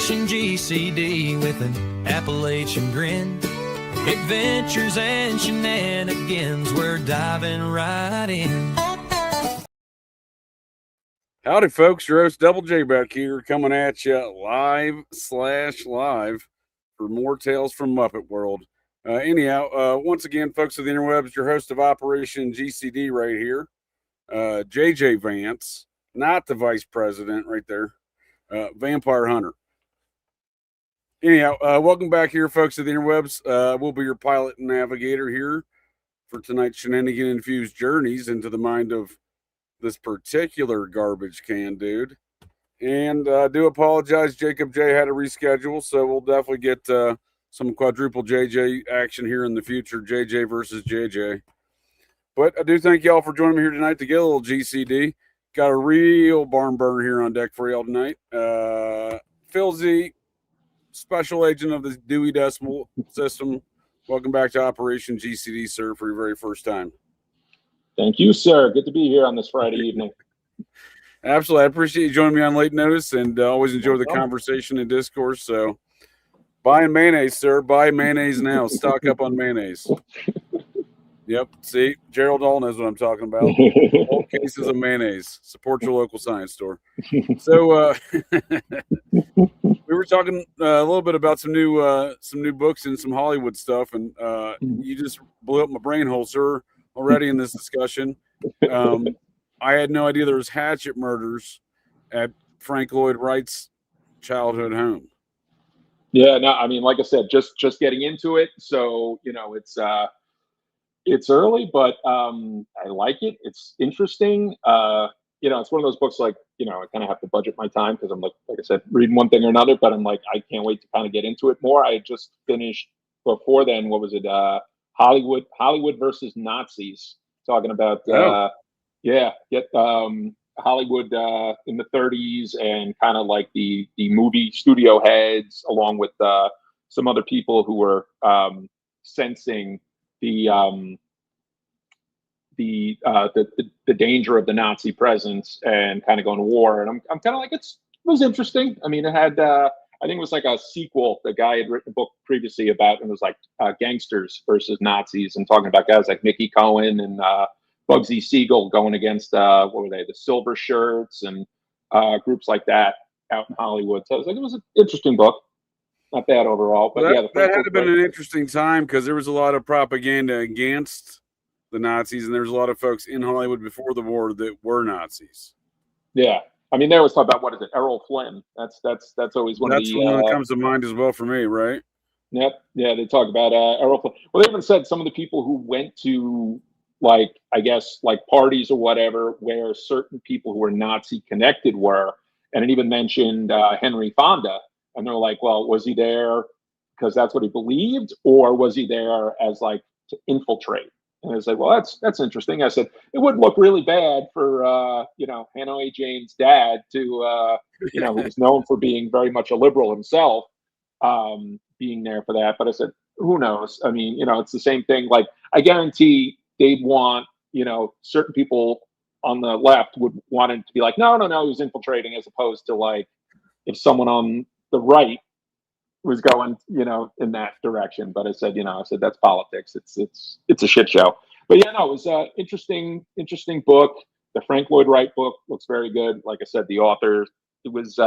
Operation GCD with an Appalachian grin. Adventures and shenanigans, we're diving right in. Howdy, folks. Your host, Double J, back here, coming at you live for more tales from Muppet World. Once again, folks of the interwebs, your host of Operation GCD right here, JJ Vance, not the vice president right there, Vampire Hunter. Welcome back here, folks of the interwebs. We'll be your pilot and navigator here for tonight's shenanigan-infused journeys into the mind of this particular garbage can dude. And I do apologize, Jacob J had to reschedule, so we'll definitely get some quadruple JJ action here in the future, JJ versus JJ. But I do thank y'all for joining me here tonight to get a little GCD. Got a real barn burner here on deck for y'all tonight. Phil Z, special agent of the Dewey Decimal System. Welcome back to Operation GCD, sir, for your very first time. Thank you, sir. Good to be here on this Friday evening. Absolutely. I appreciate you joining me on late notice, and always enjoy the conversation and discourse. So, buying mayonnaise, sir. Buy mayonnaise now. Stock up on mayonnaise. Yep. See, Gerald all knows what I'm talking about. All cases of mayonnaise. Support your local science store. So, we were talking a little bit about some new books and some Hollywood stuff, and you just blew up my brain hole, sir, already in this discussion. I had no idea there was hatchet murders at Frank Lloyd Wright's childhood home. Yeah, no, I mean, like I said, just getting into it. So, it's early, but I like it. It's interesting. It's one of those books, like, I kind of have to budget my time because I'm like I said, reading one thing or another, but I'm like, I can't wait to kind of get into it more. I just finished before then, what was it? Hollywood versus Nazis, talking about Hollywood in the 30s and kind of like the movie studio heads, along with some other people who were sensing the danger of the Nazi presence and kind of going to war. And I'm kind of like, it was interesting. I mean, it had I think it was like a sequel. The guy had written a book previously about, and it was like gangsters versus Nazis, and talking about guys like Mickey Cohen and Bugsy Siegel going against what were they, the Silver Shirts and groups like that out in Hollywood. So I was like, it was an interesting book. Not bad overall, but that had to have been an interesting time because there was a lot of propaganda against the Nazis, and there was a lot of folks in Hollywood before the war that were Nazis. Yeah. I mean, they always talk about, what is it, Errol Flynn? That's always one of the. That's one that comes to mind as well for me, right? Yep. Yeah, they talk about Errol Flynn. Well, they even said some of the people who went to, like, I guess, like parties or whatever, where certain people who were Nazi connected were, and it even mentioned Henry Fonda, and they're like, well, was he there because that's what he believed, or was he there as like to infiltrate? And I was like, well, that's interesting. I said, it would look really bad for, Hanoi Jane's dad to, who was known for being very much a liberal himself, being there for that. But I said, who knows? I mean, it's the same thing. Like, I guarantee they'd want, certain people on the left would want it to be like, no, he was infiltrating, as opposed to like if someone on the right was going, in that direction. But I said, that's politics. It's a shit show. But yeah, no, it was an interesting book. The Frank Lloyd Wright book looks very good. Like I said, the author, it was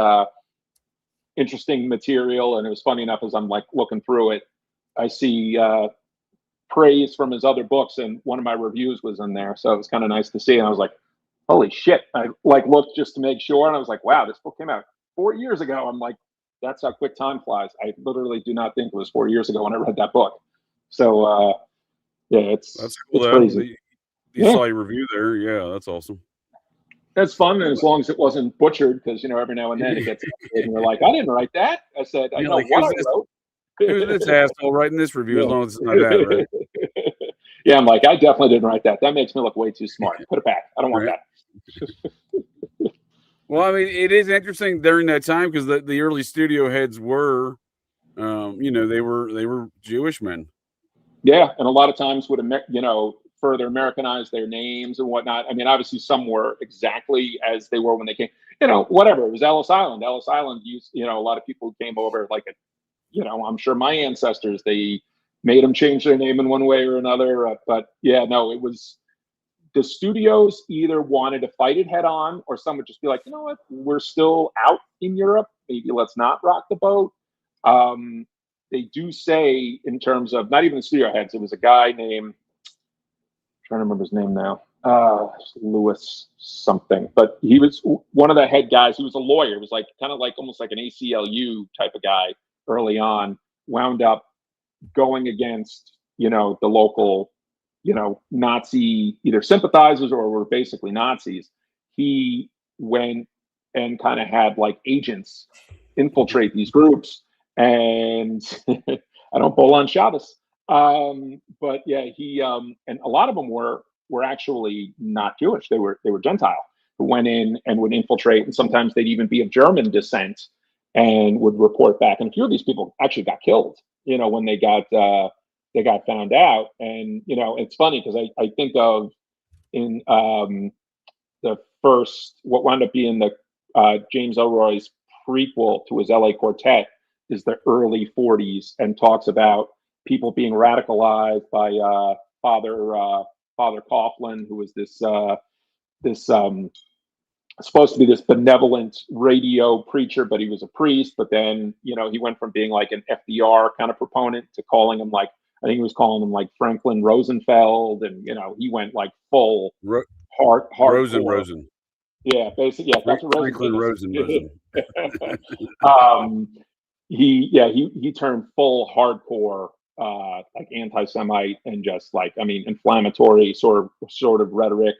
interesting material, and it was funny enough as I'm like looking through it, I see praise from his other books, and one of my reviews was in there, so it was kind of nice to see. And I was like, holy shit! I like looked just to make sure, and I was like, wow, this book came out 4 years ago. I'm like, that's how quick time flies. I literally do not think it was 4 years ago when I read that book. So, that's cool. It's crazy. You saw your review there. Yeah, that's awesome. That's fun, and as long as it wasn't butchered, because every now and then it gets and you're like, I didn't write that. I said, I know what I wrote. Who's this asshole writing this review? As long as it's not that, right? Yeah, I'm like, I definitely didn't write that. That makes me look way too smart. Put it back. I don't want that. Well, I mean, it is interesting during that time because the early studio heads were, they were Jewish men. Yeah, and a lot of times would further Americanize their names and whatnot. I mean, obviously some were exactly as they were when they came. whatever. It was Ellis Island. Ellis Island used, a lot of people who came over, like, I'm sure my ancestors, they made them change their name in one way or another. But yeah, no, it was, the studios either wanted to fight it head on, or some would just be like, you know what, we're still out in Europe. Maybe let's not rock the boat. They do say, in terms of not even the studio heads, it was a guy named, I'm trying to remember his name now, Lewis something, but he was one of the head guys. He was a lawyer. It was like kind of like almost like an ACLU type of guy early on, wound up going against, the local, Nazi either sympathizers or were basically Nazis. He went and kind of had like agents infiltrate these groups, and I don't pull on Shabbos. But yeah, he and a lot of them were actually not Jewish. They were Gentile, who went in and would infiltrate, and sometimes they'd even be of German descent and would report back. And a few of these people actually got killed, when they got found out. And it's funny because I think of in the first, what wound up being the James Ellroy's prequel to his LA Quartet is the early 40s, and talks about people being radicalized by Father Coughlin, who was this supposed to be this benevolent radio preacher, but he was a priest. But then, he went from being like an FDR kind of proponent to calling him like, I think he was calling him like Franklin Rosenfeld, and he went like full hard. Rosen. Yeah, basically, yeah, that's what Franklin Rosen. He turned full hardcore, like anti-Semite, and just like, inflammatory sort of rhetoric.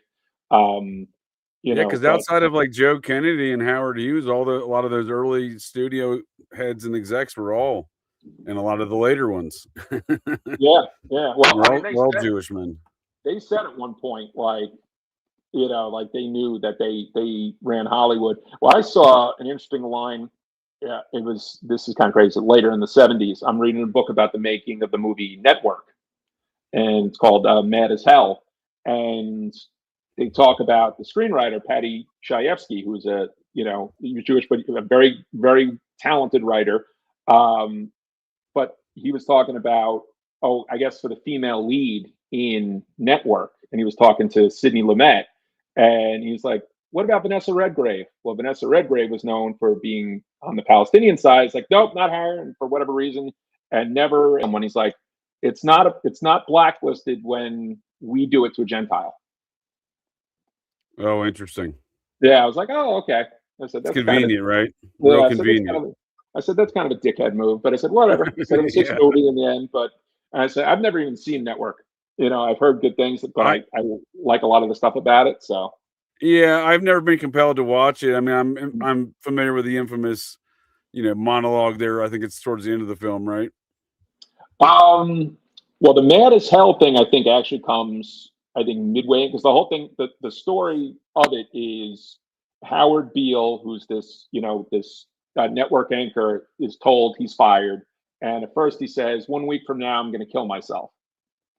Because outside of like Joe Kennedy and Howard Hughes, a lot of those early studio heads and execs were all, and a lot of the later ones. Yeah. Well, we're all Jewish men. They said at one point, like, like they knew that they ran Hollywood. Well, I saw an interesting line. Yeah, this is kind of crazy. Later in the 70s, I'm reading a book about the making of the movie Network, and it's called Mad as Hell. And they talk about the screenwriter, Patty Chayefsky, who was he was Jewish, but a very, very talented writer. But he was talking about, I guess for the female lead in Network, and he was talking to Sidney Lumet, and he's like, what about Vanessa Redgrave? Well, Vanessa Redgrave was known for being on the Palestinian side. It's like, nope, not her, and for whatever reason, and never. And when he's like, it's not blacklisted when we do it to a Gentile. Oh, interesting. Yeah, I was like, oh, okay. I said that's convenient, right? Real convenient. I said that's kind of a dickhead move, but I said whatever. I said it was his movie in the end, but I said I've never even seen Network. I've heard good things, but I like a lot of the stuff about it. So yeah, I've never been compelled to watch it. I'm familiar with the infamous, monologue there. I think it's towards the end of the film, right? Well, the Mad as Hell thing, I think, actually comes, midway, because the whole thing, the story of it is Howard Beale, who's this, this network anchor, is told he's fired. And at first he says, 1 week from now, I'm going to kill myself.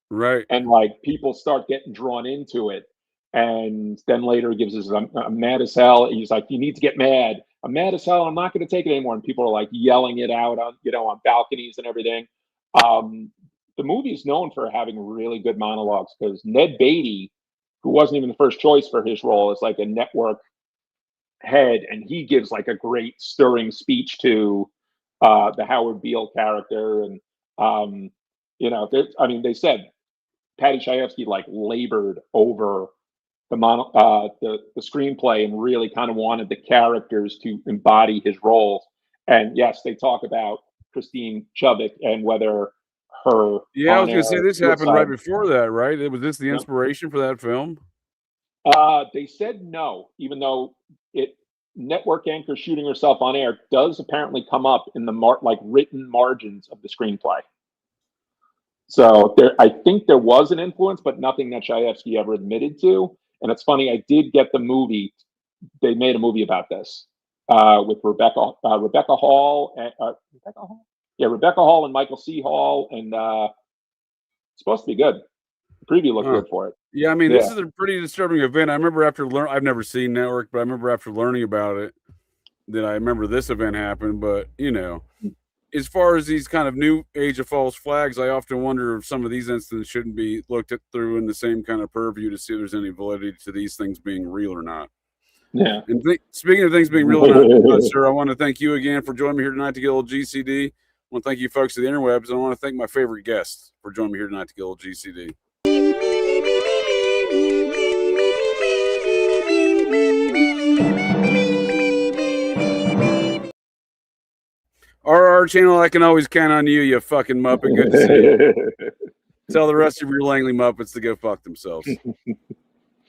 Right. And like people start getting drawn into it. And then later he gives us, I'm mad as hell. He's like, you need to get mad. I'm mad as hell. I'm not going to take it anymore. And people are like yelling it out on, on balconies and everything. The movie is known for having really good monologues, because Ned Beatty, who wasn't even the first choice for his role, is like a network head, and he gives like a great stirring speech to the Howard Beale character. And they said Patty Chayefsky like labored over the screenplay and really kind of wanted the characters to embody his roles. And yes, they talk about Christine Chubbuck and whether her. Yeah, I was going to say this happened right before that, right? Was this the inspiration for that film? They said no, even though network anchor shooting herself on air does apparently come up in the written margins of the screenplay. So I think there was an influence, but nothing that Chayefsky ever admitted to. And it's funny, I did get the movie. They made a movie about this with Rebecca Hall. Rebecca Hall and Michael C. Hall, and it's supposed to be good. The preview looked good for it. Yeah, I mean, this is a pretty disturbing event. I remember I've never seen Network, but I remember after learning about it that I remember this event happened. But, as far as these kind of new age of false flags, I often wonder if some of these incidents shouldn't be looked at through in the same kind of purview to see if there's any validity to these things being real or not. Yeah. And speaking of things being real or not, sir, I want to thank you again for joining me here tonight to get a little GCD. I want to thank you folks of the interwebs, and I want to thank my favorite guests for joining me here tonight to get a little GCD. RR channel, I can always count on you, you fucking Muppet. Good to see you. Tell the rest of your Langley Muppets to go fuck themselves.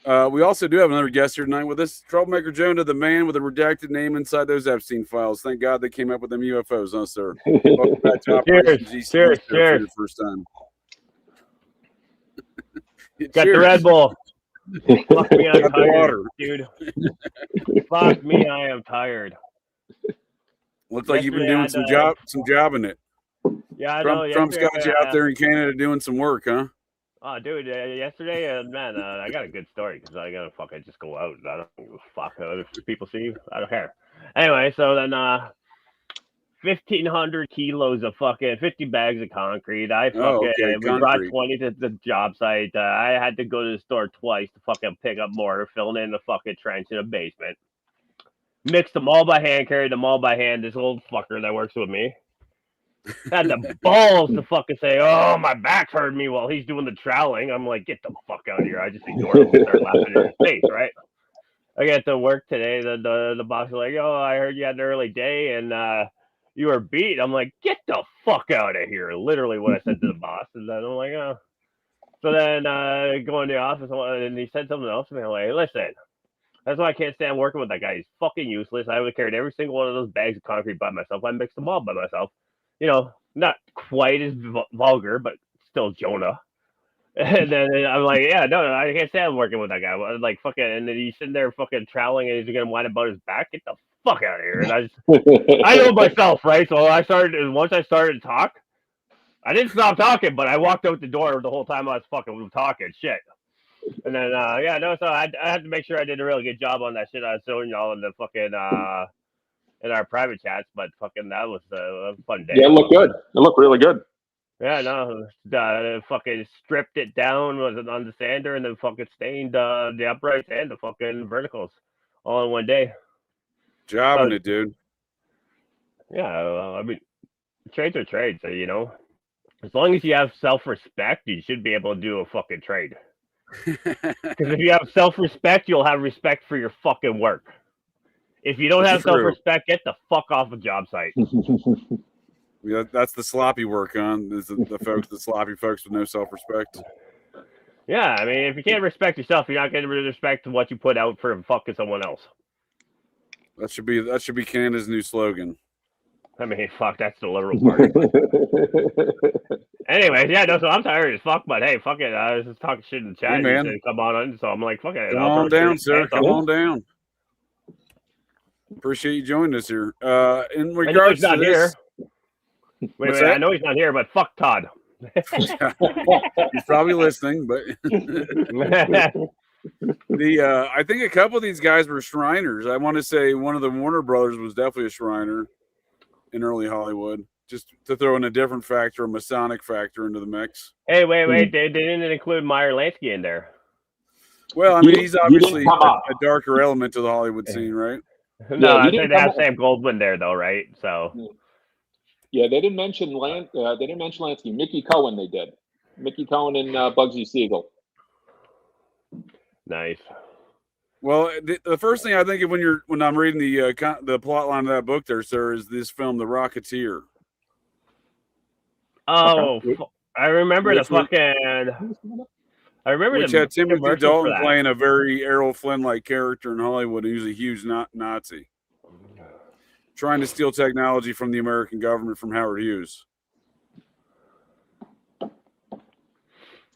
We also do have another guest here tonight with us, Troublemaker Jonah, the man with a redacted name inside those Epstein files. Thank God they came up with them UFOs, huh, sir? Welcome back to Operation GCD cheers. for your first time. Got the Red Bull. Fuck me, I'm tired, dude. Fuck me, I am tired. Looks like you've been doing some jobbing it. Yeah, I know. Trump's got you out there in Canada doing some work, huh? Oh, dude, yesterday, man, I got a good story because I gotta fucking just go out. I don't give a fuck if people see you. I don't care. Anyway, so then 1,500 kilos of fucking 50 bags of concrete. We brought 20 to the job site. I had to go to the store twice to fucking pick up mortar, filling in the fucking trench in the basement. Mixed them all by hand, carried them all by hand. This old fucker that works with me had the balls to fucking say, "Oh, my back's hurting me," while he's doing the troweling. I'm like, "Get the fuck out of here!" I just ignored him and started laughing in his face. Right? I got to work today. The boss was like, "Oh, I heard you had an early day and you were beat." I'm like, "Get the fuck out of here!" Literally what I said to the boss. And then I'm like, "Oh." So then go in the office and he said something else to me. I'm like, "Listen. That's why I can't stand working with that guy. He's fucking useless. I would have carried every single one of those bags of concrete by myself. I mixed them all by myself. Not quite as vulgar, but still Jonah." And then I'm like, "Yeah, no, I can't stand working with that guy." Like, fucking, and then he's sitting there fucking troweling and he's gonna whine about his back. Get the fuck out of here. And I know myself, right? So once I started to talk, I didn't stop talking, but I walked out the door the whole time I was fucking talking shit. And then, so I had to make sure I did a really good job on that shit I was showing y'all in the fucking, in our private chats, but fucking, that was a fun day. Yeah, it looked good. It looked really good. Yeah, no, fucking stripped it down, was it on the sander, and then fucking stained the uprights and the fucking verticals all in one day. Jobbing it, dude. Yeah, I mean, trades are trades, so, as long as you have self-respect, you should be able to do a fucking trade. Because if you have self-respect, you'll have respect for your fucking work. If you don't have self-respect, get the fuck off a job site. Yeah, that's the sloppy work, huh? The sloppy folks with no self-respect. Yeah, I mean, if you can't respect yourself, you're not going to respect what you put out for fucking someone else. That should be Canada's new slogan. I mean, fuck, that's the liberal party. Anyways, so I'm tired as fuck, but hey, fuck it. I was just talking shit in the chat. Hey, man. And come on, so I'm like, fuck it. Come on down, sir. Come on down. Appreciate you joining us here. In regards to this, wait, I know he's not here, but fuck Todd. He's probably listening, but I think a couple of these guys were Shriners. I want to say one of the Warner brothers was definitely a Shriner in early Hollywood, just to throw in a different factor, a Masonic factor into the mix. Hey, wait, they didn't include Meyer Lansky in there. Well, I mean, he's obviously a darker element to the Hollywood scene, right? No, I think they have Sam Goldwyn there, though, right? So. Yeah, they didn't mention Lansky. Mickey Cohen, they did. Mickey Cohen and Bugsy Siegel. Nice. Well, the first thing I think of when I'm reading the plot line of that book, there, sir, is this film, The Rocketeer. Oh, I remember which had Timothy Dalton playing a very Errol Flynn-like character in Hollywood, who's a huge Nazi, trying to steal technology from the American government from Howard Hughes. It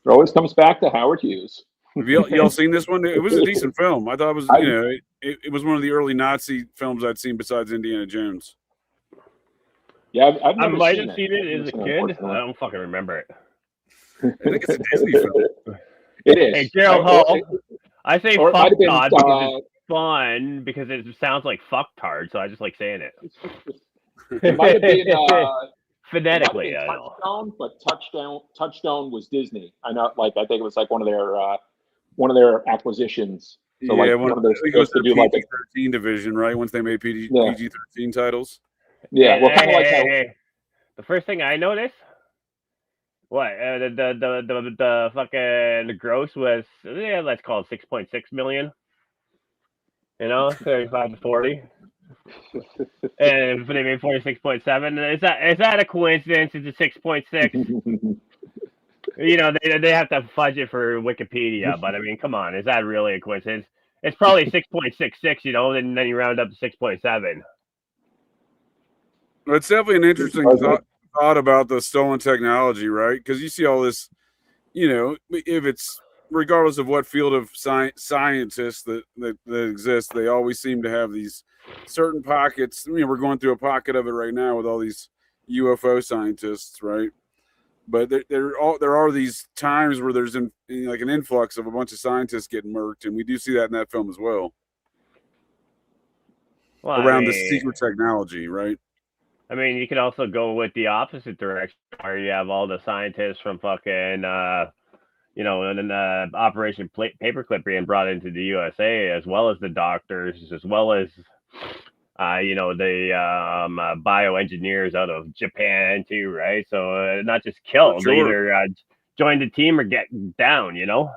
always comes back to Howard Hughes. Have y'all seen this one? It was a decent film. I thought it was, it was one of the early Nazi films I'd seen besides Indiana Jones. Yeah, I might have seen it as a kid. I don't fucking remember it. I think it's a Disney film. It is. Hey, Gerald Hall. I say or it might have been, fucktard because it's fun because it sounds like fucktard, so I just like saying it. It might have been phonetically. It might have been Touchstone, but Touchstone was Disney. I know, like I think it was like one of their acquisitions. So yeah, like one of those I think it was to the do like PG-13 division, right? Once they made PG-13 titles. Yeah, well, kind of like how. The first thing I noticed, what the fucking gross was, let's call it 6.6 million. You know, 35 to 40. And they made 46.7. Is that a coincidence? It's a 6.6. You know, they have to fudge it for Wikipedia, but I mean, come on, is that really a coincidence? It's probably 6.66, you know, and then you round up to 6.7. Well, it's definitely an interesting thought about the stolen technology, right? Because you see all this, you know, if it's regardless of what field of scientists that exist, they always seem to have these certain pockets. You know, we're going through a pocket of it right now with all these UFO scientists, right? But there are these times where there's like an influx of a bunch of scientists getting murked, and we do see that in that film as well. Around the secret technology, right? I mean, you could also go with the opposite direction, where you have all the scientists from fucking, you know, and then Operation Paperclip being brought into the USA, as well as the doctors, as well as, you know, the bioengineers out of Japan too, right? So not just killed, they either join the team or get down, you know?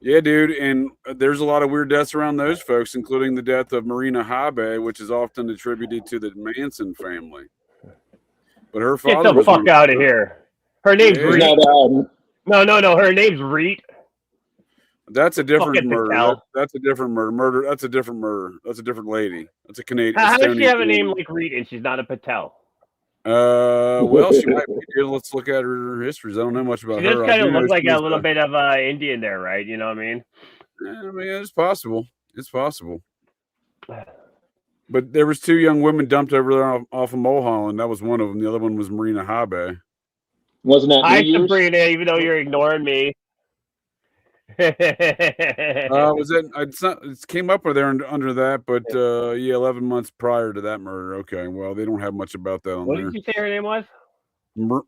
Yeah, dude, and there's a lot of weird deaths around those folks, including the death of Marina Habe, which is often attributed to the Manson family. But her father get the fuck out of here. Her name's Reed. No. Her name's Reed. That's a different murder. That's a different murder. That's a different murder. That's a different lady. That's a Canadian. How does she have a name like Reed and she's not a Patel? Well, she might be here. Let's look at her histories. I don't know much about her. She just kind of looks like a little bit of Indian there, right? You know what I mean? Yeah, I mean, it's possible. It's possible. But there was two young women dumped over there off of Mulholland. That was one of them. The other one was Marina Habe. Wasn't that Hi, Sabrina, even though you're ignoring me. Was that? It came up there under that, but yeah, 11 months prior to that murder. Okay, well, they don't have much about that on what there. What did you say her name was?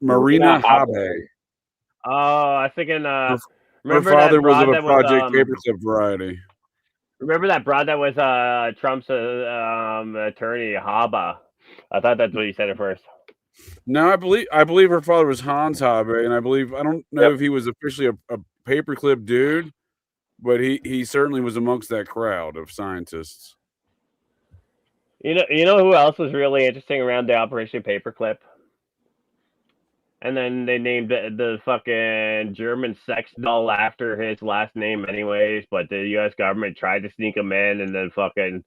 Marina Habe. Oh, I was thinking. Her father was of a Project Paperclip variety. Remember that broad that was Trump's attorney, Haba? I thought that's what he said at first. No, I believe her father was Hans Habe, and I don't know if he was officially a paperclip dude, but he certainly was amongst that crowd of scientists. You know who else was really interesting around the Operation Paperclip? And then they named the fucking German sex doll after his last name anyways, but the U.S. government tried to sneak him in, and then fucking,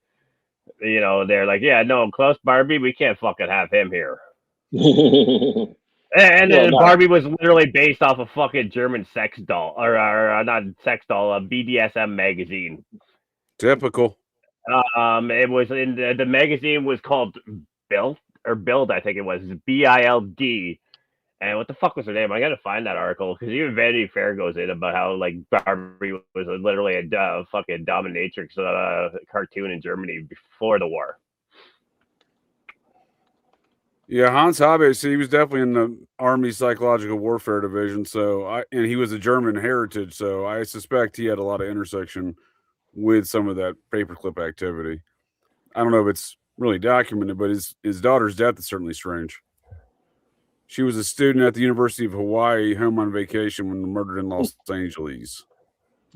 you know, they're like, yeah, no, Klaus Barbie, we can't fucking have him here. And then Barbie was literally based off a fucking German sex doll, or not sex doll, a BDSM magazine. Typical. It was in the magazine was called Build, I think it was BILD. And what the fuck was her name? I gotta find that article because even Vanity Fair goes in about how like Barbie was literally a fucking dominatrix cartoon in Germany before the war. Yeah, Hans Habe, he was definitely in the Army Psychological Warfare Division, and he was a German heritage, so I suspect he had a lot of intersection with some of that paperclip activity. I don't know if it's really documented, but his daughter's death is certainly strange. She was a student at the University of Hawaii, home on vacation when murdered in Los Angeles.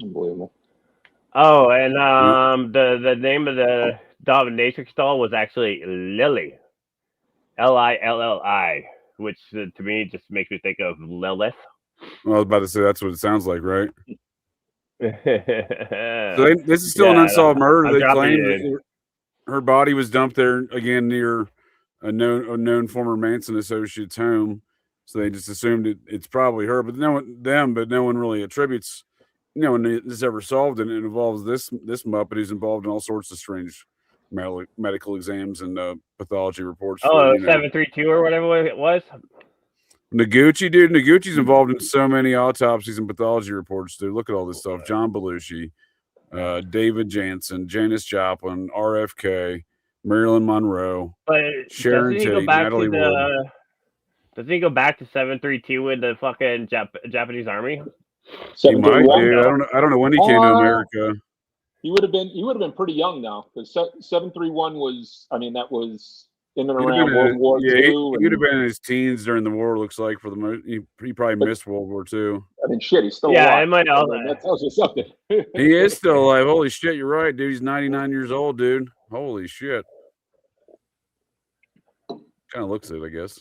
Unbelievable. Oh, and the name of the dominatrix doll was actually Lily. Lilli, which to me just makes me think of Lilith. Well, I was about to say that's what it sounds like, right? So this is still an unsolved murder. They claim that her body was dumped there again near a known former Manson associate's home. So they just assumed it's probably her, but no one really attributes. No one has ever solved it. And it involves this Muppet who's involved in all sorts of strange medical exams and pathology reports. Oh, 732 or whatever it was. Noguchi, dude. Noguchi's involved in so many autopsies and pathology reports, dude. Look at all this stuff. John Belushi, David Jansen, Janis Joplin, RFK, Marilyn Monroe, Sharon Tate, Natalie Wood. Doesn't he go back to 732 with the fucking Japanese army? He might, dude. I don't know when he came to America. He would have been pretty young now, because 731 was, I mean, that was in and around World War II. He would have been in his teens during the war. Looks like for the most, he probably missed World War II. I mean, shit, he's still alive. Yeah, it might also. That tells you something. He is still alive. Holy shit, you're right, dude. He's 99 years old, dude. Holy shit. Kind of looks it, I guess.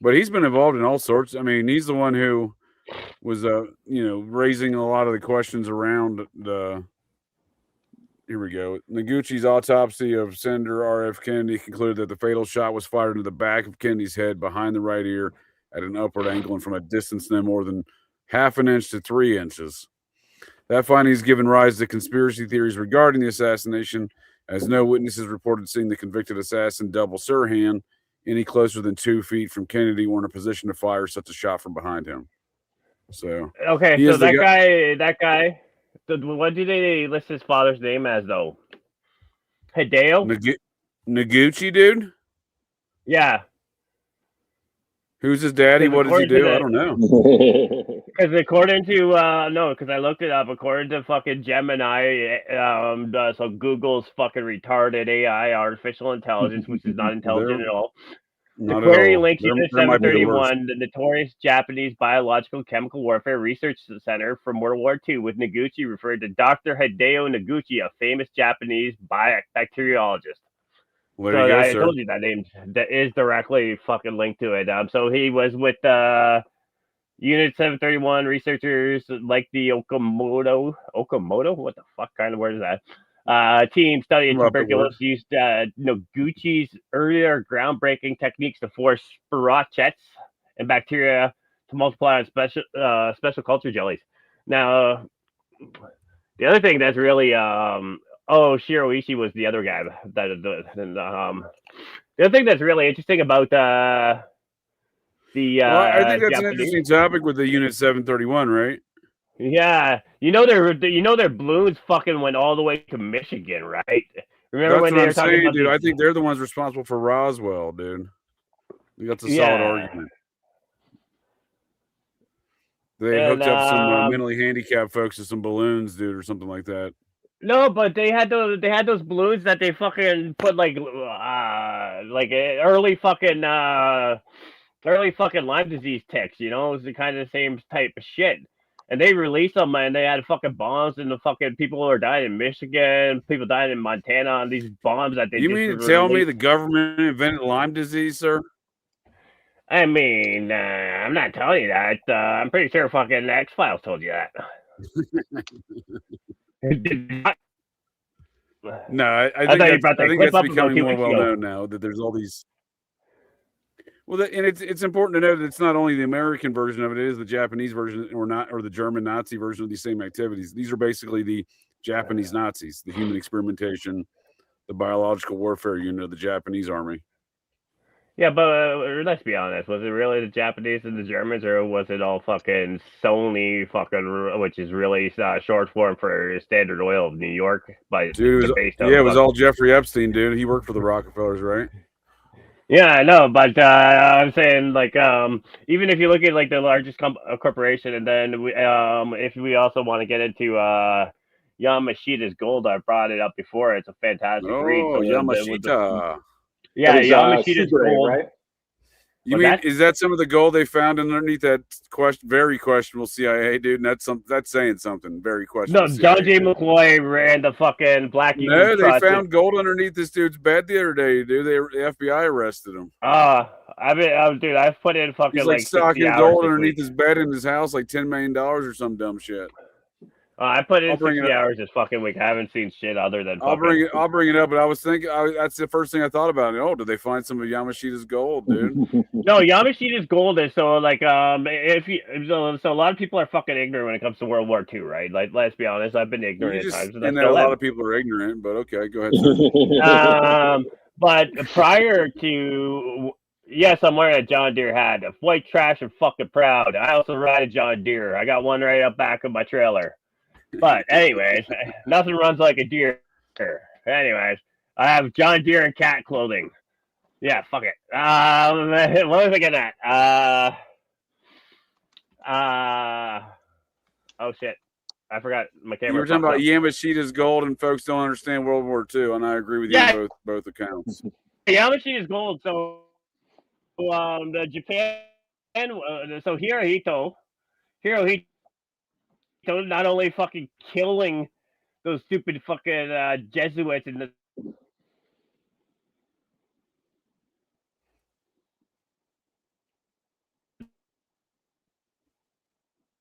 But he's been involved in all sorts. I mean, he's the one who was, raising a lot of the questions around the. Here we go. Noguchi's autopsy of Senator R.F. Kennedy concluded that the fatal shot was fired into the back of Kennedy's head behind the right ear at an upward angle and from a distance no more than half an inch to 3 inches. That finding has given rise to conspiracy theories regarding the assassination, as no witnesses reported seeing the convicted assassin double Sirhan any closer than 2 feet from Kennedy or in a position to fire such a shot from behind him. So okay, so that guy. What do they list his father's name as, though? Hideo? Noguchi, dude? Yeah. Who's his daddy? What does he do? I don't know. Because according to, because I looked it up. According to fucking Gemini, so Google's fucking retarded AI, artificial intelligence, which is not intelligent at all. The query links Unit 731, the notorious Japanese Biological Chemical Warfare Research Center from World War II, with Noguchi referred to Dr. Hideo Noguchi, a famous Japanese bacteriologist. I told you that name that is directly fucking linked to it. So he was with Unit 731 researchers like the Okamoto? What the fuck kind of word is that? Team studying tuberculosis used Noguchi's earlier groundbreaking techniques to force spirochetes and bacteria to multiply on special culture jellies. Now, the other thing that's really Shiro Ishii was the other guy. The other thing that's really interesting about I think that's Japanese. An interesting topic with the Unit 731, right? Yeah, their balloons fucking went all the way to Michigan, right? Remember when they were talking about dude? I think they're the ones responsible for Roswell, dude. That's a solid argument. They hooked up some mentally handicapped folks to some balloons, dude, or something like that. No, but they had those balloons that they fucking put like early fucking Lyme disease ticks. It was the kind of the same type of shit. And they released them, and they had fucking bombs, and the fucking people were dying in Michigan, people dying in Montana on these bombs that they. You mean to tell me the government invented Lyme disease, sir? I mean, I'm not telling you that. I'm pretty sure fucking X-Files told you that. No, I think that's becoming more well known now that there's all these. Well, and it's important to know that it's not only the American version of it; it is the Japanese version, or the German Nazi version of these same activities. These are basically the Japanese Nazis, the human experimentation, the biological warfare unit of the Japanese army. Yeah, but let's be honest. Was it really the Japanese and the Germans, or was it all fucking Sony fucking, which is really short form for Standard Oil of New York? Dude, it was all Jeffrey Epstein, dude. He worked for the Rockefellers, right? Yeah, I know, but I'm saying, like, even if you look at like the largest corporation, and then if we also want to get into Yamashita's Gold, I brought it up before. It's a fantastic read. Oh, Yamashita. Yeah, Yamashita's Gold. Right? You mean is that some of the gold they found underneath that very questionable CIA dude? And that's saying something. Very questionable. No, John J. McCloy ran the fucking Black Eagle. No, they found gold underneath this dude's bed the other day, dude. The FBI arrested him. Dude, I've put in fucking He's like stocking gold underneath his bed in his house, like $10 million or some dumb shit. I put in 60 hours this fucking week. I haven't seen shit other than. I'll bring it up, but I was thinking that's the first thing I thought about. Oh, did they find some of Yamashita's gold, dude? No, Yamashita's Gold is so like so a lot of people are fucking ignorant when it comes to World War II, right? Like, let's be honest, I've been ignorant at times. And a lot of people are ignorant, but okay, go ahead. But prior to Yes, I'm wearing a John Deere hat. If white trash and fucking proud. I also ride a John Deere. I got one right up back of my trailer. But anyways, nothing runs like a deer. Anyways, I have John Deere and cat clothing. Yeah, fuck it. What was I getting at? Oh shit. I forgot my camera. You were talking about Yamashita's gold, and folks don't understand World War II, and I agree with you on both accounts. Yamashita's gold. So, the Japan. So Hirohito, not only fucking killing those stupid fucking Jesuits in the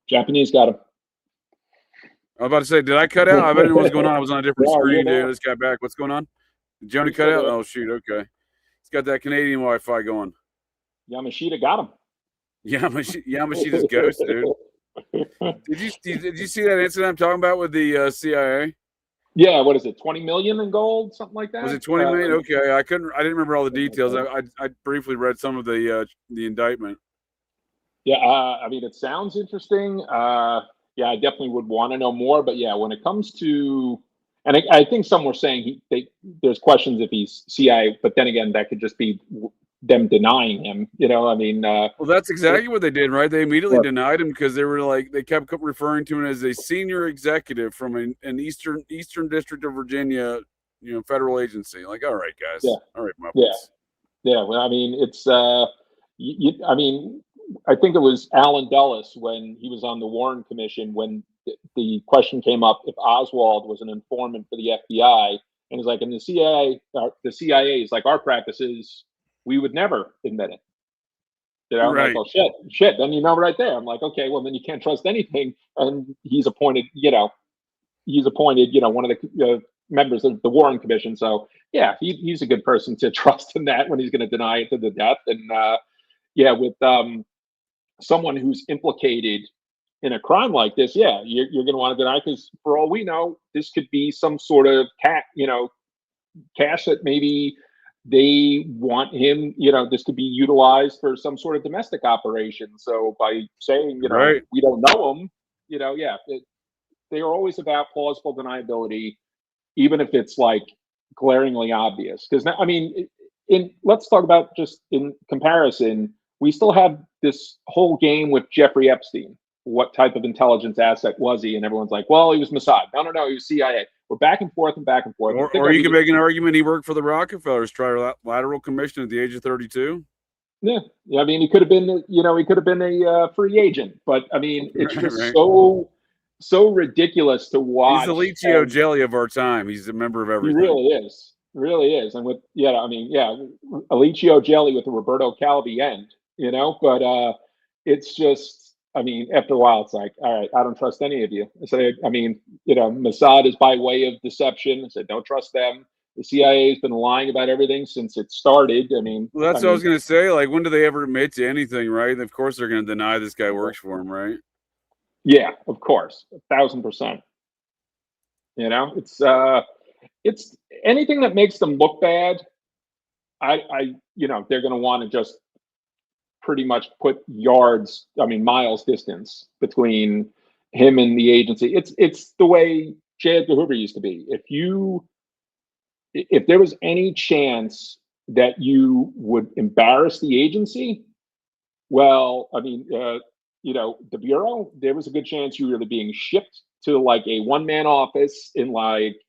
Japanese got him. I was about to say, did I cut out? I didn't know what's going on. I was on a different screen, dude. I just got back. What's going on? Did Joni cut out? Oh, shoot. Okay. He's got that Canadian Wi-Fi going. Yamashita got him. Yamashita's ghost, dude. Did you see that incident I'm talking about with the CIA? Yeah, what is it? 20 million in gold, something like that. Was it 20 million? Okay, I didn't remember all the details. I briefly read some of the indictment. Yeah, I mean, it sounds interesting. Yeah, I definitely would want to know more. But yeah, when it comes to, and I think some were saying there's questions if he's CIA, but then again, that could just be them denying him. You know, I mean. Well, that's exactly what they did, right? They immediately denied him because they kept referring to him as a senior executive from an Eastern District of Virginia, federal agency. Like, all right, guys. Yeah. All right, Muppets. Yeah. Well, I mean, it's. I mean. I think it was Alan Dulles when he was on the Warren Commission when the question came up if Oswald was an informant for the FBI, and he's like, and the CIA is like, our practice is we would never admit it. Right. Like, oh shit. Then right there. I'm like, okay, well then you can't trust anything. And he's appointed, one of the members of the Warren Commission. So yeah, he's a good person to trust in that when he's going to deny it to the death. And with someone who's implicated in a crime like this, you're going to want to deny, because for all we know, this could be some sort of cash that maybe they want him, this could be utilized for some sort of domestic operation. So by saying, right. We don't know him, they are always about plausible deniability, even if it's like glaringly obvious. Because now, I mean, let's talk about just in comparison, we still have this whole game with Jeffrey Epstein. What type of intelligence asset was he? And everyone's like, well, he was Mossad. No, he was CIA. We're back and forth and back and forth. Or you could make an argument he worked for the Rockefellers Trilateral Commission at the age of 32. Yeah. I mean, he could have been, a free agent. But I mean, it's just right. so ridiculous to watch. He's the Licio Jelly of our time. He's a member of everything. He really is. And with Alicio Jelly with the Roberto Calvi end. But it's just, I mean, after a while, it's like, all right, I don't trust any of you. I mean, Mossad is by way of deception. I said, don't trust them. The CIA has been lying about everything since it started. I mean, well, that's what I was going to say. Like, when do they ever admit to anything, right? And of course, they're going to deny this guy works for him, right? Yeah, of course, 1,000%. It's anything that makes them look bad. They're going to want to just pretty much put miles distance between him and the agency. It's the way J. Edgar Hoover used to be. If there was any chance that you would embarrass the agency, well, I mean, the Bureau, there was a good chance you were either being shipped to like a one-man office in like,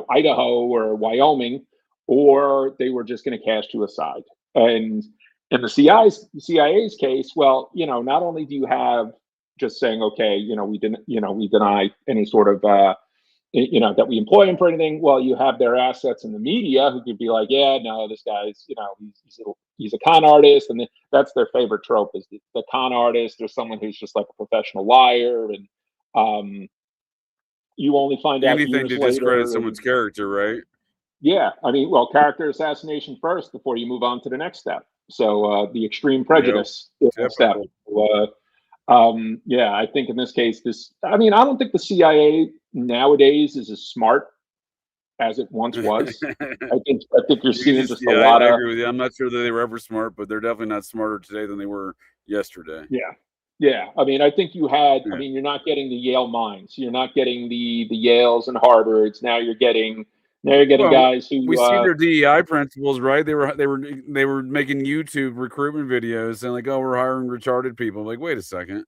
Idaho or Wyoming, or they were just going to cast you aside. And in the CIA's case, well, not only do you have just saying, okay, we deny any sort of, that we employ him for anything. Well, you have their assets in the media who could be like, yeah, no, this guy's, he's a con artist. And that's their favorite trope is the con artist or someone who's just like a professional liar. And you only find out anything to discredit someone's character, right? Yeah. I mean, well, character assassination first before you move on to the next step. So the extreme prejudice step. I think in this case, I don't think the CIA nowadays is as smart as it once was. I think you're seeing just a I lot of. agree with you. I'm not sure that they were ever smart, but they're definitely not smarter today than they were yesterday. Yeah. I mean, I think you had. I mean, you're not getting the Yale minds. You're not getting the Yales and Harvards. Now you're getting guys who we see their DEI principles, right? They were making YouTube recruitment videos and like, oh, we're hiring retarded people. I'm like, wait a second.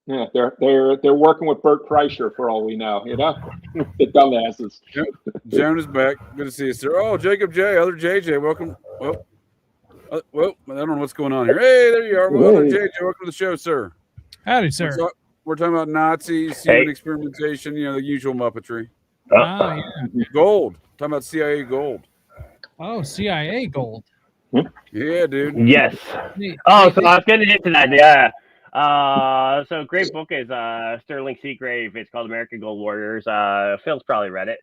Yeah, they're working with Bert Kreischer for all we know, you know, the dumbasses. Yep. Joan is back. Good to see you, sir. Oh, Jacob J, other JJ, welcome. Well, I don't know what's going on here. Hey, there you are. Well, other JJ, welcome to the show, sir. Howdy, sir. We're talking about Nazis, human experimentation, you know, the usual Muppetry. Oh, yeah. Gold. Talking about CIA gold. Oh, CIA gold. Yeah, dude. Yes. Oh, so I was getting into that. Yeah. So great book is Sterling Seagrave. It's called American Gold Warriors. Phil's probably read it.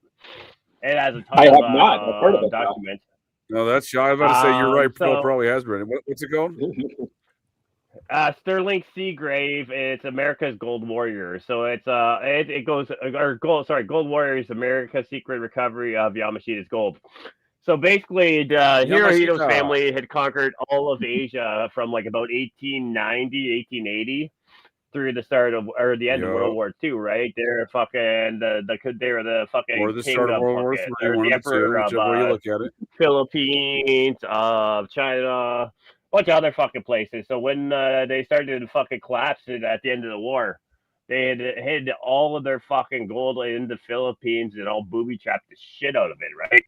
It has a ton I've heard of it, documents. No, that's shy. I was about to say you're right. Phil So- probably has read it. What's it called? Sterling Seagrave. It's America's Gold Warriors. So it's it goes Gold Warriors, America's Secret Recovery of Yamashita's Gold. So basically, Hirohito's family had conquered all of Asia from like about 1890, 1880 through the start of or the end of World War II, right? They're fucking they were the fucking or the king start of of World War fucking, III, or one the of the two, emperor whichever way you look at it. Philippines, of China, a bunch of other fucking places. So when they started to fucking collapse at the end of the war, they had hid all of their fucking gold in the Philippines and all booby trapped the shit out of it, right?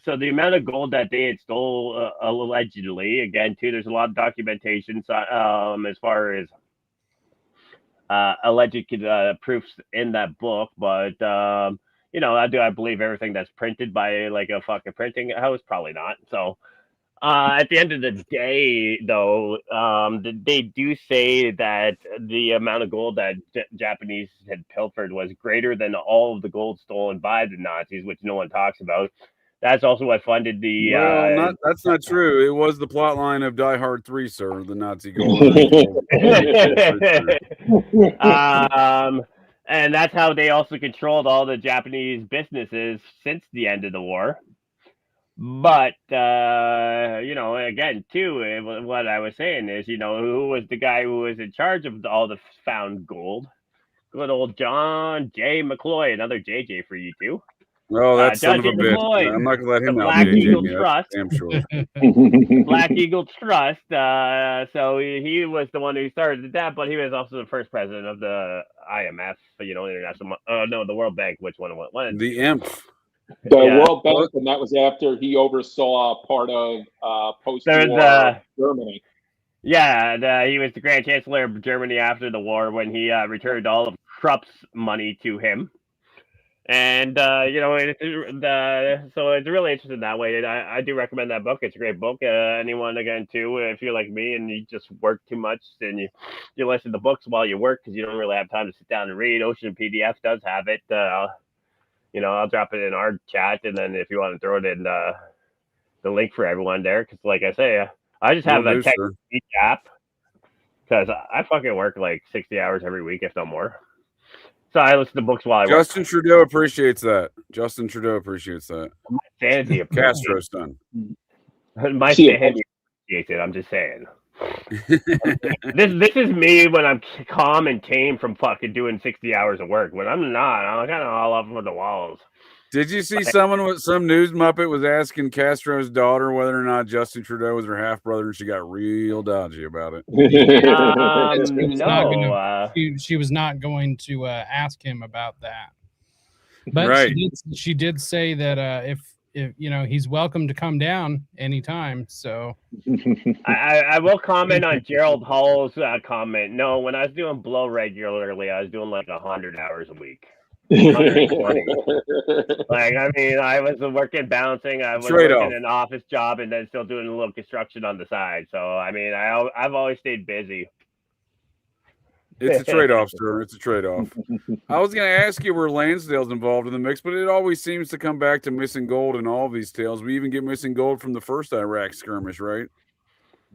So the amount of gold that they had stole, allegedly, again, too, there's a lot of documentation as far as alleged proofs in that book, but you know, I believe everything that's printed by like a fucking printing house? Probably not. So at the end of the day, though, they do say that the amount of gold that Japanese had pilfered was greater than all of the gold stolen by the Nazis, which no one talks about. That's also what funded the. Well, that's not true. It was the plot line of Die Hard 3, sir. The Nazi gold. And that's how they also controlled all the Japanese businesses since the end of the war. But you know, again, too, what I was saying is, you know, who was the guy who was in charge of all the found gold? Good old John J. McCloy, another JJ for you two. Oh, that son of a bitch. McCloy, I'm not going to let him the out. Black Eagle Trust. Damn sure. Black Eagle Trust. So he was the one who started that, but he was also the first president of the IMF, you know, International. No, the World Bank. Which one? What? The imp. The World Bank, and that was after he oversaw part of post-war Germany. Yeah, he was the Grand Chancellor of Germany after the war when he returned all of Krupp's money to him. And you know, so it's really interesting that way. I do recommend that book. It's a great book. Anyone, again, too, if you're like me and you just work too much and you listen to books while you work because you don't really have time to sit down and read. Ocean PDF does have it. You know, I'll drop it in our chat, and then if you want to throw it in the link for everyone there, because like I say, I just have a tech app because I fucking work like 60 hours every week, if not more. So I listen to books while I work. Justin Trudeau appreciates that. My sanity Castro's son. My sanity appreciates it. I'm just saying. This is me when I'm calm and tame from fucking doing 60 hours of work. When I'm not, I'm kind of all up on the walls. Did you see some news muppet was asking Castro's daughter whether or not Justin Trudeau was her half brother, and she got real dodgy about it? No, she was not going to ask him about that. But she did say that if you know, he's welcome to come down anytime. So I will comment on Gerald Hall's comment. No, when I was doing blow regularly, I was doing like 100 hours a week. 120. Like, I mean, I was working bouncing. I was working an office job and then still doing a little construction on the side. So, I mean, I've always stayed busy. It's a trade-off, sir. It's a trade-off. I was going to ask you were Lansdale's involved in the mix, but it always seems to come back to missing gold in all of these tales. We even get missing gold from the first Iraq skirmish, right?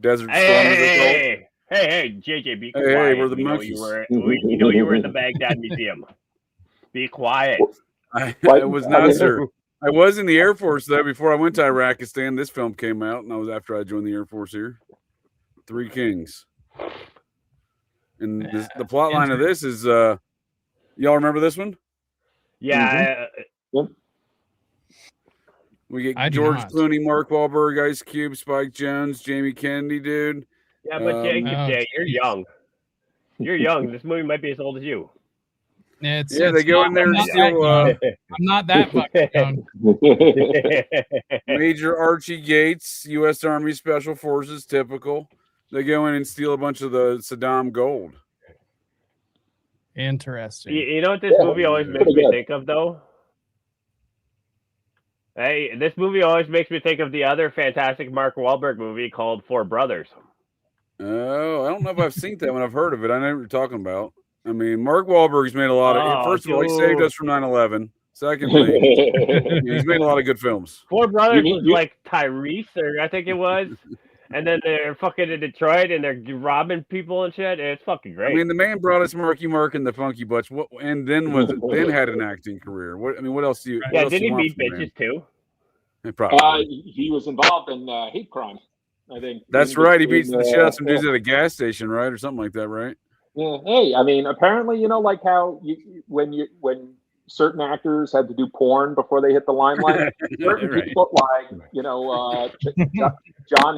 Desert Storm. Hey, JJ, be quiet. Hey, we're the monkeys. You were in the Baghdad Museum. Be quiet. I was not, sir. I was in the Air Force though before I went to Iraqistan. This film came out, and I was after I joined the Air Force here. Three Kings. And the plot line of this is, y'all remember this one? Yeah. We get George Clooney, Mark Wahlberg, Ice Cube, Spike Jonze, Jamie Kennedy, dude. Yeah, but Jay, you're young. You're young. This movie might be as old as you. They go in there and steal. I'm not that fucking young. Major Archie Gates, U.S. Army Special Forces, typical. They go in and steal a bunch of the Saddam gold. Interesting. You know what this movie always makes me think of, though? Hey, this movie always makes me think of the other fantastic Mark Wahlberg movie called Four Brothers. Oh, I don't know if I've seen that one. I've heard of it. I know what you're talking about. I mean, Mark Wahlberg's made a lot of. First of all, he saved us from 9/11. Secondly, he's made a lot of good films. Four Brothers was like Tyrese, or I think it was, and then they're fucking in Detroit and they're robbing people and shit. It's fucking great. I mean, the man brought us Marky Mark and the Funky Butch, and then had an acting career. What else do you? Yeah, did he beat bitches too? He was involved in hate crime. I think that's right. He beats the shit out of some dudes at a gas station, right, or something like that, right? Yeah. Hey, I mean, apparently, like how when certain actors had to do porn before they hit the limelight, certain people like John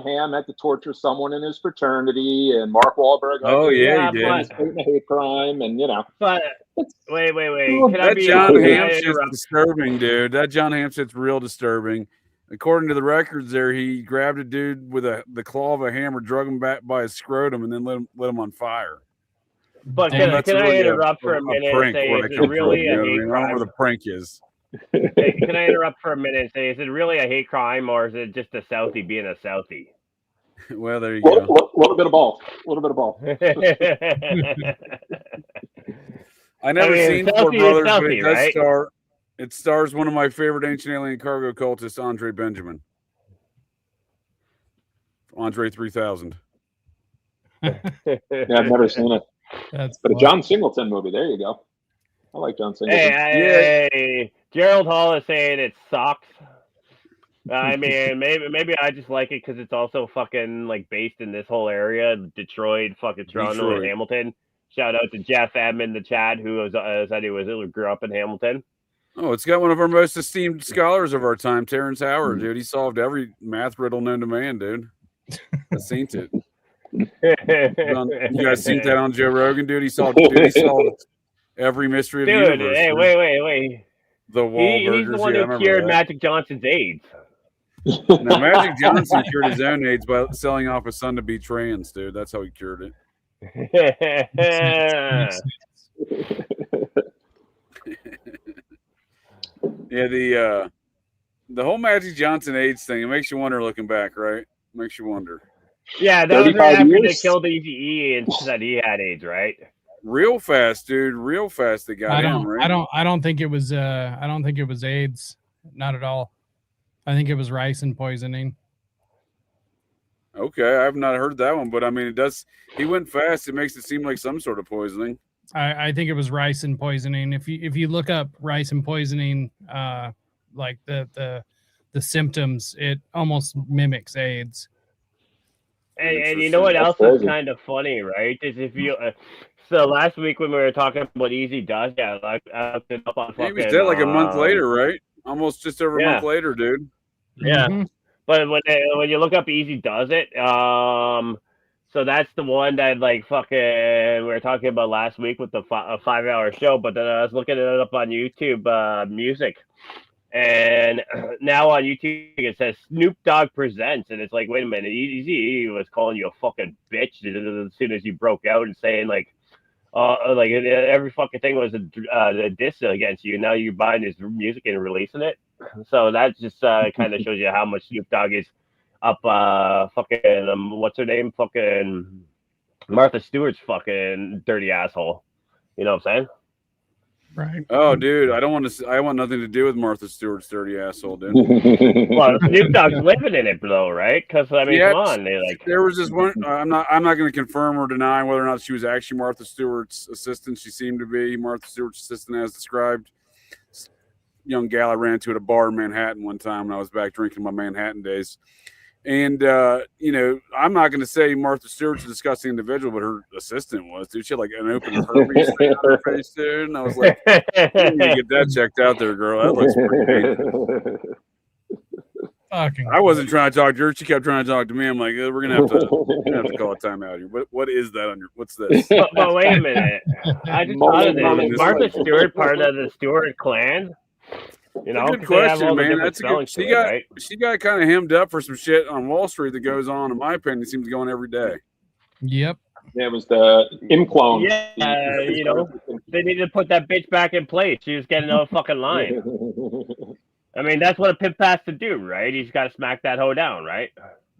Hamm had to torture someone in his fraternity, and Mark Wahlberg. He did. Hate crime, and But wait. That John Hamm shit's disturbing, dude. That John Hamm shit's real disturbing. According to the records, there he grabbed a dude with the claw of a hammer, drug him back by his scrotum, and then lit him on fire. But can I interrupt for a minute and say, is it really a hate crime? I don't know where the prank is. Hey, can I interrupt for a minute and say, is it really a hate crime, or is it just a Southie being a Southie? Well, there you go. A little bit of both. I never seen Four Brothers, but it does star. It stars one of my favorite ancient alien cargo cultists, Andre Benjamin. Andre 3000. Yeah, I've never seen it. But a John Singleton movie. There you go. I like John Singleton. Hey, Gerald Hall is saying it sucks. I mean, maybe I just like it because it's also fucking like based in this whole area, Detroit, fucking Toronto, and Hamilton. Shout out to Jeff M in the chat who said he grew up in Hamilton. Oh, it's got one of our most esteemed scholars of our time, Terrence Howard, dude. He solved every math riddle known to man, dude. I've seen it. You guys seen that on Joe Rogan, dude? He solved every mystery of the universe. Hey, wait. The Wahlburgers. He's the one who cured Magic Johnson's AIDS. Now, Magic Johnson cured his own AIDS by selling off his son to be trans, dude. That's how he cured it. Yeah, the whole Magic Johnson AIDS thing, it makes you wonder looking back, right? Makes you wonder. Yeah, that was right after they killed Eazy-E and said he had AIDS, right? Real fast, dude. Real fast they got him, right? I don't think it was AIDS. Not at all. I think it was ricin poisoning. Okay, I've not heard that one, but I mean, he went fast. It makes it seem like some sort of poisoning. I think it was ricin poisoning. If you look up ricin poisoning, like the symptoms, it almost mimics AIDS. And you know what else is kind of funny, right? Is if you so last week when we were talking about what Easy does, like I looked it up on fucking. He was dead like a month later, right? Almost just over a month later, dude. Yeah, but when you look up Easy Does It, so that's the one that like fucking we were talking about last week with the 5-hour show. But then I was looking it up on YouTube Music, and now on YouTube it says Snoop Dogg presents, and it's like, wait a minute, Easy was calling you a fucking bitch as soon as you broke out and saying like every fucking thing was a diss against you. Now you're buying his music and releasing it. So that just kind of shows you how much Snoop Dogg is up fucking what's her name? Fucking Martha Stewart's fucking dirty asshole. You know what I'm saying? Right. Oh, dude, I want nothing to do with Martha Stewart's dirty asshole, dude. Well, Snoop Dogg's living in it though, right? Because I mean, come on, there was this one. I'm not going to confirm or deny whether or not she was actually Martha Stewart's assistant. She seemed to be Martha Stewart's assistant, as described. young gal I ran into at a bar in Manhattan one time when I was back drinking my Manhattan days. And, you know, I'm not going to say Martha Stewart's a disgusting individual, but her assistant was, dude. She had like an open herpes thing on her face, dude. And I was like, you need to get that checked out there, girl. That looks pretty painful. I wasn't trying to talk to her. She kept trying to talk to me. I'm like, we're gonna have to call a timeout here. What is that on your? What's this? But wait a minute. I just thought of this. Is Martha Stewart part of the Stewart clan? You know, good question, man. That's a good. She got kind of hemmed up for some shit on Wall Street that goes on. In my opinion, it seems to go on every day. Yep. It was the imclone. Yeah, you know, they need to put that bitch back in place. She was getting another fucking line. I mean, that's what a pimp has to do, right? He's got to smack that hoe down, right?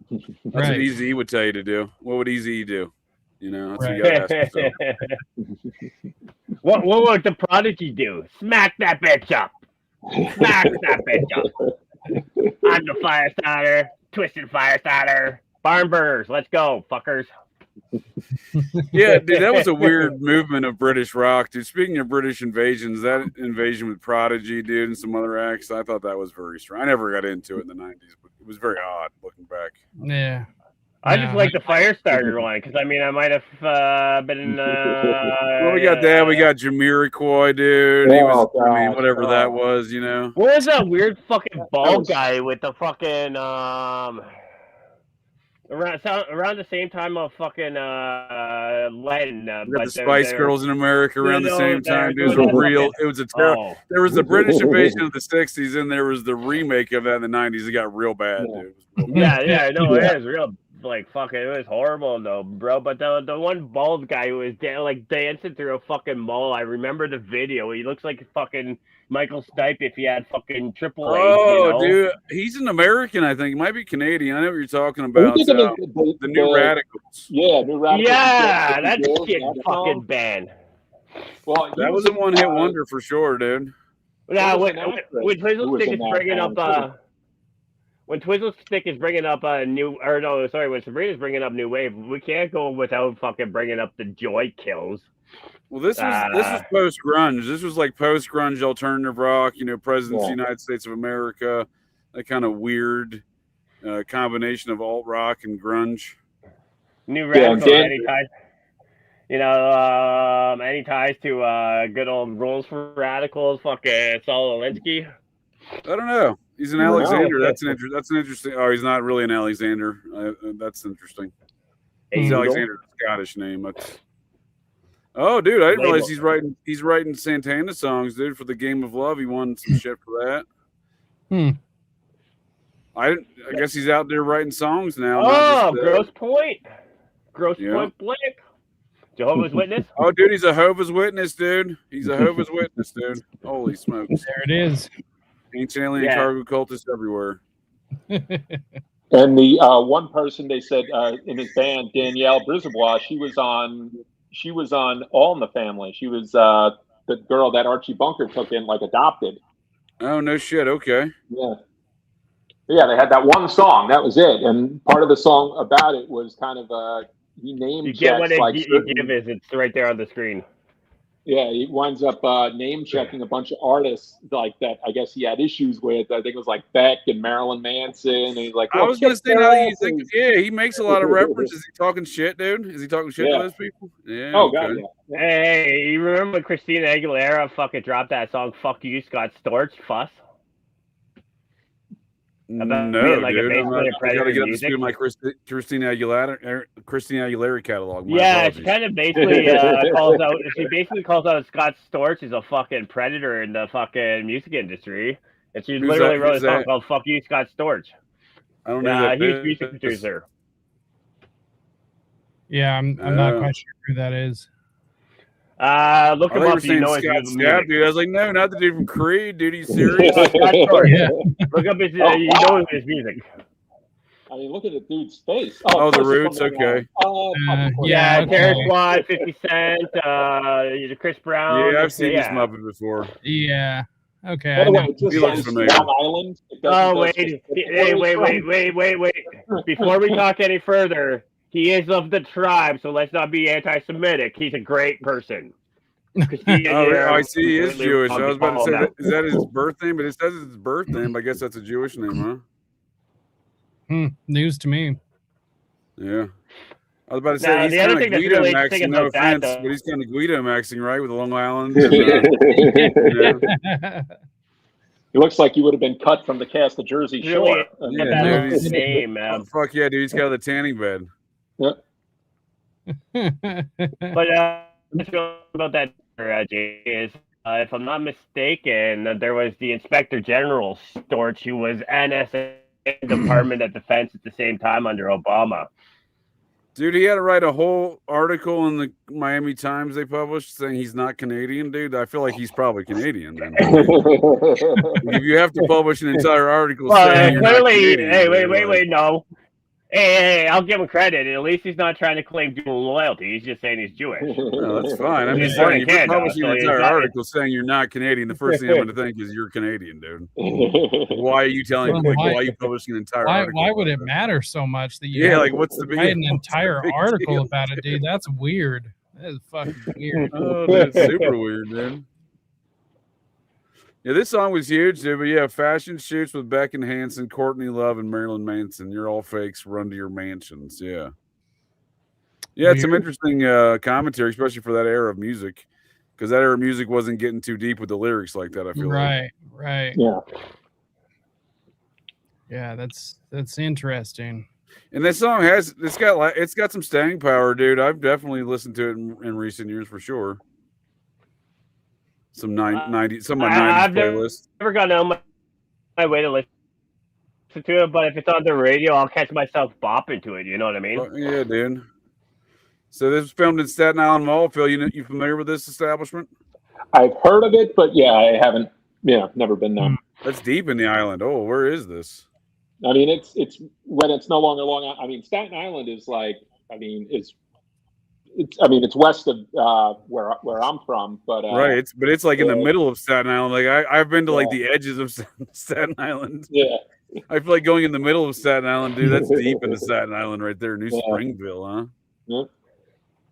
That's what Eazy would tell you to do. What would Eazy do? You know, that's what you got to ask yourself. What would the Prodigy do? Smack that bitch up. Smack that bitch up. I'm the fire starter. Twisted fire starter. Barn burners. Let's go, fuckers. Yeah, dude, that was a weird movement of British rock, dude. Speaking of British invasions, that invasion with Prodigy, dude, and some other acts, I thought that was very strong. I never got into it in the 90s, but it was very odd looking back. Yeah. I just like the fire starter one because I mean I might have been. Well, we got that. We got Jamiroquai, dude. He was, I mean, whatever that was, you know. What was that weird fucking bald guy with the fucking around the same time of fucking Len? We got the Spice Girls in America around the same time. Dude, it was real. It was a terrible. There was the British invasion of the '60s, and there was the remake of that in the '90s. It got real bad, dude. Yeah, no, it is real. Like fucking, it was horrible though, bro. But the one bald guy who was dancing through a fucking mall, I remember the video. He looks like fucking Michael Stipe if he had fucking triple A. Oh, you know? Dude, he's an American, I think. He might be Canadian. I know what you're talking about. The New Radicals. Yeah, New Radicals. Yeah, that shit fucking banned. Well, that was a one-hit wonder for sure, dude. Now, when Twizzle Stick is bringing up. When Twizzle Stick is bringing up when Sabrina's bringing up New Wave, we can't go without fucking bringing up the Joy Kills. Well, this was post grunge. This was like post grunge alternative rock. You know, Presidents of the United States of America. That kind of weird combination of alt rock and grunge. New Radical, any ties? You know, any ties to good old Rules for Radicals? Fucking Saul Alinsky. I don't know. He's an Alexander. That's an interesting. Oh, he's not really an Alexander. That's interesting. He's Alexander, Scottish name. Oh, dude, I didn't realize he's writing Santana songs, dude, for the Game of Love. He won some shit for that. I guess he's out there writing songs now. Oh, Gross Point. Point Blank. Jehovah's Witness. Oh, dude, he's a Jehovah's Witness, dude. He's a Jehovah's Witness, dude. Holy smokes. There it is. Ancient alien cargo cultists everywhere. And the one person they said in his band, Danielle Brisebois, she was on All in the Family. She was the girl that Archie Bunker took in, like adopted. Oh, no shit. Okay. Yeah, they had that one song. That was it. And part of the song about it was kind of he named checks. You get what you give is it's right there on the screen. Yeah, he winds up name checking a bunch of artists like that. I guess he had issues with. I think it was like Beck and Marilyn Manson. And he's like, I was going to say, now that you think, he makes a lot of references. Is he talking shit, dude? Is he talking shit to those people? Yeah. Oh, God, yeah. Hey, you remember when Christina Aguilera fucking dropped that song, Fuck You, Scott Storch, Fuss? No, dude. I gotta get up to speed with my Christina Aguilera catalog. She kind of basically calls out Scott Storch as a fucking predator in the fucking music industry, and she literally wrote a song called "Fuck You, Scott Storch." I don't know. Huge music producer. Yeah, I'm not quite sure who that is. Look him up. You know Scott Stapp, dude. I was like, no, not the dude from Creed, dude. He's serious. Yeah. Look up his. You know his music. I mean, look at the dude's face. Oh, the Roots. Okay. Terror Squad, 50 Cent, Chris Brown. Yeah, I've seen this Muppet before. Yeah. Okay. By the way, it just looks familiar. Island. Wait. Before we talk any further, he is of the tribe, so let's not be anti-Semitic. He's a great person. I see he is Jewish. I was about to say, is that his birth name? But it says it's his birth name. I guess that's a Jewish name, huh? News to me. Yeah. I was about to say, he's kind of Guido maxing, no offense, but he's kind of Guido maxing, right, with Long Island. And, He looks like he would have been cut from the cast of Jersey Shore. Yeah, dude, name, man. Fuck yeah, dude. He's got the tanning bed. Yep. But about that, is if I'm not mistaken, there was the Inspector General Storch, who was NSA Department of Defense at the same time under Obama. Dude, he had to write a whole article in the Miami Times they published saying he's not Canadian, dude. I feel like he's probably Canadian then. If you have to publish an entire article saying you're not Canadian, wait, no. Hey, I'll give him credit. At least he's not trying to claim dual loyalty. He's just saying he's Jewish. No, that's fine. I'm just saying, if you're publishing an entire article saying you're not Canadian, the first thing I'm going to think is you're Canadian, dude. Why are you telling me? Why are you publishing an entire article? Why would it matter so much that you what's the big write an entire article about it, dude? That's weird. That is fucking weird. Oh, that's super weird, dude. Yeah, this song was huge, dude. But yeah, fashion shoots with Beckham Hansen, Courtney Love, and Marilyn Manson. You're all fakes. Run to your mansions. Yeah. Yeah, it's some interesting commentary, especially for that era of music, because that era of music wasn't getting too deep with the lyrics like that. I feel right. Yeah. Yeah, that's interesting. And this song it's got some staying power, dude. I've definitely listened to it in recent years for sure. Some 90s playlist. Never gone on my way to listen to it, but if it's on the radio, I'll catch myself bopping to it. You know what I mean? Yeah, dude. So this was filmed in Staten Island Mall. Phil, you familiar with this establishment? I've heard of it, but yeah, I haven't. Yeah, never been there. That's deep in the island. Oh, where is this? I mean, it's when it's no longer Long Island. I mean, Staten Island is like, it's west of where I'm from, but right. It's like in the middle of Staten Island. Like I've been to like the edges of Staten Island. Yeah, I feel like going in the middle of Staten Island, dude. That's deep into Staten Island right there, New Springville, huh? Yeah.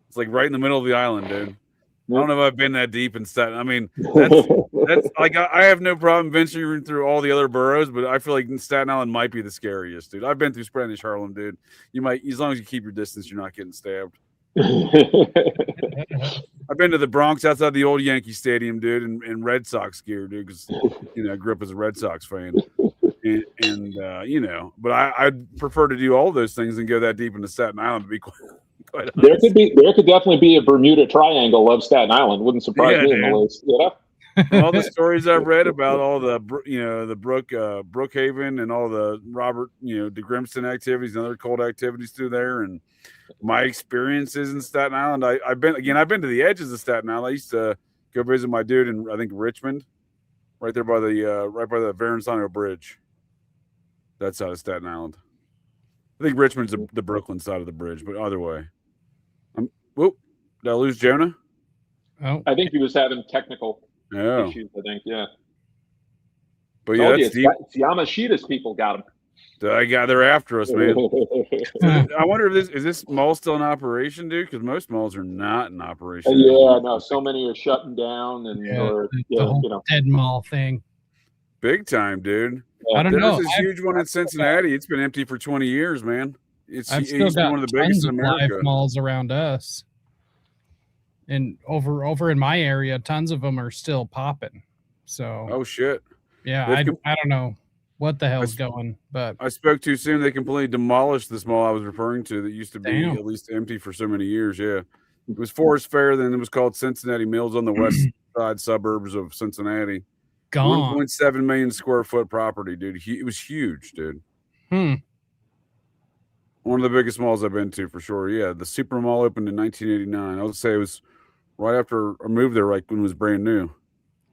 It's like right in the middle of the island, dude. I don't know if I've been that deep in Staten. I mean, that's like I have no problem venturing through all the other boroughs, but I feel like Staten Island might be the scariest, dude. I've been through Spanish Harlem, dude. You might, as long as you keep your distance, you're not getting stabbed. I've been to the Bronx outside the old Yankee Stadium, dude, in Red Sox gear, dude, because I grew up as a Red Sox fan, and but I'd prefer to do all those things and go that deep into Staten Island to be quite honest. There could definitely be a Bermuda Triangle of Staten Island. Wouldn't surprise me in the list. Yeah. All the stories I've read about all the Brookhaven and all the Robert de Grimston activities and other cold activities through there, and my experiences in Staten Island. I've been to the edges of Staten Island. I used to go visit my dude in I think Richmond, right there by the Verrazano Bridge. That side of Staten Island. I think Richmond's the Brooklyn side of the bridge, but either way. Whoop! Did I lose Jonah? Oh, I think he was having technical issues. I think, yeah. But yeah, it's Yamashita's people got him. They're after us, man. I wonder if this mall still in operation, dude? Because most malls are not in operation. Yeah, no. So many are shutting down, and the whole dead mall thing. Big time, dude. Yeah. I don't know. There's this huge one in Cincinnati. It's been empty for 20 years, man. I've still got one of the biggest in America. Malls around us, and over in my area, tons of them are still popping. So, oh shit, yeah, I don't know what the hell's going, but I spoke too soon. They completely demolished this mall I was referring to that used to be at least empty for so many years. Yeah, it was Forest Fair, then it was called Cincinnati Mills on the west side suburbs of Cincinnati. Gone. 1.7 million square foot property, dude. It was huge, dude. One of the biggest malls I've been to for sure. Yeah, the Super Mall opened in 1989. I would say it was right after I moved there, like when it was brand new.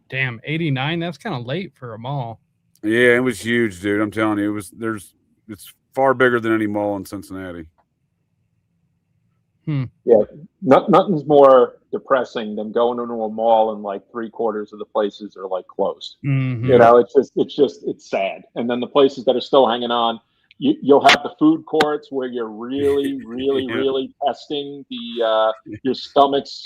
Damn, 89? That's kind of late for a mall. Yeah, it was huge, dude. I'm telling you, it's far bigger than any mall in Cincinnati. Yeah, nothing's more depressing than going into a mall and like 3/4 of the places are like closed. Mm-hmm. It's sad. And then the places that are still hanging on, you'll have the food courts where you're really, really, really testing the your stomach's,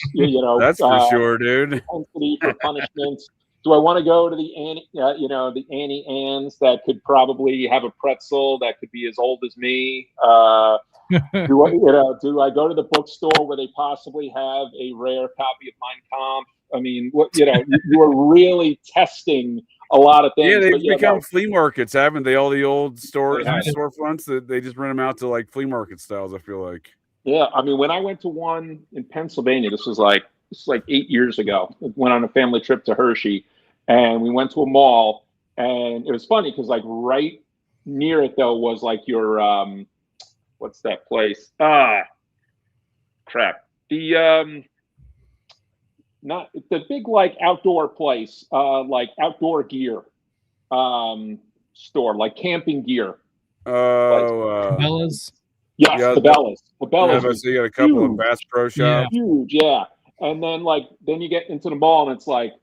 that's for sure, dude. Intensity for punishments. Do I want to go to the the Annie Ann's that could probably have a pretzel that could be as old as me? Do I go to the bookstore where they possibly have a rare copy of Mein Kampf? I mean, you are really testing a lot of things. Yeah, they've become flea markets, haven't they? All the old storefronts that they just rent them out to like flea market styles, I feel like. Yeah, I mean, when I went to one in Pennsylvania, this was like 8 years ago. I went on a family trip to Hershey, and we went to a mall, and it was funny because like right near it though was like your what's that place? Crap. The not the big like outdoor place, like outdoor gear store, like camping gear. Bellas. Yes, the Bellas. The Bellas. Yeah, so you got a couple of Bass Pro Shops. Huge, yeah. And then then you get into the mall and it's like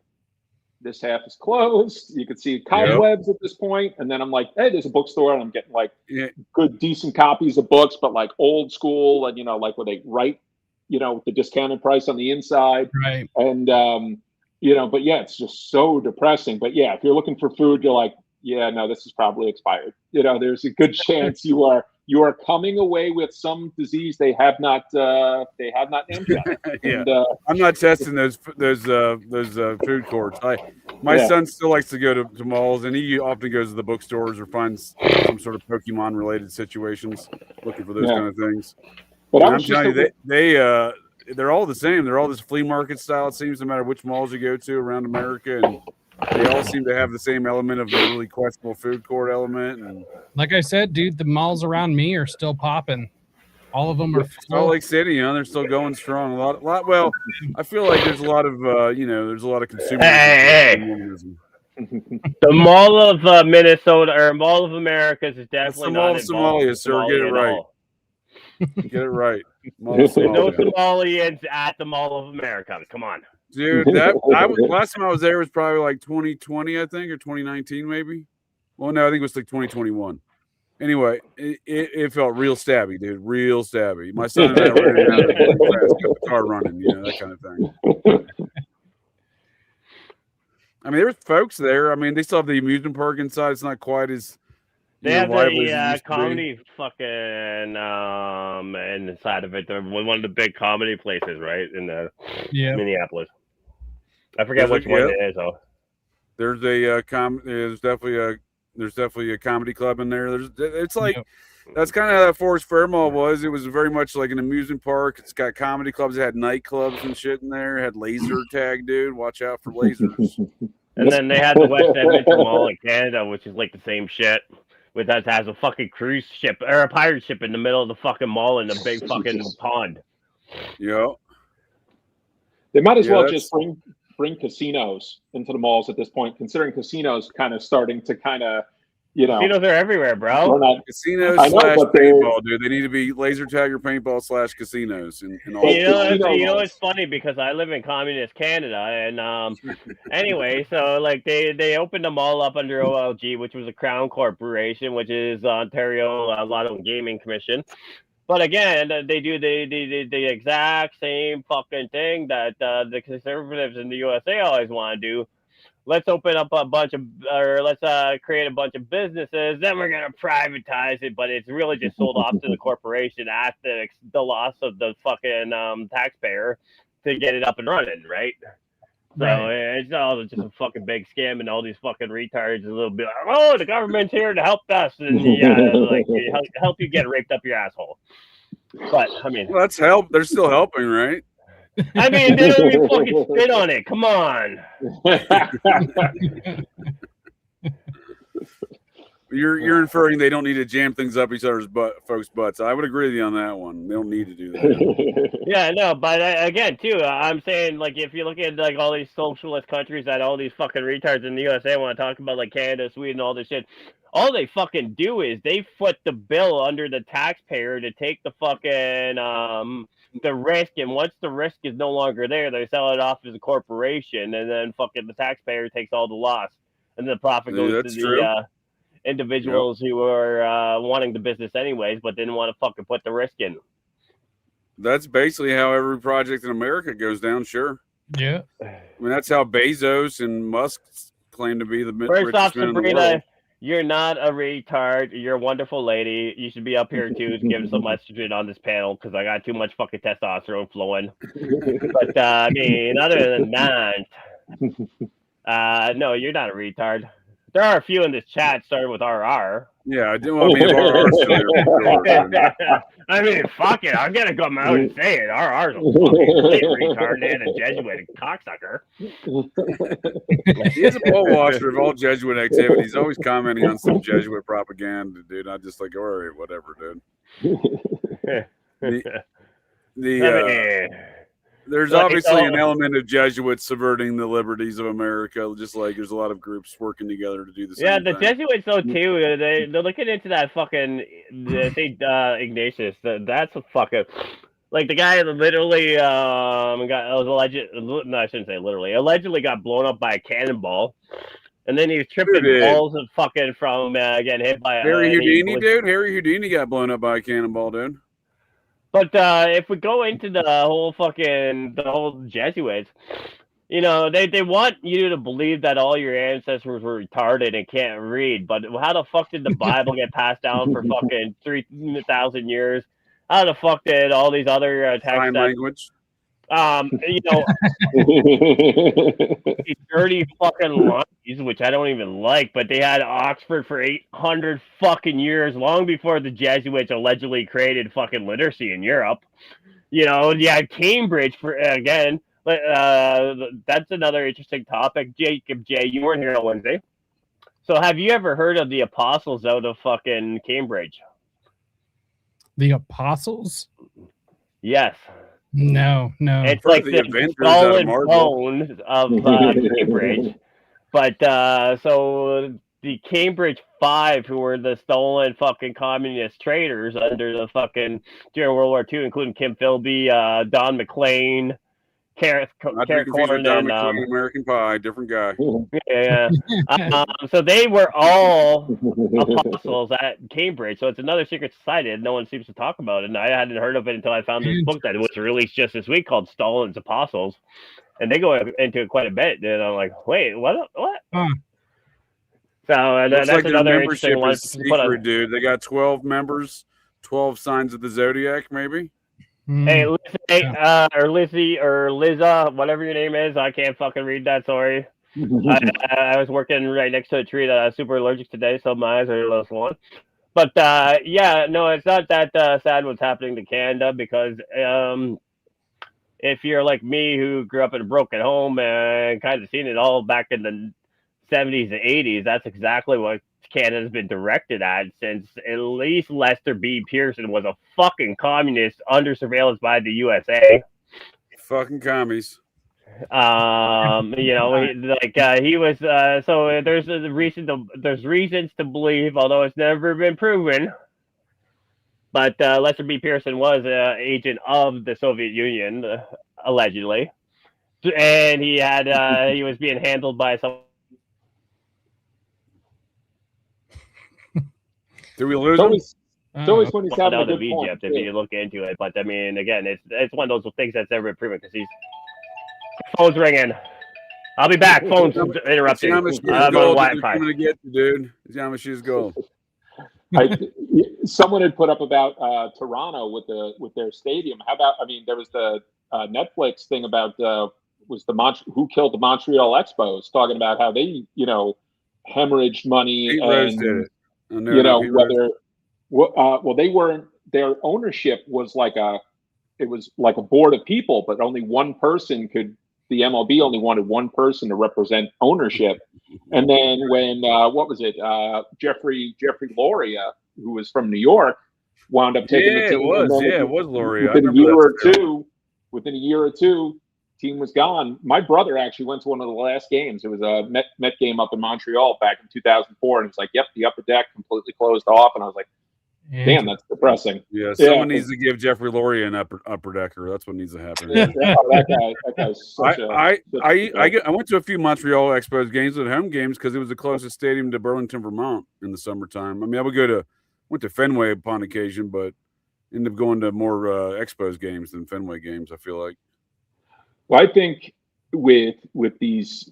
this half is closed. You can see cobwebs at this point. And then I'm like, hey, there's a bookstore, and I'm getting like good, decent copies of books, but like old school, and like where they write, the discounted price on the inside. Right. And but yeah, it's just so depressing. But yeah, if you're looking for food, you're like, yeah, no, this is probably expired. There's a good chance you are coming away with some disease they have not named yet. Yeah, and, I'm not testing those food courts. My son still likes to go to malls, and he often goes to the bookstores or finds some sort of Pokemon related situations, looking for those kind of things. But I'm telling you, they're all the same. They're all this flea market style. It seems no matter which malls you go to around America, and they all seem to have the same element of the really questionable food court element. And like I said, dude, the malls around me are still popping. All of them are Salt Lake City, they're still going strong. A lot. Well, I feel like there's a lot of there's a lot of consumer. The Mall of Minnesota or Mall of Americas is definitely not the Mall of Somalia, sir. Get it right. Get it right. No Somalians at the Mall of America. Come on. Dude, last time I was there was probably like 2020, I think, or 2019, maybe. Well, no, I think it was like 2021. Anyway, it felt real stabby, dude. Real stabby. My son and I were in and out of the car running, that kind of thing. I mean, there were folks there. I mean, they still have the amusement park inside. It's not quite as they have the comedy fucking inside of it. They're one of the big comedy places, right? In Minneapolis. I forget which one it is though. There's definitely a comedy club in there. It's like that's kind of how that Forest Fair Mall was. It was very much like an amusement park. It's got comedy clubs. It had nightclubs and shit in there. It had laser tag, dude. Watch out for lasers. And then they had the West Edmonton Mall in Canada, which is like the same shit. With that has a fucking cruise ship or a pirate ship in the middle of the fucking mall in a big fucking pond. Yeah. They might as well just bring casinos into the malls at this point, considering casinos kind of starting to Casinos are everywhere, bro. Casinos / paintball, dude. They need to be laser tag or paintball / casinos. And all it's funny because I live in communist Canada, and anyway, so like they opened them all up under OLG, which was a Crown Corporation, which is Ontario Lotto and Gaming Commission. But again, they do the exact same fucking thing that the conservatives in the USA always want to do. Let's open up let's create a bunch of businesses. Then we're gonna privatize it, but it's really just sold off to the corporation at the loss of the fucking taxpayer to get it up and running, right? So it's all just a fucking big scam, and all these fucking retards will be like, "Oh, the government's here to help us," and help you get raped up your asshole. But I mean, well, that's help. They're still helping, right? I mean, they don't even fucking spit on it. Come on. You're inferring they don't need to jam things up each other's folks' butts. I would agree with you on that one. They don't need to do that. Yeah, no, but again, too, I'm saying, like, if you look at like all these socialist countries that all these fucking retards in the USA want to talk about, like Canada, Sweden, all this shit, all they fucking do is they foot the bill under the taxpayer to take the fucking the risk, and once the risk is no longer there, they sell it off as a corporation, and then fucking the taxpayer takes all the loss, and the profit goes to the individuals who were wanting the business anyways, but didn't want to fucking put the risk in. That's basically how every project in America goes down. Sure. Yeah. I mean, that's how Bezos and Musk claim to be the First off, richest men in the world. Sabrina, you're not a retard. You're a wonderful lady. You should be up here too, giving some estrogen on this panel because I got too much fucking testosterone flowing. But I mean, other than that, no, you're not a retard. There are a few in this chat starting with RR. Yeah, I do. I mean, I mean, fuck it. I'm gonna come out and say it. RR's a fucking retarded and Jesuit cocksucker. He is a pole washer of all Jesuit activity. He's always commenting on some Jesuit propaganda, dude. I just like, all right, whatever, dude. There's obviously an element of Jesuits subverting the liberties of America, just like there's a lot of groups working together to do the same Yeah, the thing. Jesuits though too. They're looking into that fucking Saint Ignatius. That's a fucking like the guy that literally allegedly got blown up by a cannonball, and then he was tripping balls and fucking from getting hit by Harry Houdini, dude. Harry Houdini got blown up by a cannonball, dude. But if we go into the whole Jesuits, you know, they want you to believe that all your ancestors were retarded and can't read. But how the fuck did the Bible get passed down for fucking 3,000 years? How the fuck did all these other texts? Sign language. You know, these dirty fucking lines, which I don't even like, but they had Oxford for 800 fucking years, long before the Jesuits allegedly created fucking literacy in Europe. You know, yeah, Cambridge for again. That's another interesting topic. Jacob J, you weren't here on Wednesday, so have you ever heard of the apostles out of fucking Cambridge? The apostles? Yes. No. It's like the solid bones of Cambridge. But so the Cambridge Five, who were the stolen fucking communist traitors under the fucking during World War II, including Kim Philby, Don McLean, Carrot Corn, and American Pie, different guy. Yeah. So they were all apostles at Cambridge. So it's another secret society that no one seems to talk about. And I hadn't heard of it until I found this book that was released just this week called Stalin's Apostles. And they go into it quite a bit. And I'm like, wait, what? Huh. So that's like another interesting one. Secret, dude. They got 12 members, 12 signs of the zodiac, maybe. Hey, or Lizzie or Liza, whatever your name is, I can't fucking read that. Sorry. I was working right next to a tree that I was super allergic today, so my eyes are a little swollen. But yeah, no, it's not that sad what's happening to Canada, because if you're like me, who grew up in a broken home and kind of seen it all back in the 70s and 80s, that's exactly what Canada's been directed at since at least Lester B. Pearson was a fucking communist under surveillance by the USA. Fucking commies. You know, he was. So there's reasons to believe, although it's never been proven. But Lester B. Pearson was an agent of the Soviet Union, allegedly, and he was being handled by some. Did we lose him? It's always when he's having a good point. Egypt, if you look into it. But I mean, again, it's one of those things that's never been proven, because he's phone's ringing. I'll be back. Phone's interrupting. I'm on Wi-Fi. Coming to get you, dude. It's Yamashita's goal. Someone had put up about Toronto with their stadium. How about? I mean, there was the Netflix thing about who killed the Montreal Expos, talking about how they hemorrhaged money. Pete Rose did it. Well, they weren't. Their ownership was like a board of people, but only one person could. The MLB only wanted one person to represent ownership, and then when Jeffrey Loria, who was from New York, wound up taking the team. It was Loria. Within a year or two, team was gone. My brother actually went to one of the last games. It was a Met game up in Montreal back in 2004, and it's like, yep, the upper deck completely closed off, and I was like, Damn, that's depressing. Yeah, someone needs to give Jeffrey Lurie an upper decker. That's what needs to happen. That guy's such I went to a few Montreal Expos games at home games because it was the closest stadium to Burlington, Vermont in the summertime. I mean, I went to Fenway upon occasion, but ended up going to more Expos games than Fenway games, I feel like. Well, I think with these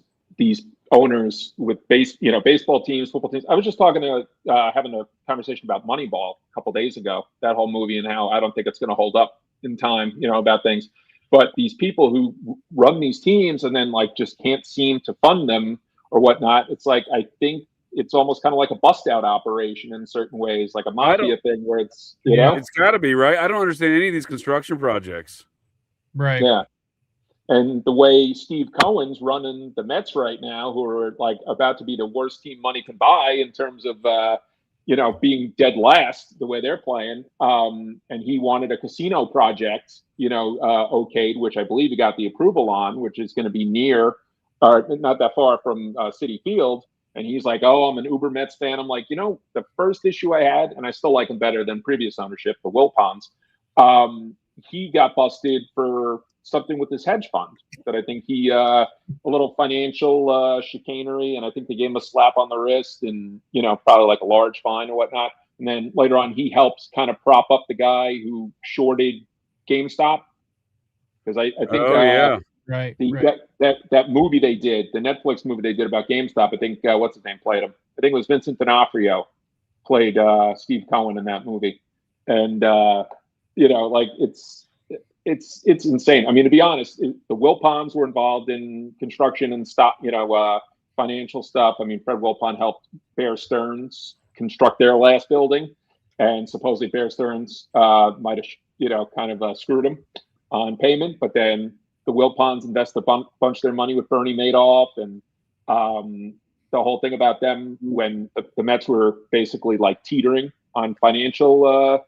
owners with baseball teams, football teams. I was just talking to having a conversation about Moneyball a couple days ago, that whole movie, and how I don't think it's going to hold up in time, about things. But these people who run these teams and then like just can't seem to fund them or whatnot, it's like I think it's almost kind of like a bust out operation in certain ways, like a mafia thing where it's it's got to be, right? I don't understand any of these construction projects. Right. Yeah. And the way Steve Cohen's running the Mets right now, who are like about to be the worst team money can buy in terms of, being dead last, the way they're playing. And he wanted a casino project, okayed, which I believe he got the approval on, which is going to be near, not that far from Citi Field. And he's like, oh, I'm an Uber Mets fan. I'm like, the first issue I had, and I still like him better than previous ownership, the Wilpons, he got busted for something with his hedge fund that I think he a little financial chicanery, and I think they gave him a slap on the wrist and probably like a large fine or whatnot. And then later on he helps kind of prop up the guy who shorted GameStop, because I think right. That movie they did, the Netflix movie they did about GameStop, I think what's his name played him. I think it was Vincent D'Onofrio played Steve Cohen in that movie. And like it's insane. I mean, to be honest, the Wilpons were involved in construction and financial stuff. I mean, Fred Wilpon helped Bear Stearns construct their last building, and supposedly Bear Stearns might have, kind of screwed him on payment. But then the Wilpons invested a bunch of their money with Bernie Madoff, and the whole thing about them when the Mets were basically like teetering on financial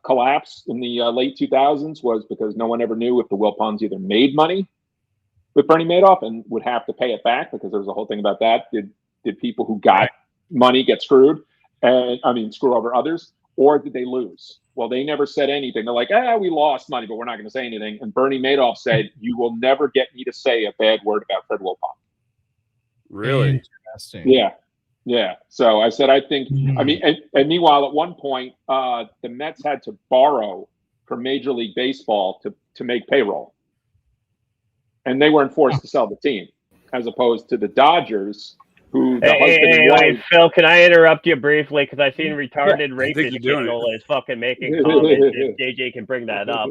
collapse in the late 2000s was because no one ever knew if the Wilpons either made money with Bernie Madoff and would have to pay it back, because there was a whole thing about that. Did people who got money get screwed, and screw over others, or did they lose? Well, they never said anything. They're like, we lost money, but we're not going to say anything. And Bernie Madoff said, you will never get me to say a bad word about Fred Wilpon. Really? Interesting. Yeah. So I said, I think, and meanwhile, at one point, the Mets had to borrow from Major League Baseball to make payroll. And they weren't forced to sell the team, as opposed to the Dodgers, who the husband and wife. Phil, can I interrupt you briefly? Because I've seen retarded rapist channel is fucking making comments, if JJ can bring that up.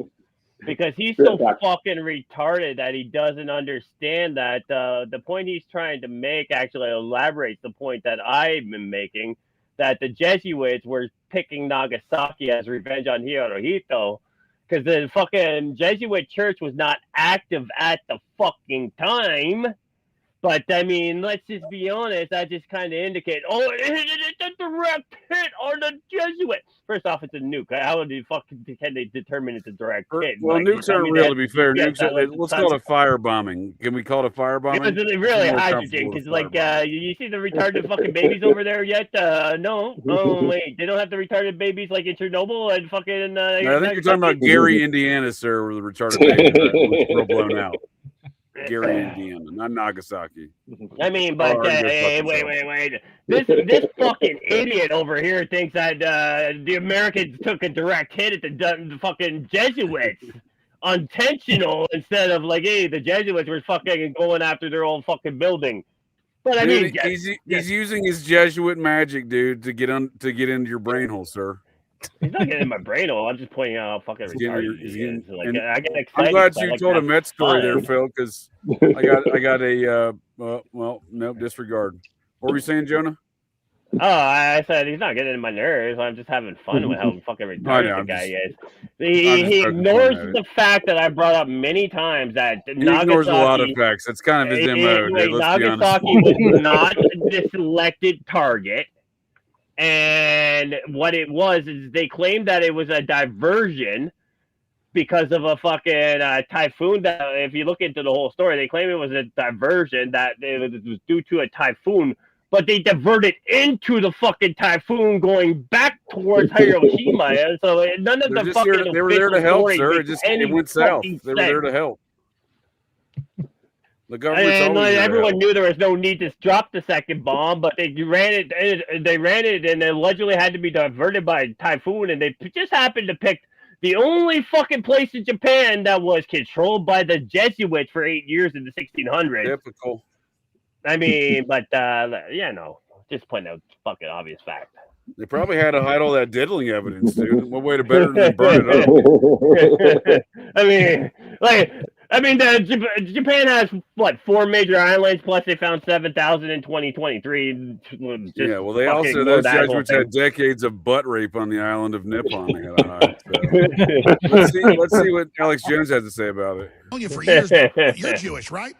Because he's so fucking retarded that he doesn't understand that the point he's trying to make actually elaborates the point that I've been making, that the Jesuits were picking Nagasaki as revenge on Hirohito, because the fucking Jesuit church was not active at the fucking time. But I mean, let's just be honest. That just kind of indicates, it's a direct hit on the Jesuits. First off, it's a nuke. How the fuck can they determine it's a direct hit? Well, nukes aren't real, to be fair. Nukes, let's call it a firebombing. Can we call it a firebombing? It was really hydrogen, because you see the retarded fucking babies over there yet? No. Oh wait, they don't have the retarded babies like in Chernobyl and fucking. I think you're talking about Gary, Indiana, sir, where the retarded babies were blown out. Gary, Indiana, not Nagasaki. I mean, but wait. This fucking idiot over here thinks that the Americans took a direct hit at the fucking Jesuits, intentional, instead of like, hey, the Jesuits were fucking going after their own fucking building. But I mean, he's using his Jesuit magic, dude, to get into your brain hole, sir. He's not getting in my brain hole. I'm just pointing out how fucking retarded he is. I get excited. I'm glad you told a Mets story there, Phil, because I got a no, disregard. What were you saying, Jonah? Oh, I said he's not getting in my nerves. I'm just having fun with how fucking retarded the guy is. He ignores the fact that I brought up many times that he ignores a lot of facts. That's kind of his MO. Nagasaki was not the selected target. And what it was is they claimed that it was a diversion because of a fucking typhoon. That, if you look into the whole story, they claim it was a diversion, that it was due to a typhoon but they diverted into the fucking typhoon going back towards Hiroshima. And so none of the fucking they were there to help, sir. It went south. They were there to help. The government everyone knew there was no need to drop the second bomb, but they ran it and allegedly had to be diverted by a typhoon, and they just happened to pick the only fucking place in Japan that was controlled by the Jesuits for 8 years in the 1600s. Typical. I mean, but just pointing out fucking obvious fact. They probably had to hide all that diddling evidence, dude. What way to better than burn it up? Japan has what 4 major islands, plus they found 7,000 in 2023. Yeah, well, they also those Jesuits had decades of butt rape on the island of Nippon. They had to hide, so. Let's see what Alex Jones has to say about it. For years, you're Jewish, right?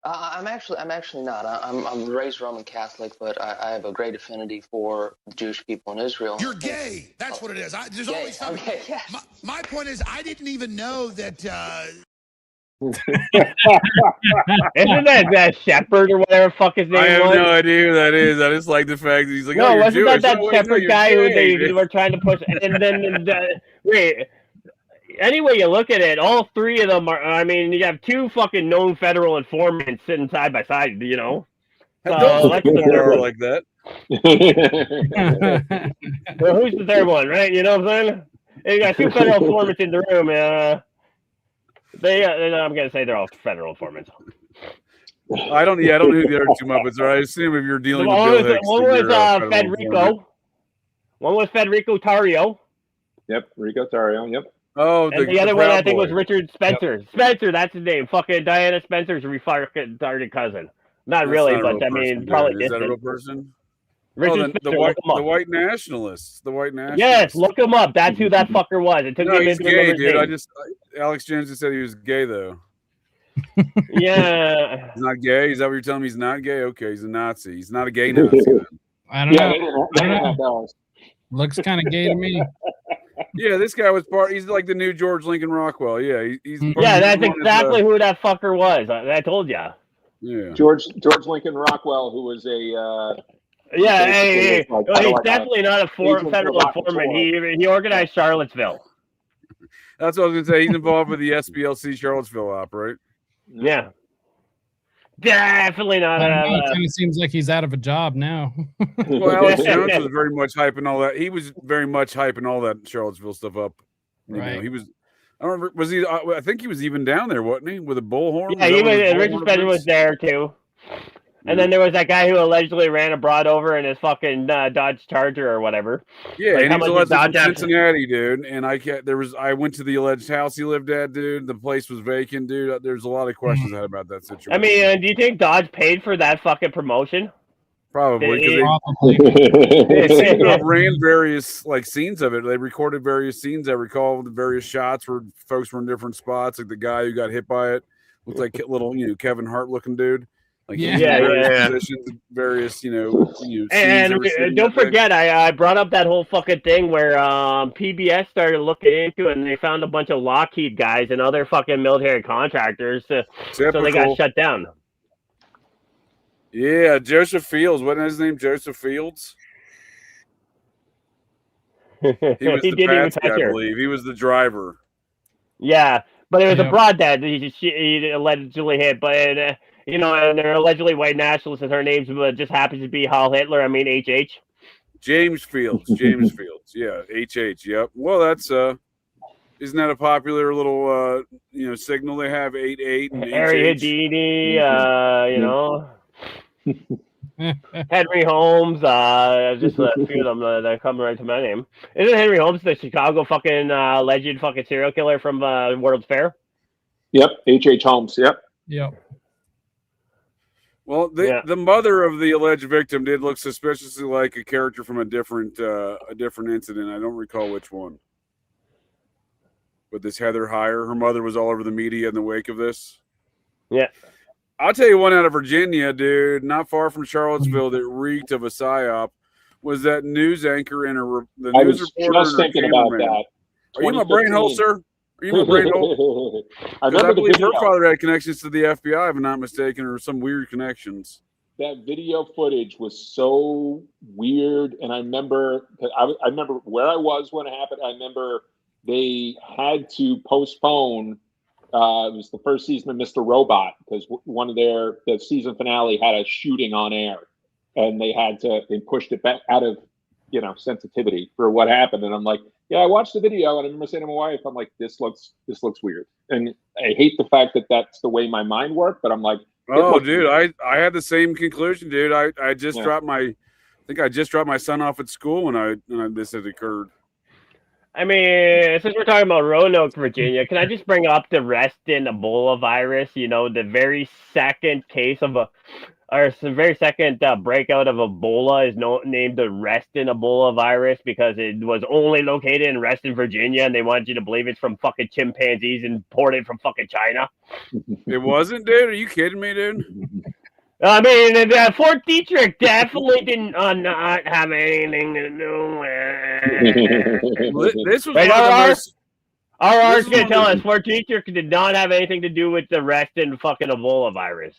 I'm actually not. I'm raised Roman Catholic, but I have a great affinity for Jewish people in Israel. You're gay. That's what it is. There's always something. Okay, yes. My point is, I didn't even know that. Isn't that Shepherd or whatever the fuck his name was? I have no idea who that is. I just like the fact that he's like, no, oh, wasn't Jewish. that Shepherd guy who they were trying to push? And then wait. Anyway, you look at it, all 3 of them are, I mean, you have 2 fucking known federal informants sitting side by side, you know? So that's the third one like that. Well, who's the third one, right? You know what I'm saying? And you got 2 federal informants in the room. I'm going to say they're all federal informants. I don't know who the other 2 Muppets are. I assume if you're dealing with Bill Hicks. One was Federico. One was Federico Tario. Yep, Rico Tario, yep. Oh, and the other one I think was Richard Spencer. Yep. Spencer, that's his name. Fucking Diana Spencer's retarded cousin. Not really, but I mean, probably is that a real person? Richard Spencer, the white nationalists. The white nationalists. Yes, look him up. That's who that fucker was. It took me he's gay, dude. Alex Jones just said he was gay though. Yeah. He's not gay. Is that what you're telling me? He's not gay? Okay, he's a Nazi. He's not a gay Nazi. I don't know. Looks kind of gay to me. Yeah, this guy was he's like the new George Lincoln Rockwell. Yeah, he's that's exactly who that fucker was. I told you. Yeah. George Lincoln Rockwell, who was a he's definitely not a federal informant. He organized Charlottesville. That's what I was gonna say. He's involved with the SPLC Charlottesville op, right? Yeah. Definitely not. It kind of seems like he's out of a job now. Well, Alex Jones was very much hyping all that. He was very much hyping all that Charlottesville stuff up. Right. He was. I don't remember. Was he? I think he was even down there, wasn't he? With a bullhorn. Yeah, he was. Richard Spencer was there too. And then there was that guy who allegedly ran abroad over in his fucking Dodge Charger or whatever. Yeah, and he was in Cincinnati, dude. And I went to the alleged house he lived at, dude. The place was vacant, dude. There's a lot of questions I had about that situation. I mean, do you think Dodge paid for that fucking promotion? Probably, because they ran various scenes of it. They recorded various scenes. I recall the various shots where folks were in different spots. Like the guy who got hit by it looked like a little, Kevin Hart looking dude. Positions, various, and don't forget, I brought up that whole fucking thing where PBS started looking into it, and they found a bunch of Lockheed guys and other fucking military contractors, so they got shut down. Yeah, Joseph Fields. Wasn't his name Joseph Fields? He was the patsy, I believe. He was the driver. Yeah, but it was a broad that he allegedly hit, but. And they're allegedly white nationalists, and her name just happens to be Heil Hitler. I mean, HH. James Fields. Yeah, HH. Yep. Well, that's isn't that a popular little signal they have? 88 and Harry Houdini. Henry Holmes. Just a few of them that come right to my name. Isn't Henry Holmes the Chicago fucking legend fucking serial killer from World's Fair? Yep. H.H. Holmes. Yep. Yep. Well, the mother of the alleged victim did look suspiciously like a character from a different incident. I don't recall which one. But this Heather Heyer, her mother was all over the media in the wake of this. Yeah. I'll tell you one out of Virginia, dude, not far from Charlottesville, that reeked of a psyop, was that news anchor and the news reporter. I was just thinking about that. Are you my brain hole, sir? Are you my brain hole? I believe her father had connections to the FBI, if I'm not mistaken, or some weird connections. that video footage was so weird, and I remember where I was when it happened. I remember they had to postpone. It was the first season of Mr. Robot because one of the season finale had a shooting on air, and they pushed it back out of sensitivity for what happened. And I'm like, yeah, I watched the video, and I remember saying to my wife, I'm like, this looks weird, and I hate the fact that that's the way my mind worked, but I'm like, oh, dude, I had the same conclusion, dude. I just dropped my son off at school when this had occurred. I mean, since we're talking about Roanoke, Virginia, can I just bring up the Reston Ebola virus? The very second case of the very second breakout of Ebola is named the Reston Ebola virus because it was only located in Reston, Virginia, and they wanted you to believe it's from fucking chimpanzees imported from fucking China. It wasn't, dude? Are you kidding me, dude? I mean, Fort Detrick definitely did not have anything to do with this was RR's going to tell us Fort Detrick did not have anything to do with the Reston fucking Ebola virus.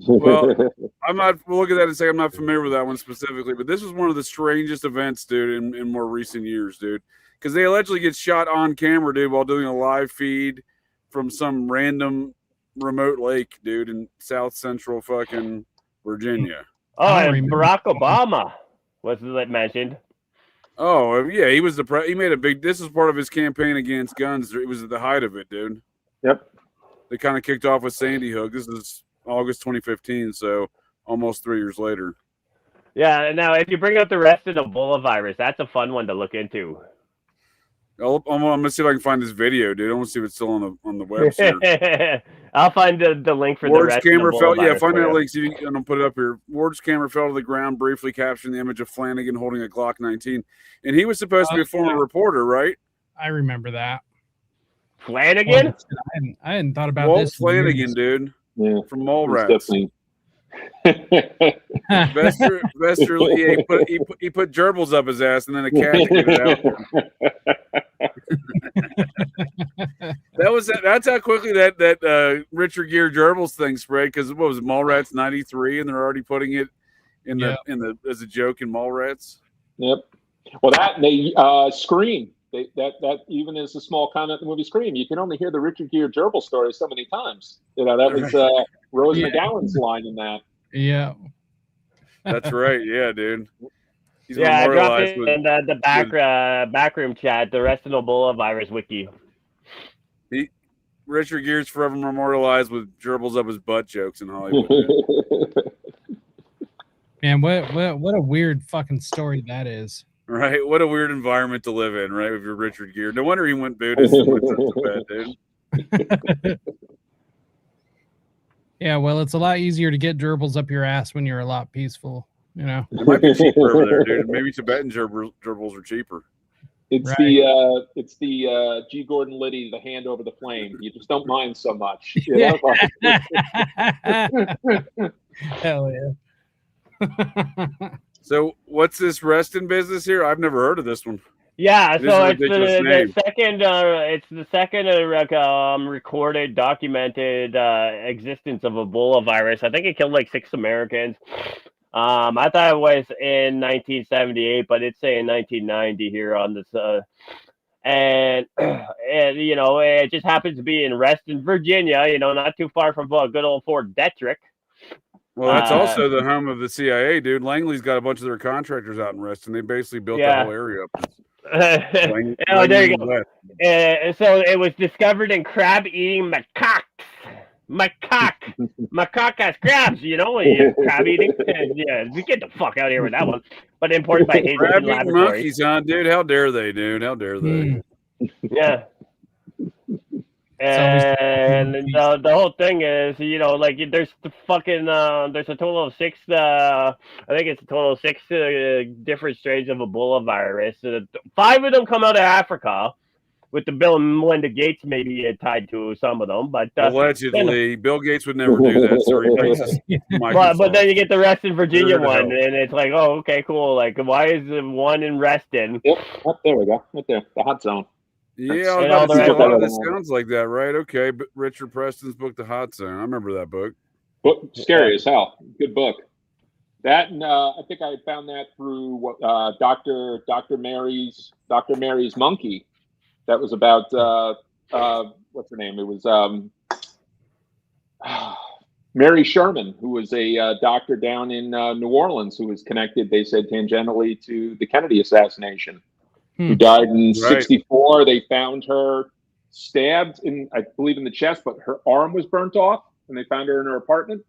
Well, we'll look at that and say I'm not familiar with that one specifically, but this was one of the strangest events, dude, in more recent years, dude. Because they allegedly get shot on camera, dude, while doing a live feed from some random remote lake, dude, in South Central fucking Virginia. Oh, and Barack Obama was mentioned. Oh, yeah, he was he made a big. This is part of his campaign against guns. It was at the height of it, dude. Yep. They kind of kicked off with Sandy Hook. This is August 2015, so almost 3 years later. Yeah. Now, if you bring up the rest of the Ebola virus, that's a fun one to look into. I'm gonna see if I can find this video, dude. I want to see if it's still on the website. I'll find the link for Ward's the rest camera of the fell. Ebola Yeah, find virus that link. See if you can put it up here. Ward's camera fell to the ground, briefly capturing the image of Flanagan holding a Glock 19, and he was supposed to be a former reporter, right? I remember that. Flanagan? I hadn't thought about Walt this. Flanagan, dude. Yeah, from Mallrats. Vester, yeah, he put gerbils up his ass and then a cat to get it out. That's how quickly that Richard Gere gerbils thing spread, because what was it, Mallrats 93, and they're already putting it in the as a joke in Mallrats. Yep. Well, that they Scream. That even is a small comment in the movie Scream. You can only hear the Richard Gere gerbil story so many times. That was Rose McGowan's line in that. Yeah. That's right. Yeah, dude. He's I dropped it in the backroom chat, the rest of the Ebola virus wiki. Richard Gere's forever memorialized with gerbils up his butt jokes in Hollywood. Man, what a weird fucking story that is. Right? What a weird environment to live in, right? If you're Richard Gere. No wonder he went Buddhist and went to bed, dude. Yeah, well, it's a lot easier to get gerbils up your ass when you're a lot peaceful, you know. It might be cheaper over there, dude. Maybe Tibetan gerbils are cheaper. It's right. the G. Gordon Liddy, the hand over the flame. You just don't mind so much. You know? Hell yeah. So what's this Reston business here? I've never heard of this one. Yeah, so it's the second recorded, documented existence of Ebola virus. I think it killed like 6 Americans. I thought it was in 1978, but it's saying 1990 here on this. And you know, it just happens to be in Reston, Virginia. You know, not too far from good old Fort Detrick. Well, that's also the home of the CIA, dude. Langley's got a bunch of their contractors out in Reston. They basically built the whole area up. There you go. So it was discovered in crab-eating macaques. Macaque has crabs, you know, crab eating. Yeah, we get the fuck out of here with that one. But imported by Hazelton Laboratories. Monkeys, huh, dude? How dare they, dude? How dare they? Yeah. And the whole thing is, you know, like there's the fucking there's a total of 6 I think it's a total of 6 different strains of Ebola virus. 5 of them come out of Africa, with the Bill and Melinda Gates maybe tied to some of them, but allegedly Bill Gates would never do that. So but then you get the Reston, Virginia one, and it's like, oh, okay, cool. Like, why is the one in Reston? Yep, there we go, right there, the hot zone. Yeah, I was about to say, a lot of this sounds like that, right? Okay, but Richard Preston's book, The Hot Zone. I remember that book. Book scary as hell. Good book. That and I think I found that through Dr. Mary's monkey. That was about what's her name? It was Mary Sherman, who was a doctor down in New Orleans, who was connected, they said, tangentially to the Kennedy assassination. Who died in '64. They found her stabbed in, I believe, in the chest, but her arm was burnt off, and they found her in her apartment.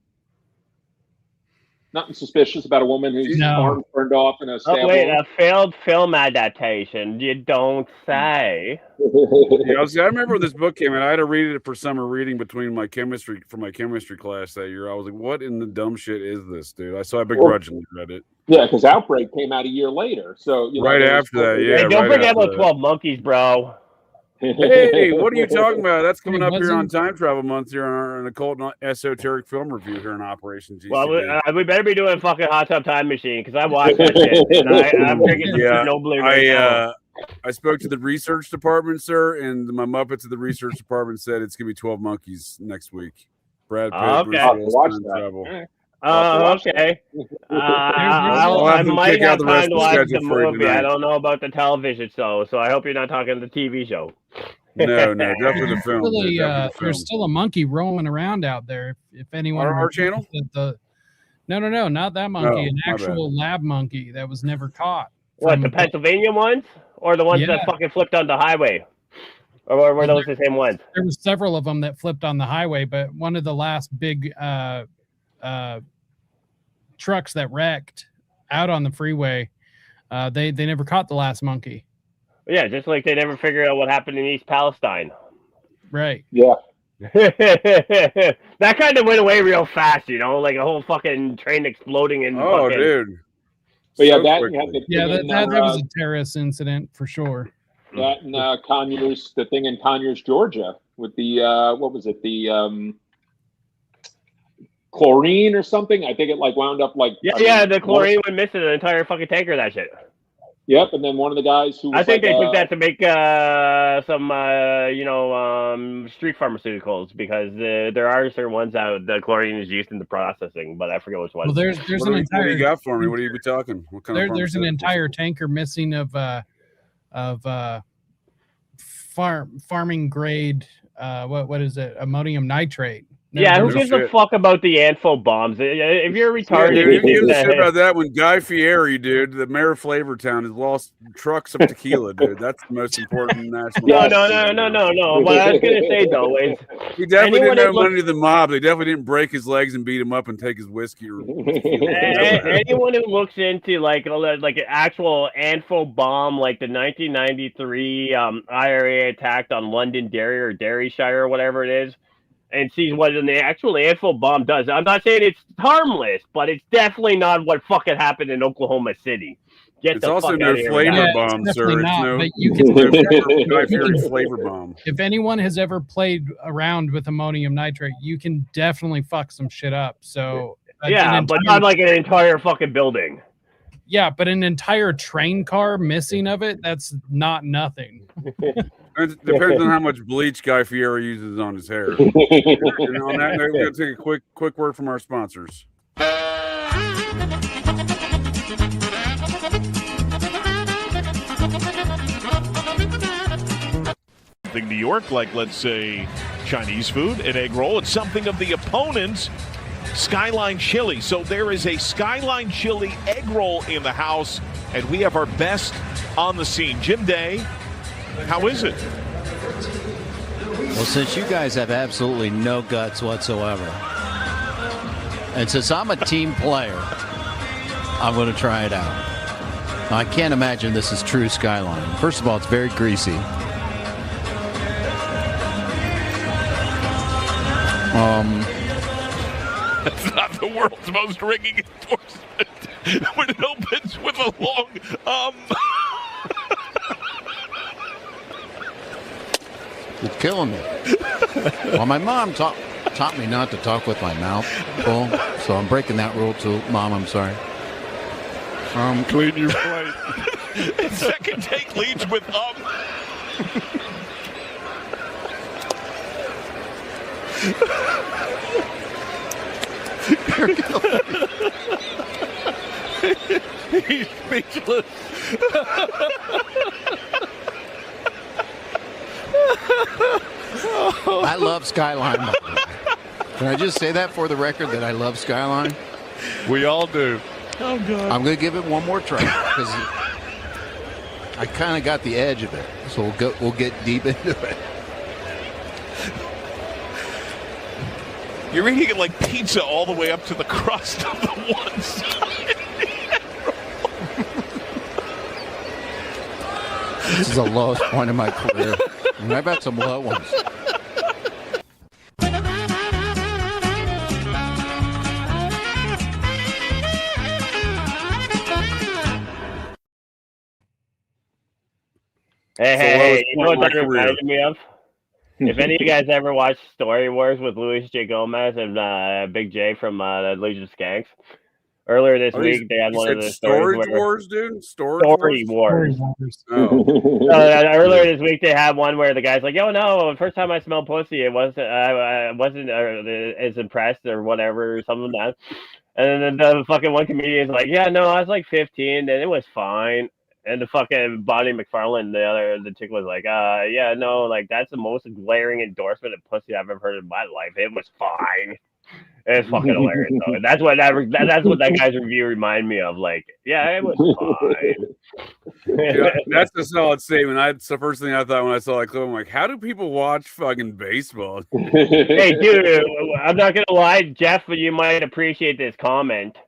Nothing suspicious about a woman whose arm burned off in a stab. Oh, wait, a failed film adaptation. You don't say. Yeah, I remember when this book came out. I had to read it for summer reading between my chemistry class that year. I was like, "What in the dumb shit is this, dude?" So I begrudgingly read it. Yeah, because Outbreak came out a year later. So right after that, yeah. Hey, don't forget about 12 Monkeys, bro. Hey, what are you talking about? That's coming up here on Time Travel Month here on an occult and esoteric film review here in Operation GCD. Well, we better be doing fucking Hot Tub Time Machine because I watched that shit. And I'm drinking the Chernobyl right now. I spoke to the research department, sir, and my Muppets at the research department said it's going to be 12 Monkeys next week. Brad Pitt, Bruce Willis, Time Travel. Okay. I might have time to watch the movie. I don't know about the television show, so I hope you're not talking the TV show. No, definitely the film. Really, there's still a monkey roaming around out there. If anyone our channel? No, not that monkey. An actual lab monkey that was never caught. What, the Pennsylvania ones, or the ones that fucking flipped on the highway? Or were those the same ones? There were several of them that flipped on the highway, but one of the last big trucks that wrecked out on the freeway, they never caught the last monkey. Yeah, just like they never figured out what happened in East Palestine. Right. Yeah. That kind of went away real fast, like a whole fucking train exploding in. Oh, dude. But so that was a terrorist incident for sure. That and Conyers, the thing in Conyers, Georgia, with the what was it, the chlorine or something? I think it wound up the chlorine went missing, an entire fucking tanker of that shit. Yep, and then one of the guys who was I think they took that to make some street pharmaceuticals, because there are certain ones that the chlorine is used in the processing, but I forget which one. Well, there's an entire. What do you got for me? What are you talking? What kind of there's an entire tanker missing of farming grade. What is it? Ammonium nitrate. Who gives a fuck about the Anfo bombs? If you're retarded, you give a shit about that when Guy Fieri, dude, the mayor of Flavortown, has lost trucks of tequila, dude. That's the most important national. No. What I was gonna say though is he definitely didn't have money to the mob. They definitely didn't break his legs and beat him up and take his whiskey. Anyone who looks into like an actual Anfo bomb, like the 1993 IRA attack on Londonderry or Derryshire or whatever it is, and sees what an actual Anfo bomb does. I'm not saying it's harmless, but it's definitely not what fucking happened in Oklahoma City. It's also no flavor bomb, sir. But you can flavor bomb. If anyone has ever played around with ammonium nitrate, you can definitely fuck some shit up. So but not like an entire fucking building. Yeah, but an entire train car missing of it, that's not nothing. It depends on how much bleach Guy Fieri uses on his hair. And on that note, we're going to take a quick word from our sponsors. New York, like let's say Chinese food, an egg roll. It's something of the opponent's Skyline Chili. So there is a Skyline Chili egg roll in the house, and we have our best on the scene. Jim Day, how is it? Well, since you guys have absolutely no guts whatsoever, and since I'm a team player, I'm going to try it out. Now, I can't imagine this is true Skyline. First of all, it's very greasy. That's not the world's most ringing endorsement when it opens with a long You're killing me. Well, my mom taught me not to talk with my mouth full, so I'm breaking that rule too. Mom, I'm sorry. Clean your plate. Second take leads with He's speechless. I love Skyline. Can I just say that for the record that I love Skyline? We all do. Oh, God. I'm going to give it one more try because I kind of got the edge of it. So we'll get deep into it. You're eating it like pizza all the way up to the crust of the one side. This is the lowest point of my career. And I've had some low ones. Hey, you know what that reminded me of? If any of you guys ever watched Story Wars with Luis J. Gomez and Big J from Legion of Skanks, earlier this week they had one of the Storage Wars, dude. Story Wars. Oh. Earlier this week they had one where the guy's like, "Yo, no, the first time I smelled pussy, it wasn't. I wasn't as impressed or whatever, or something like that." And then the fucking one comedian's like, "Yeah, no, I was like 15 and it was fine." And the fucking Bonnie McFarlane, the chick was like, yeah, no, like that's the most glaring endorsement of pussy I've ever heard in my life. It was fine. It's fucking hilarious though. And that's what that guy's review reminded me of. Like, yeah, it was fine. Yeah, that's a solid statement. It's the first thing I thought when I saw that clip. I'm like, how do people watch fucking baseball? Hey, dude, I'm not gonna lie, Jeff, you might appreciate this comment.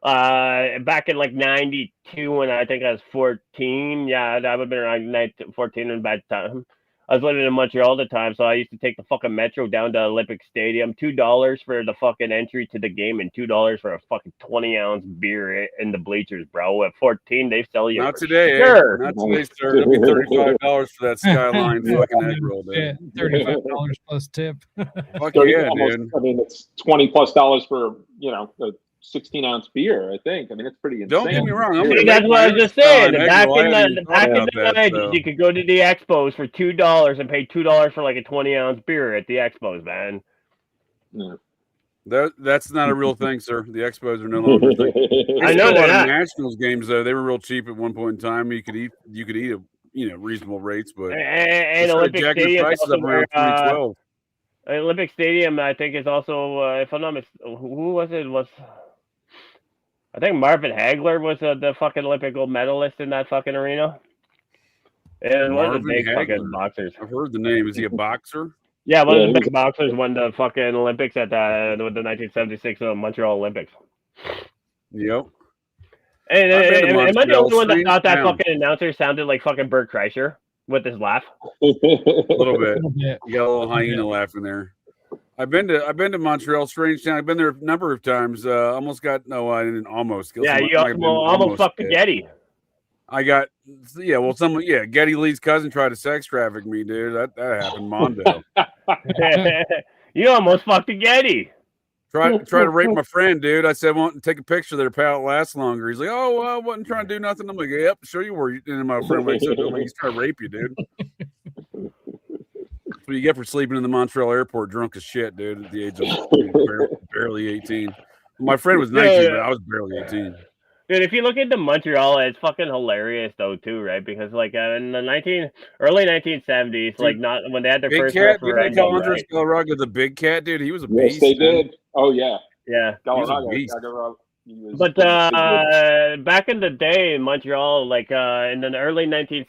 Back in like 92 when I think I was 14. Yeah, that would have been around 14 in bad time. I was living in Montreal at the time, so I used to take the fucking metro down to Olympic Stadium. $2 for the fucking entry to the game and $2 for a fucking 20-ounce beer in the bleachers, bro. At 14, they sell you. Not today, sure. Not today, sir. It'll be $35 for that Skyline fucking egg roll, dude. $35 plus tip. Fuck yeah, dude. I mean, it's $20+ for a 16-ounce beer, I think. I mean, it's pretty insane. Don't get me wrong. That's what I was just saying. Back in the 90s, you could go to the Expos for $2 and pay $2 for like a 20-ounce beer at the Expos, man. Yeah. That's not a real thing, sir. The Expos are no longer a thing. I know that. Nationals games though, they were real cheap at one point in time. You could eat at reasonable rates, but and Olympic Stadium prices up around 2012. Olympic Stadium, I think, is also if I'm not mistaken, who was it? I think Marvin Hagler was the fucking Olympic gold medalist in that fucking arena. And one of the big fucking boxers. I've heard the name. Is he a boxer? Yeah, one of the big boxers won the fucking Olympics at the 1976 Montreal Olympics. Yep. And am I the only one that thought that fucking announcer sounded like fucking Bert Kreischer with his laugh? A little bit. You got a little hyena laugh in there. I've been to Montreal, strange town. I've been there a number of times. I didn't almost. Yeah, you almost fucked the Getty. Getty Lee's cousin tried to sex traffic me, dude. That happened Mondo. You almost fucked the Getty. Try to rape my friend, dude. I said, "Want to take a picture there, pal? It lasts longer." He's like, "Oh, well, I wasn't trying to do nothing." I'm like, "Yep, show you where." And my friend wakes up, he's trying to rape you, dude. That's what you get for sleeping in the Montreal airport drunk as shit, dude, at the age of barely 18. My friend was 19, but I was barely 18. Dude, if you look into Montreal, it's fucking hilarious though too, right? Because like in the early 1970s, like not when they had their first referendum, didn't they call Andres Galarraga the big cat, dude? He was a beast. Yes, they did. Oh yeah, yeah. Galarraga. But back in the day in Montreal, like in the the late 1960s,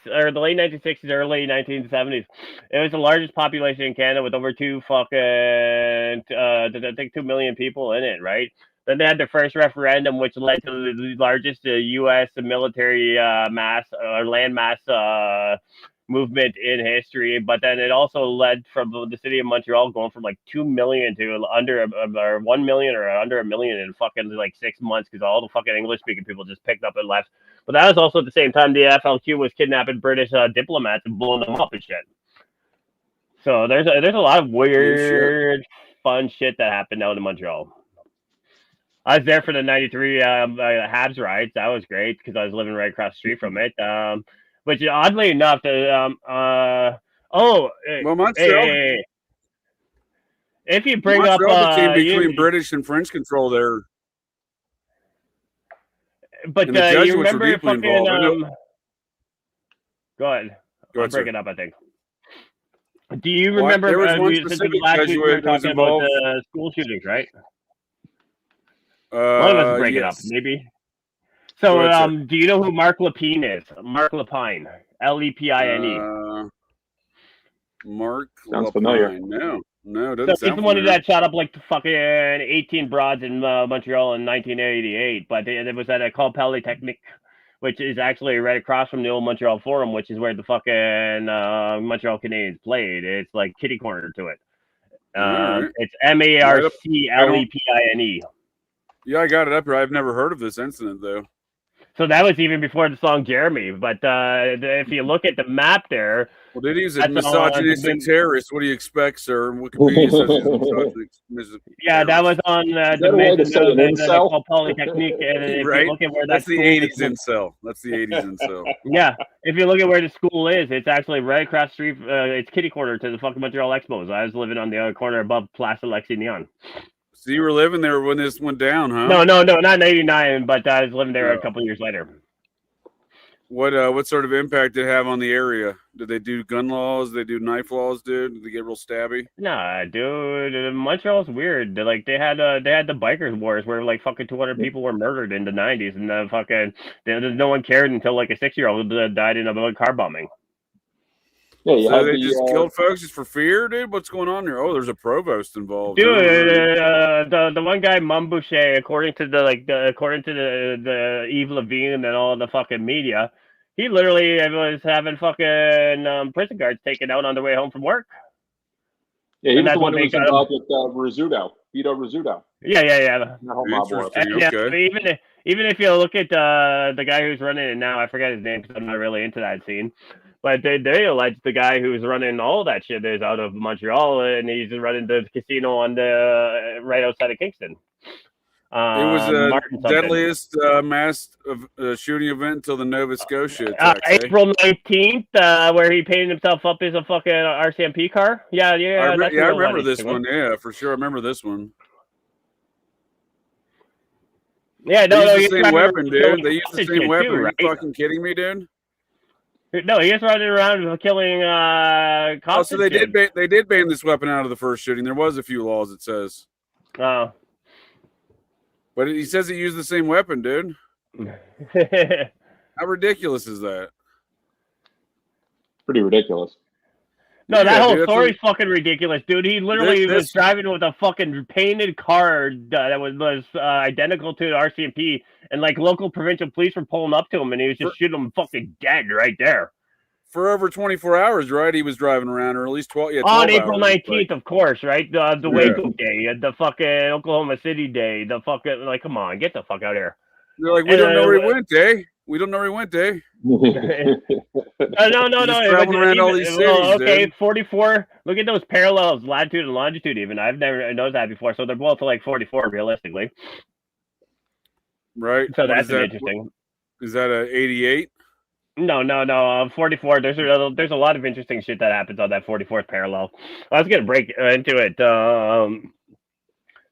early 1970s, it was the largest population in Canada with over I think 2 million people in it, right? Then they had their first referendum, which led to the largest U.S. military land mass movement in history. But then it also led from the city of Montreal going from like 2 million to under 1 million or under 1 million in fucking like 6 months because all the fucking English speaking people just picked up and left. But that was also at the same time the FLQ was kidnapping British diplomats and blowing them up and shit. So there's a lot of weird, fun shit that happened out in Montreal. I was there for the 93 Habs riots. That was great because I was living right across the street from it. But oddly enough, Montreal. If you bring Montreal up became between British and French control there. But and the Jesuits you remember were deeply fucking involved. Go ahead. Go I'm ahead, breaking up, I think. Do you remember? There was one since specific last week we were Jesuit that was talking about involved. the school shootings, right? One of us is breaking up, maybe. So, do you know who Mark Lepine is? Mark Lepine, Lepine. Mark Sounds Lepine. familiar. No, doesn't so he's the one that shot up like fucking 18 broads in Montreal in 1988. But it was at a École Polytechnique, which is actually right across from the old Montreal Forum, which is where the fucking Montreal Canadiens played. It's like kitty corner to it. It's Marclepine. Yeah, I got it up here. I've never heard of this incident though. So that was even before the song Jeremy. But if you look at the map there. Well, did he's a misogynistic terrorist? What do you expect, sir? Wikipedia says he's misogynistic. Yeah, that was on the Polytechnique. And if you look at where that's the 80s incel. That's the 80s incel. Yeah, if you look at where the school is, it's actually right across the street. It's kitty corner to the fucking Montreal Expos. I was living on the other corner above Place Alexis Neon. So you were living there when this went down, huh? No, not in '89, but I was living there a couple years later. What sort of impact did it have on the area? Did they do gun laws? Did they do knife laws, dude? Did they get real stabby? Nah, dude, Montreal's weird. They had the bikers wars where like fucking 200 people were murdered in the '90s, and no one cared until like a 6-year-old died in a car bombing. Yeah, so they just killed folks just for fear, dude? What's going on here? Oh, there's a provost involved. Dude, the one guy, Mumbouche, according to the Yves Levine and all the fucking media, he literally was having fucking prison guards taken out on their way home from work. Yeah, he was the one who was involved with Rizzuto, Vito Rizzuto. Yeah. Okay. Even if you look at the guy who's running it now, I forget his name because I'm not really into that scene. But they allege the guy who's running all that shit is out of Montreal, and he's running the casino on the right outside of Kingston. It was the deadliest mass shooting event until the Nova Scotia attack. April 19th, where he painted himself up as a fucking RCMP car. Yeah. I remember this one. Yeah, for sure. I remember this one. Yeah, they used the same weapon, dude. They used the same weapon. Are you fucking kidding me, dude? No, he was running around killing cops. Oh, so they did ban this weapon out of the first shooting. There was a few laws, it says. Oh. But he says he used the same weapon, dude. How ridiculous is that? Pretty ridiculous. No, that whole story's fucking ridiculous, dude. He literally was driving with a fucking painted car that was identical to the RCMP, and like local provincial police were pulling up to him, and he was just shooting them fucking dead right there. For over 24 hours, right? He was driving around, or at least 12. Yeah, 12 on April 19th, of course, right? The Waco day, the fucking Oklahoma City day, the fucking like, come on, get the fuck out of here. They're like, we don't know where he went, eh? We don't know where he went, eh? No. Traveling around all these cities, okay, dude. 44. Look at those parallels, latitude and longitude. Even I've never noticed that before. So they're both like 44, realistically. Right. So that's interesting. Is that a 88? No. 44. There's a lot of interesting shit that happens on that 44th parallel. I was gonna break into it.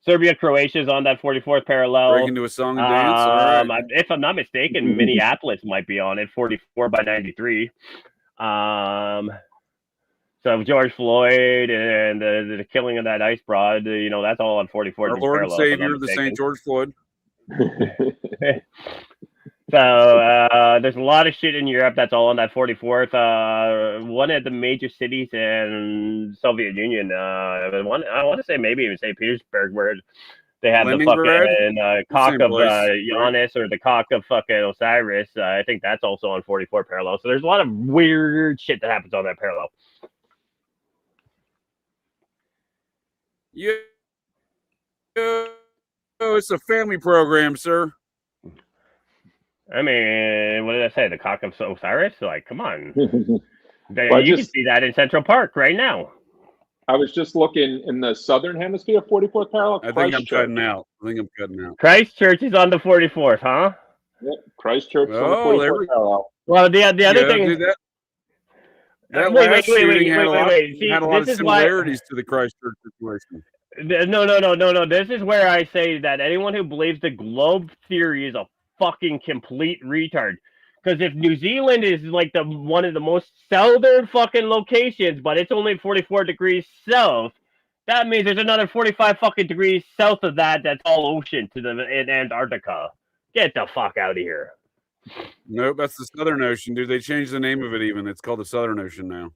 Serbia, Croatia is on that 44th parallel. Break into a song and dance. All right. If I'm not mistaken, Minneapolis might be on it. 44 by 93. So George Floyd and the killing of that ice broad, that's all on 44. Our Lord and Savior, the St. George Floyd. So there's a lot of shit in Europe that's all on that 44th. One of the major cities in Soviet Union, I want to say maybe even St. Petersburg, where they have the fucking cock of Giannis or the cock of fucking Osiris. I think that's also on 44 parallel. So there's a lot of weird shit that happens on that parallel. Yeah. Oh, it's a family program, sir. I mean, what did I say? The cock of Osiris? Like, come on. You can see that in Central Park right now. I was just looking in the southern hemisphere, 44th parallel. I think I'm cutting out. Christchurch is on the 44th, huh? Yep, Christchurch is on the 44th parallel. Well, the other thing. That last shooting had a lot of similarities to the Christchurch situation. No. This is where I say that anyone who believes the globe theory is a fucking complete retard. Because if New Zealand is like one of the most southern fucking locations, but it's only 44 degrees south, that means there's another 45 fucking degrees south of that that's all ocean in Antarctica. Get the fuck out of here. Nope, that's the Southern Ocean, dude. They changed the name of it even. It's called the Southern Ocean now.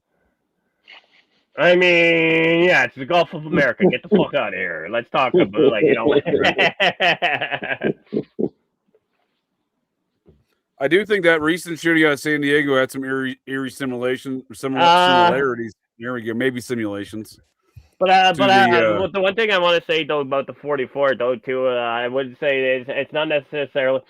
I mean, yeah, it's the Gulf of America. Get the fuck out of here. Let's talk about, like, you know. I do think that recent shooting out of San Diego had some eerie similarities. There we go. Maybe simulations. But the one thing I want to say, though, about the 44, though, too, I would say it's not necessarily...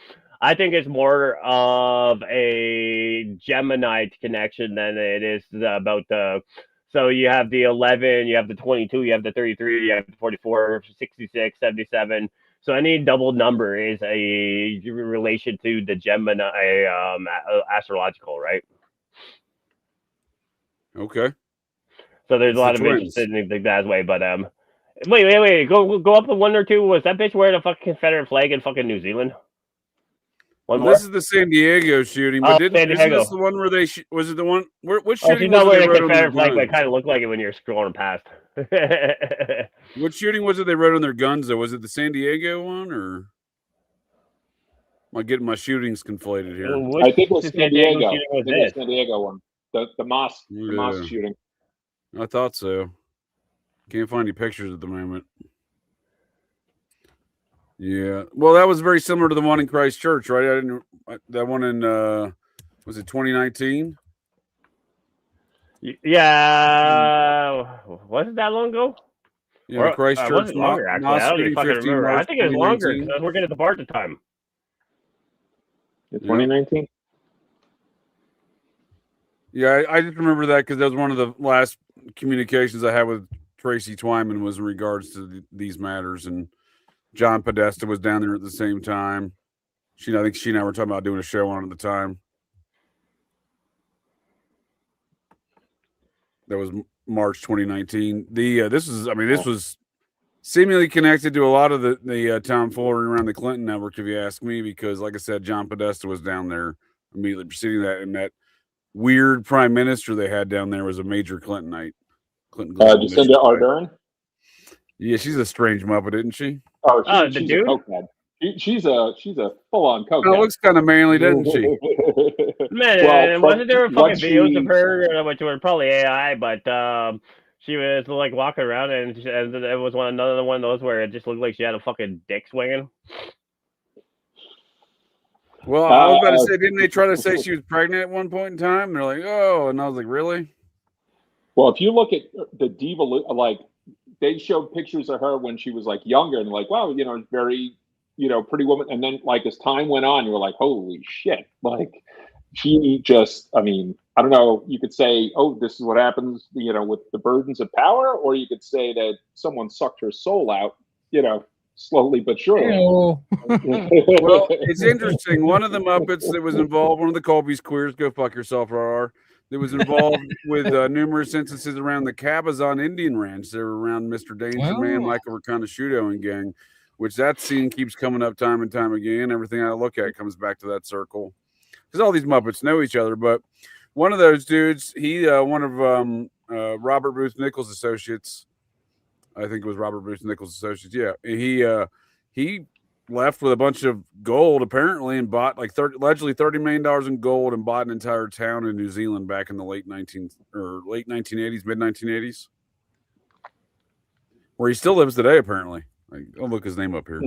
I think it's more of a Gemini connection than it is about the... So you have the 11, you have the 22, you have the 33, you have the 44, 66, 77. So any double number is a relation to the Gemini astrological, right? Okay. So there's a lot of interest in that way. But wait. Go up a one or two. Was that bitch wearing a fucking Confederate flag in fucking New Zealand? This is the San Diego shooting, but isn't this the one where they was it the one which shooting? She's not wearing a Confederate flag, but it kind of looked like it when you're scrolling past. What shooting was it they wrote on their guns though? Was it the San Diego one or am I getting my shootings conflated here? I think it was San Diego. San Diego one. The mosque shooting. I thought so. Can't find any pictures at the moment. Yeah, well, that was very similar to the one in Christchurch, right? That one in was it 2019? Yeah, was it that long ago? Yeah, Christchurch. Was it longer? Actually, I don't even fucking remember. I think it was longer because I was working at the bar at the time. 2019. Yeah, I just remember that because that was one of the last communications I had with Tracy Twyman was in regards to these matters, and John Podesta was down there at the same time. I think she and I were talking about doing a show on it at the time. That was March 2019. This was seemingly connected to a lot of the tomfoolery around the Clinton network, if you ask me, because like I said, John Podesta was down there immediately preceding that, and that weird prime minister they had down there was a major Clintonite. Jacinda Ardern? Yeah, she's a strange Muppet, isn't she? Oh, she's a cokehead. She's a full-on cokehead. It looks kind of manly, doesn't she? Man, wasn't there fucking videos of her, which were probably AI, but she was like walking around, and it was another one of those where it just looked like she had a fucking dick swinging. Well, I was about to say, didn't they try to say she was pregnant at one point in time? They're like, oh, and I was like, really? Well, if you look at the diva, like, they showed pictures of her when she was like younger and like, wow, very, pretty woman. And then like as time went on, you were like, holy shit. Like she just, I mean, I don't know, you could say, oh, this is what happens, with the burdens of power, or you could say that someone sucked her soul out, slowly but surely. Well, it's interesting. One of the Muppets that was involved, one of the Colby's queers, go fuck yourself, RR. That was involved with numerous instances around the Cabazon Indian Ranch. They were around Mr. Danger Man, Michael Reconasciuto and gang, which that scene keeps coming up time and time again. Everything I look at comes back to that circle because all these Muppets know each other. But one of those dudes, one of Robert Booth Nichols' associates, I think it was Robert Booth Nichols' associates. Yeah, he left with a bunch of gold apparently and bought like allegedly $30 million in gold and bought an entire town in New Zealand back in the late 1980s, mid 1980s, where he still lives today apparently. I'll look his name up here,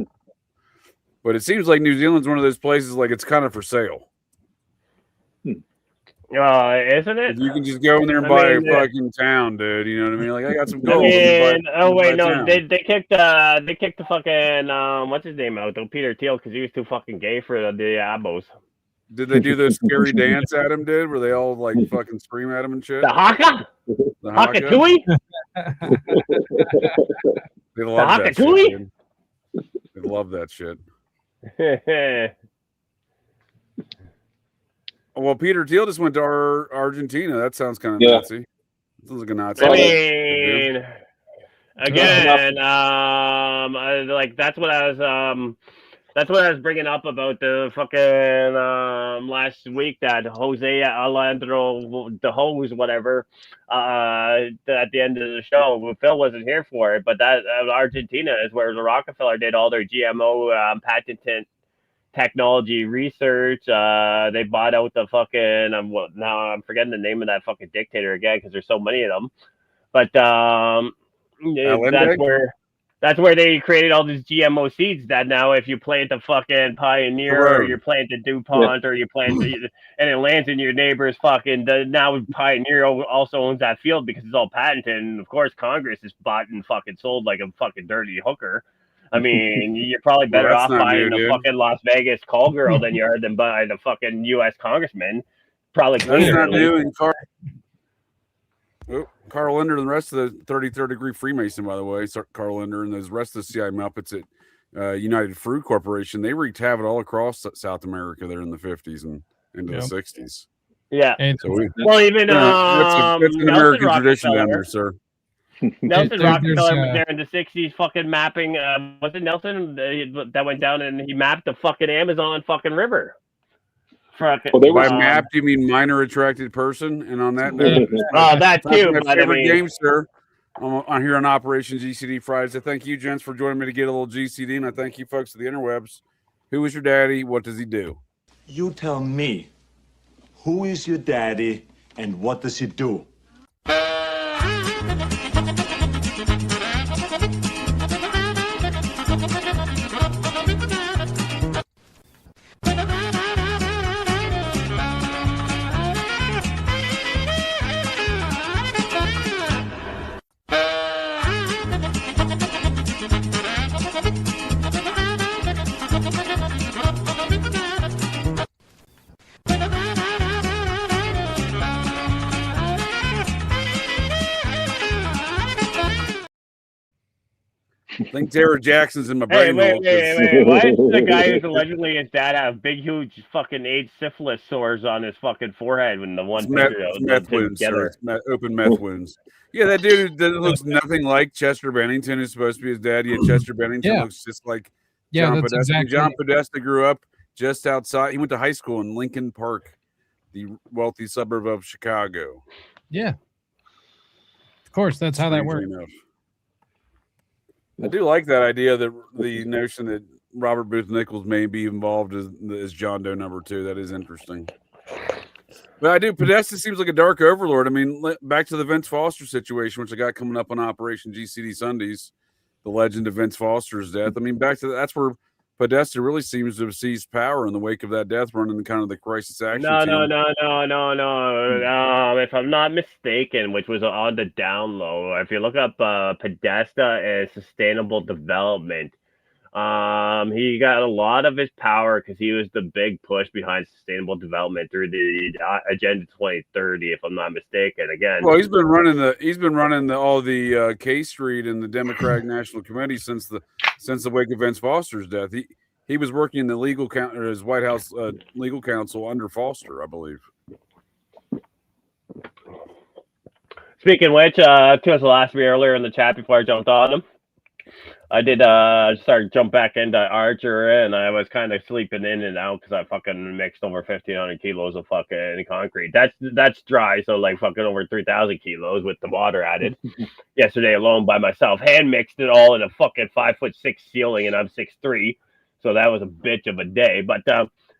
but it seems like New Zealand's one of those places like it's kind of for sale. Isn't it? You can just go in there and buy a fucking town, dude. You know what I mean? Like I got some gold. They kicked the fucking what's his name out though, Peter Thiel, because he was too fucking gay for the Abos. Did they do those scary dance at him, dude? Where they all like fucking scream at him and shit? The haka? The haka tui? They love that shit. They love that shit. Well, Peter Thiel just went to Argentina. That sounds kind of Nazi. Sounds like a Nazi. I mean, again, like that's what I was. That's what I was bringing up about the fucking last week that Jose Alejandro, the hose, whatever, at the end of the show. Phil wasn't here for it, but that Argentina is where the Rockefeller did all their GMO patented technology research. They bought out the fucking, now I'm forgetting the name of that fucking dictator again because there's so many of them. But that's where they created all these GMO seeds that now if you plant the fucking Pioneer or you plant the DuPont or you plant and it lands in your neighbor's fucking, now Pioneer also owns that field because it's all patented. And of course Congress is bought and fucking sold like a fucking dirty hooker. I mean, you're probably better off buying the fucking Las Vegas call girl than you are than buying the fucking U.S. congressman. Probably cleaner. Carl Linder and the rest of the 33rd degree Freemason, by the way, Carl Linder and the rest of the CI Muppets at United Fruit Corporation, they wreaked havoc all across South America there in the 50s and into the 60s. Yeah. So even it's an American tradition down there, sir. Nelson Rockefeller was there in the 60s fucking mapping. Was it Nelson that went down and he mapped the fucking Amazon fucking river? By map, do you mean minor attracted person? And on that note, that too. My favorite game, sir. I'm here on Operation GCD Fridaze. I thank you, gents, for joining me to get a little GCD, and I thank you, folks, of the interwebs. Who is your daddy? What does he do? You tell me. Who is your daddy, and what does he do? I think Jared Jackson's in my brain. Wait. Why does the guy who's allegedly his dad have big, huge fucking AIDS syphilis sores on his fucking forehead when the one meth wounds, open meth wounds? Yeah, that dude that looks nothing like Chester Bennington is supposed to be his dad. Yeah, Chester Bennington looks just like John Podesta. Exactly. John Podesta grew up just outside. He went to high school in Lincoln Park, the wealthy suburb of Chicago. Yeah. Of course, that's how that works. Enough. I do like that idea, that the notion that Robert Booth Nichols may be involved as John Doe number 2. That is interesting. But I do. Podesta seems like a dark overlord. I mean, back to the Vince Foster situation, which I got coming up on Operation GCD Sundays, the legend of Vince Foster's death. I mean, back to that's where Podesta really seems to have seized power in the wake of that death, running kind of the crisis action team. No. If I'm not mistaken, which was on the down low, if you look up Podesta and sustainable development, he got a lot of his power because he was the big push behind sustainable development through the Agenda 2030, if I'm not mistaken. Again, well, he's been running all the K Street and the Democratic National Committee since the wake of Vince Foster's death. He was working in the legal his White House legal counsel under Foster, I believe. Speaking of which, to last me earlier in the chat before I jumped on him, I did start jump back into Archer, and I was kind of sleeping in and out because I fucking mixed over 1,500 kilos of fucking concrete. That's dry, so like fucking over 3,000 kilos with the water added. Yesterday alone by myself, hand mixed it all in a fucking 5'6" ceiling, and I'm 6'3", so that was a bitch of a day. But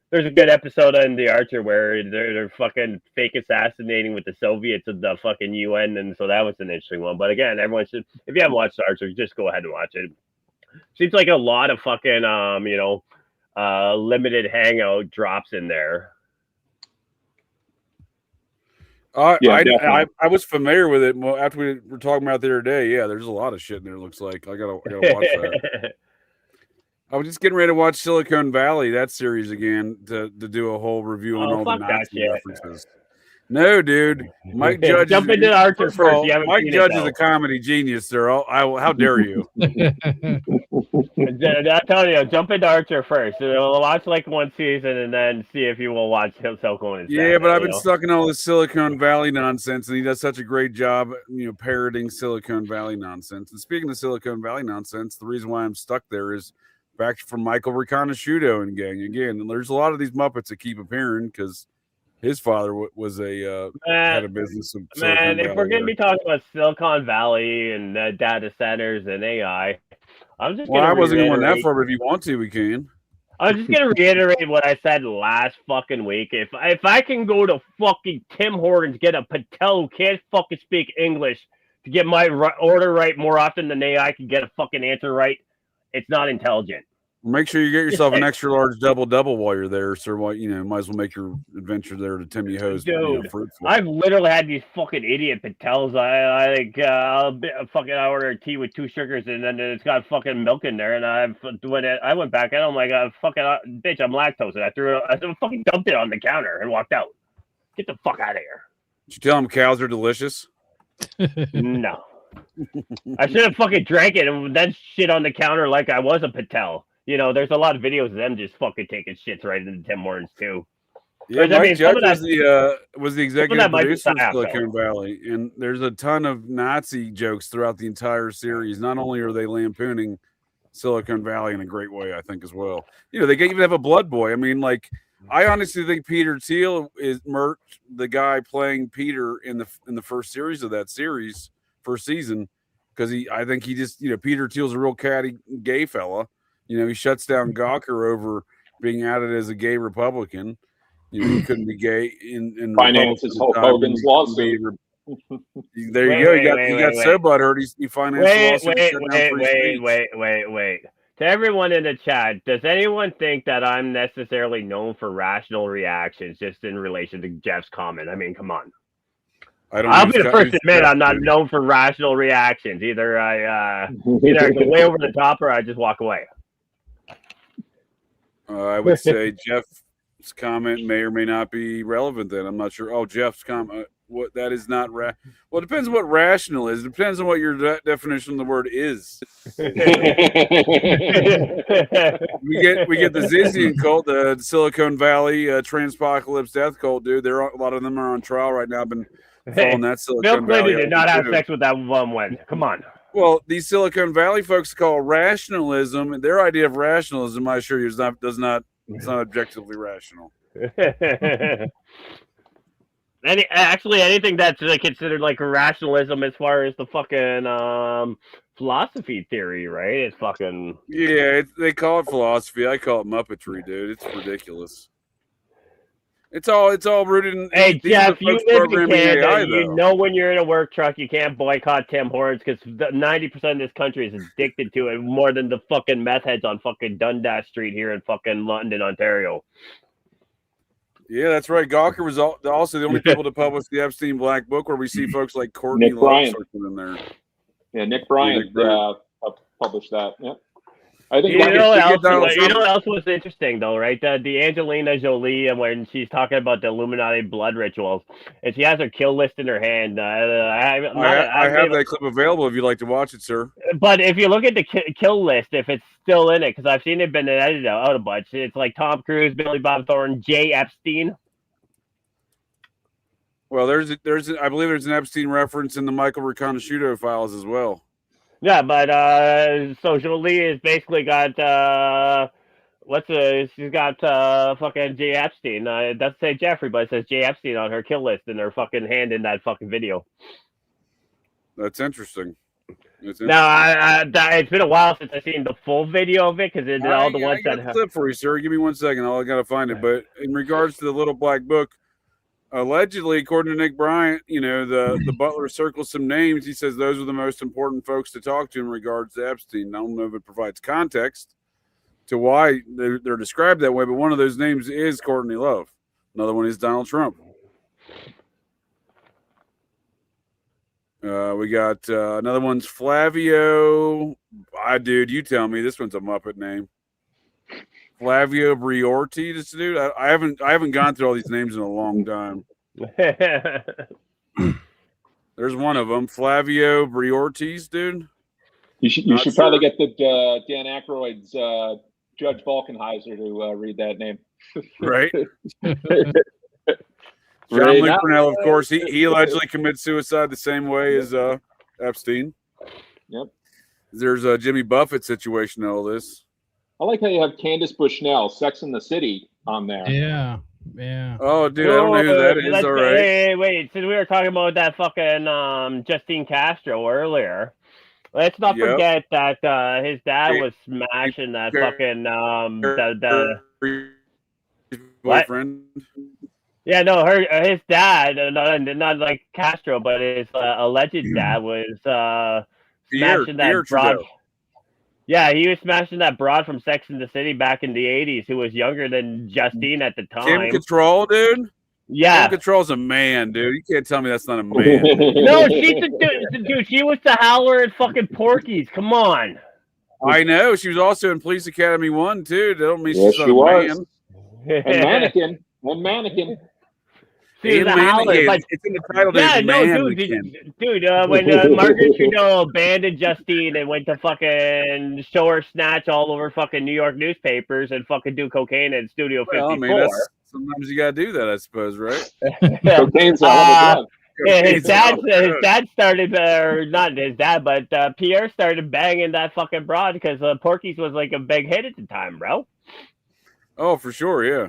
there's a good episode in the Archer where they're fucking fake assassinating with the Soviets of the fucking UN, and so that was an interesting one. But again, everyone should, if you haven't watched Archer, just go ahead and watch it. Seems like a lot of fucking limited hangout drops in there. I was familiar with it after we were talking about the other day. Yeah, there's a lot of shit in there. It looks like I gotta watch that. I was just getting ready to watch Silicon Valley, that series again, to do a whole review on all the Nazi references. No, dude. Mike Judge. Jump into Archer first. Mike Judge is a comedy genius, sir. How dare you? I'm telling you, jump into Archer first. Watch like one season and then see if you will watch Silicon. Yeah, but I've been stuck in all this Silicon Valley nonsense, and he does such a great job, parroting Silicon Valley nonsense. And speaking of Silicon Valley nonsense, the reason why I'm stuck there is back from Michael Riconosciuto and gang again. And there's a lot of these Muppets that keep appearing because his father was a had a business. Man, if we're gonna be talking about Silicon Valley and data centers and AI, I wasn't going that far, but if you want to, we can. I was just gonna reiterate what I said last fucking week. If I can go to fucking Tim Hortons, get a Patel who can't fucking speak English to get my order right more often than AI can get a fucking answer right, it's not intelligent. Make sure you get yourself an extra large double while you're there, sir. Might as well make your adventure there to Timmy Ho's. Dude, I've literally had these fucking idiot Patels. I order a tea with 2 sugars and then it's got fucking milk in there. And I went back and I'm like, bitch, I'm lactose. And I fucking dumped it on the counter and walked out. Get the fuck out of here. Did you tell them cows are delicious? No. I should have fucking drank it and then shit on the counter like I was a Patel. You know, there's a lot of videos of them just fucking taking shits right into Tim Hortons too. Yeah, Mike Judge was the executive producer of Silicon Valley, and there's a ton of Nazi jokes throughout the entire series. Not only are they lampooning Silicon Valley in a great way, I think as well. You know, they even have a blood boy. I mean, like, I honestly think Peter Thiel is the guy playing Peter in the first series of that series, first season, because I think he just, you know, Peter Thiel's a real catty gay fella. You know, he shuts down Gawker over being outed as a gay Republican. You know, he couldn't be gay in finances Hulk Hogan's lawsuit. There you go. He got so butthurt. He financed the lawsuit. Wait. To everyone in the chat, does anyone think that I'm necessarily known for rational reactions just in relation to Jeff's comment? I mean, come on. I'll be the first to admit I'm not known for rational reactions. Either I go way over the top or I just walk away. I would say Jeff's comment may or may not be relevant then. I'm not sure. Oh, Jeff's comment. What that is not well, it depends on what rational is. It depends on what your definition of the word is. we get the Zizian cult, the Silicon Valley transpocalypse death cult, dude. A lot of them are on trial right now. I've been following that Silicon Bill Clinton Valley did not have sex with that woman. Come on. Well, these Silicon Valley folks call rationalism, and their idea of rationalism, I assure you, it's not objectively rational. Anything that's considered like rationalism as far as the fucking philosophy theory, right? It's fucking they call it philosophy. I call it Muppetry, dude. It's ridiculous. It's all rooted in. Hey Jeff, you live in Canada. You know when you're in a work truck, you can't boycott Tim Hortons because 90% of this country is addicted to it more than the fucking meth heads on fucking Dundas Street here in fucking London, Ontario. Yeah, that's right. Gawker was also the only people to publish the Epstein Black Book, where we see folks like Courtney Love in there. Yeah, Nick Bryant published that. Yeah. I think you know what else was interesting though, right? The Angelina Jolie, when she's talking about the Illuminati blood rituals, and she has her kill list in her hand. I have that clip available if you'd like to watch it, sir. But if you look at the kill list, if it's still in it, because I've seen it been edited out a bunch, it's like Tom Cruise, Billy Bob Thornton, Jay Epstein. Well, I believe there's an Epstein reference in the Michael Riconosciuto files as well. Yeah, but so Jolie has basically got she's got fucking Jay Epstein. It doesn't say Jeffrey, but it says Jay Epstein on her kill list and her fucking hand in that fucking video. That's interesting. Now, it's been a while since I've seen the full video of it because it's all the ones that. Clip for you, sir. Give me 1 second. I gotta find it. But in regards to the Little Black Book. Allegedly, according to Nick Bryant, you know, the butler circles some names. He says those are the most important folks to talk to in regards to Epstein. I don't know if it provides context to why they're described that way, but one of those names is Courtney Love. Another one is Donald Trump. We got another one's Flavio. Dude, you tell me this one's a Muppet name. Flavio Briorti, this dude. I haven't gone through all these names in a long time. There's one of them, Flavio Briorti's, dude. You should probably get the Dan Aykroyd's Judge Falkenheiser to read that name. Right. Jean-Luc Brunel, of course, he allegedly committed suicide the same way as Epstein. Yep. There's a Jimmy Buffett situation in all this. I like how you have Candace Bushnell, Sex and the City, on there. Yeah. Oh, dude, I don't know who that is. All right. Wait. Since we were talking about that fucking Justine Castro earlier, let's not forget that his dad was smashing that fucking the boyfriend. Yeah, no, his dad, not like Castro, but his alleged dad was smashing that broad. Yeah, he was smashing that broad from Sex and the City back in the 80s who was younger than Justine at the time. Kim Cattrall, dude? Yeah. Kim Cattrall's a man, dude. You can't tell me that's not a man. No, she's a dude. She was the howler at fucking Porky's. Come on. I know. She was also in Police Academy 1, too. That don't mean she's not a man. And mannequin. See, the howler, like, it's in the title. Yeah, no, dude. When Margaret Trudeau abandoned Justine and went to fucking show her snatch all over fucking New York newspapers and fucking do cocaine in Studio 54. I mean, sometimes you gotta do that, I suppose, right? Cocaine's his dad started, or not his dad, but Pierre started banging that fucking broad because Porky's was like a big hit at the time, bro. Oh, for sure, yeah.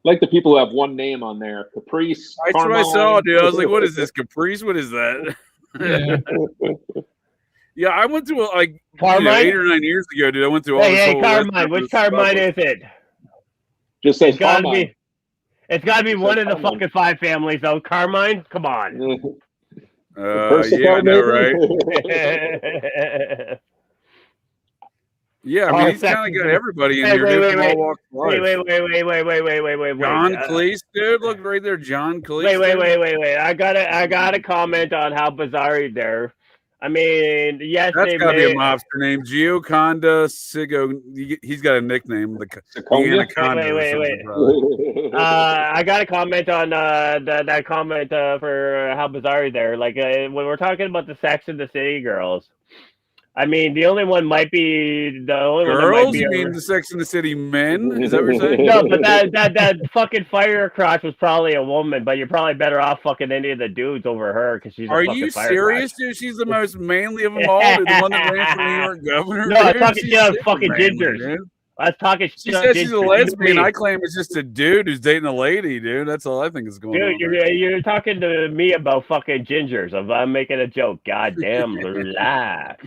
Like the people who have one name on there, Caprice. That's Carmine. What I saw, dude. I was like, "What is this, Caprice? What is that?" Yeah, I went through like 8 or 9 years ago, dude. I went through all this whole Carmine. Which Carmine is it? Just say Carmine. It's got to be one of the fucking 5 families, though. Carmine, come on. Yeah, I know, right? Yeah, I mean, he's kind of got everybody in here. Wait. John Cleese, dude, look right there, John Cleese. Wait. I gotta comment on how bizarre there. I mean, yes, that's gotta be a mobster name, Gioconda Sigo. He's got a nickname, the Anaconda. Wait. I gotta comment on that comment for how bizarre there. Like when we're talking about the Sex and the City girls. I mean, the only one might be the only girls. One that might be you mean the Sex and the City men? Is that what you're saying? No, but that fucking fire crotch was probably a woman. But you're probably better off fucking any of the dudes over her because she's. Are you serious, dude? She's the most manly of them all. Dude, the one that ran for New York governor. No, I'm talking shit fucking gingers. Dude. I was talking shit. She says she's a lesbian. I claim it's just a dude who's dating a lady, dude. That's all I think is going on. Dude, you're talking to me about fucking gingers. I'm making a joke. God damn, relax.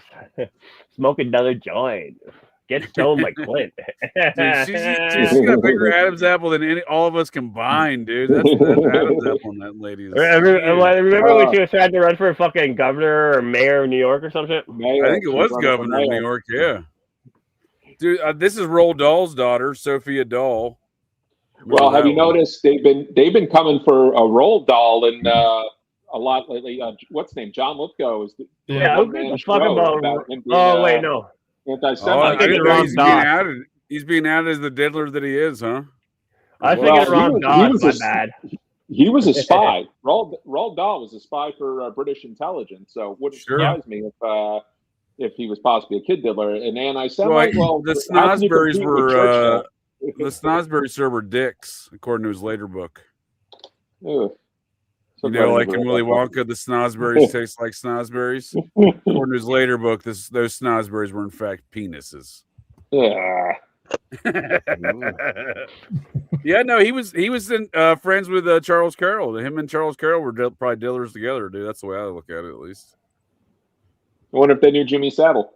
Smoke another joint. Get stoned like Clint. Dude, she's got a bigger Adam's apple than all of us combined, dude. That's Adam's apple on that lady. Remember when she was trying to run for fucking governor or mayor of New York or something? I think it was governor of New York, yeah. Dude, this is Roald Dahl's daughter, Sophia Dahl. Well, have you noticed they've been coming for a Roald Dahl and a lot lately? What's his name? John Lithgow is. About him being, wait, no. He's being outed as the diddler that he is, huh? I think it's wrong. My bad. He was a spy. Roald Dahl was a spy for British intelligence, so wouldn't surprise me if he was possibly a kid diddler. And anti-Semite, the Snosberries were the Snosberries were dicks, according to his later book. Ugh. You know, like in Willy Wonka, the Snosberries taste like Snosberries. According to his later book, those Snosberries were in fact penises. Yeah. Yeah, no, he was friends with Charles Carroll. Him and Charles Carroll were probably dealers together, dude. That's the way I look at it, at least. I wonder if they knew Jimmy Savile.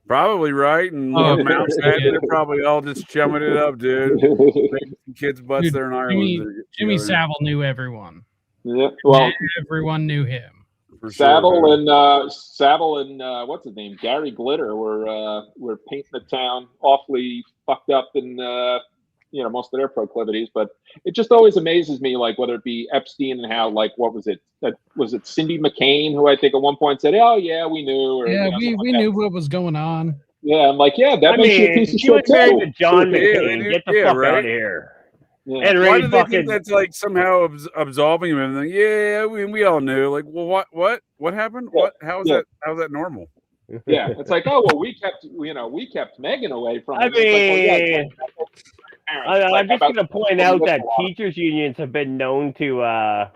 Probably, right? And Mount they're probably all just chumming it up, dude. Making some kids' butts there in Ireland. Jimmy Savile knew everyone. Yeah, well, everyone knew him. For Savile sure, Savile and what's his name, Gary Glitter were painting the town awfully fucked up in most of their proclivities. But it just always amazes me, like whether it be Epstein and how, like, what was it? Was it Cindy McCain who I think at one point said, "Oh yeah, we knew." Or, we knew what was going on. Yeah, I'm like, that makes you a piece of shit too. Married to John McCain. Get the fuck out of here. Yeah. And why do they think that's like somehow absolving him? And yeah, we all knew. Like, well, what happened? Yeah. How's that normal? Yeah, it's like, oh well, we kept Megan away from. I mean, I'm just going to point out that teachers unions have been known to,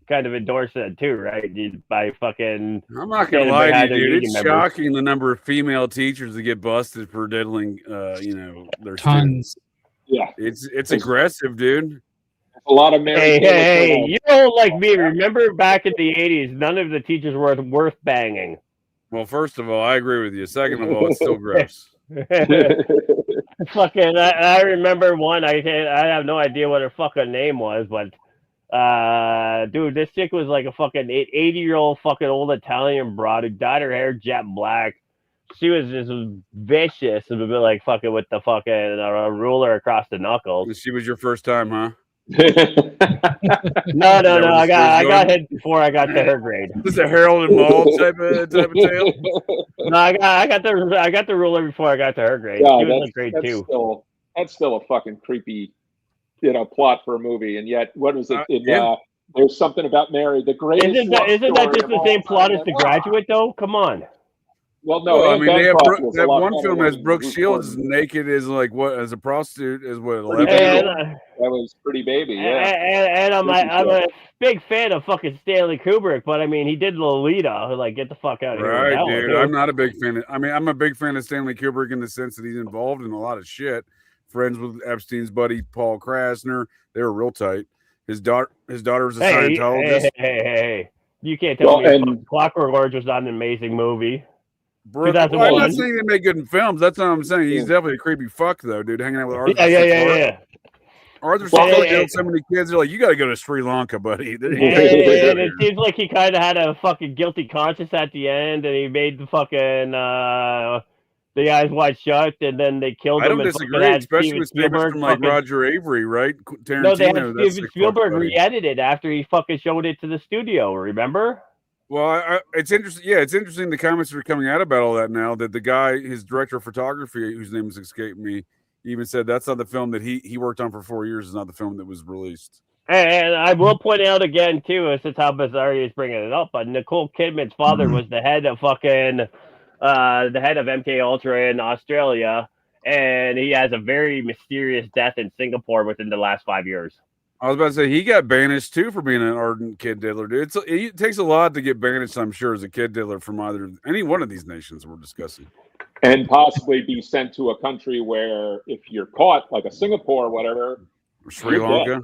kind of endorsed it too, right? By fucking. I'm not gonna lie to you, dude. It's shocking the number of female teachers that get busted for diddling, their tons. students. Yeah, it's aggressive, dude. A lot of men. Hey, you don't like me. Remember back in the '80s, none of the teachers were worth banging. Well, first of all, I agree with you. Second of all, it's still gross. Fucking, I remember one. I have no idea what her fucking name was, but dude, this chick was like a fucking 80-year-old fucking old Italian broad who dyed her hair jet black. She was just vicious, a bit like fucking with the fucking ruler across the knuckles. She was your first time, huh? No. I got hit before I got to her grade. This is a Harold and Maude type of tale. No, I got the ruler before I got to her grade. Yeah, she was like grade 2. That's still a fucking creepy, plot for a movie. And yet, what was it? There's something about Mary, the greatest. Isn't that just the same plot as The Graduate, though? Come on. Well, no, I mean, they have that one film has Brooke Shields naked as a prostitute as what 11. That was Pretty Baby, yeah. And I'm a big fan of fucking Stanley Kubrick, but I mean, he did Lolita. Like, get the fuck out of here. Right, dude. I'm not a big fan. I'm a big fan of Stanley Kubrick in the sense that he's involved in a lot of shit. Friends with Epstein's buddy Paul Krasner. They were real tight. His daughter was a Scientologist. Hey. You can't tell me Clockwork Orange was not an amazing movie. Bro, I'm not saying they make good films. That's what I'm saying. He's definitely a creepy fuck, though, dude. Hanging out with Arthur. Yeah. Arthur killed so many kids. They're like, you got to go to Sri Lanka, buddy. And it seems like he kind of had a fucking guilty conscience at the end, and he made the fucking the Eyes Wide Shut, and then they killed him. I don't disagree, especially with Spielberg from like Roger Avery, right? Tarantino. No, they had Steven Spielberg re-edited after he fucking showed it to the studio. Remember? Well, it's interesting. Yeah, it's interesting. The comments that are coming out about all that now. That the guy, his director of photography, whose name has escaped me, even said that's not the film that he worked on for 4 years. Is not the film that was released. And I will point out again too, since how bizarre he is bringing it up, but Nicole Kidman's father was the head of MK Ultra in Australia, and he has a very mysterious death in Singapore within the last 5 years. I was about to say he got banished too for being an ardent kid diddler, dude. It takes a lot to get banished, I'm sure, as a kid diddler from any one of these nations we're discussing, and possibly be sent to a country where, if you're caught, like a Singapore or whatever, or Sri Lanka.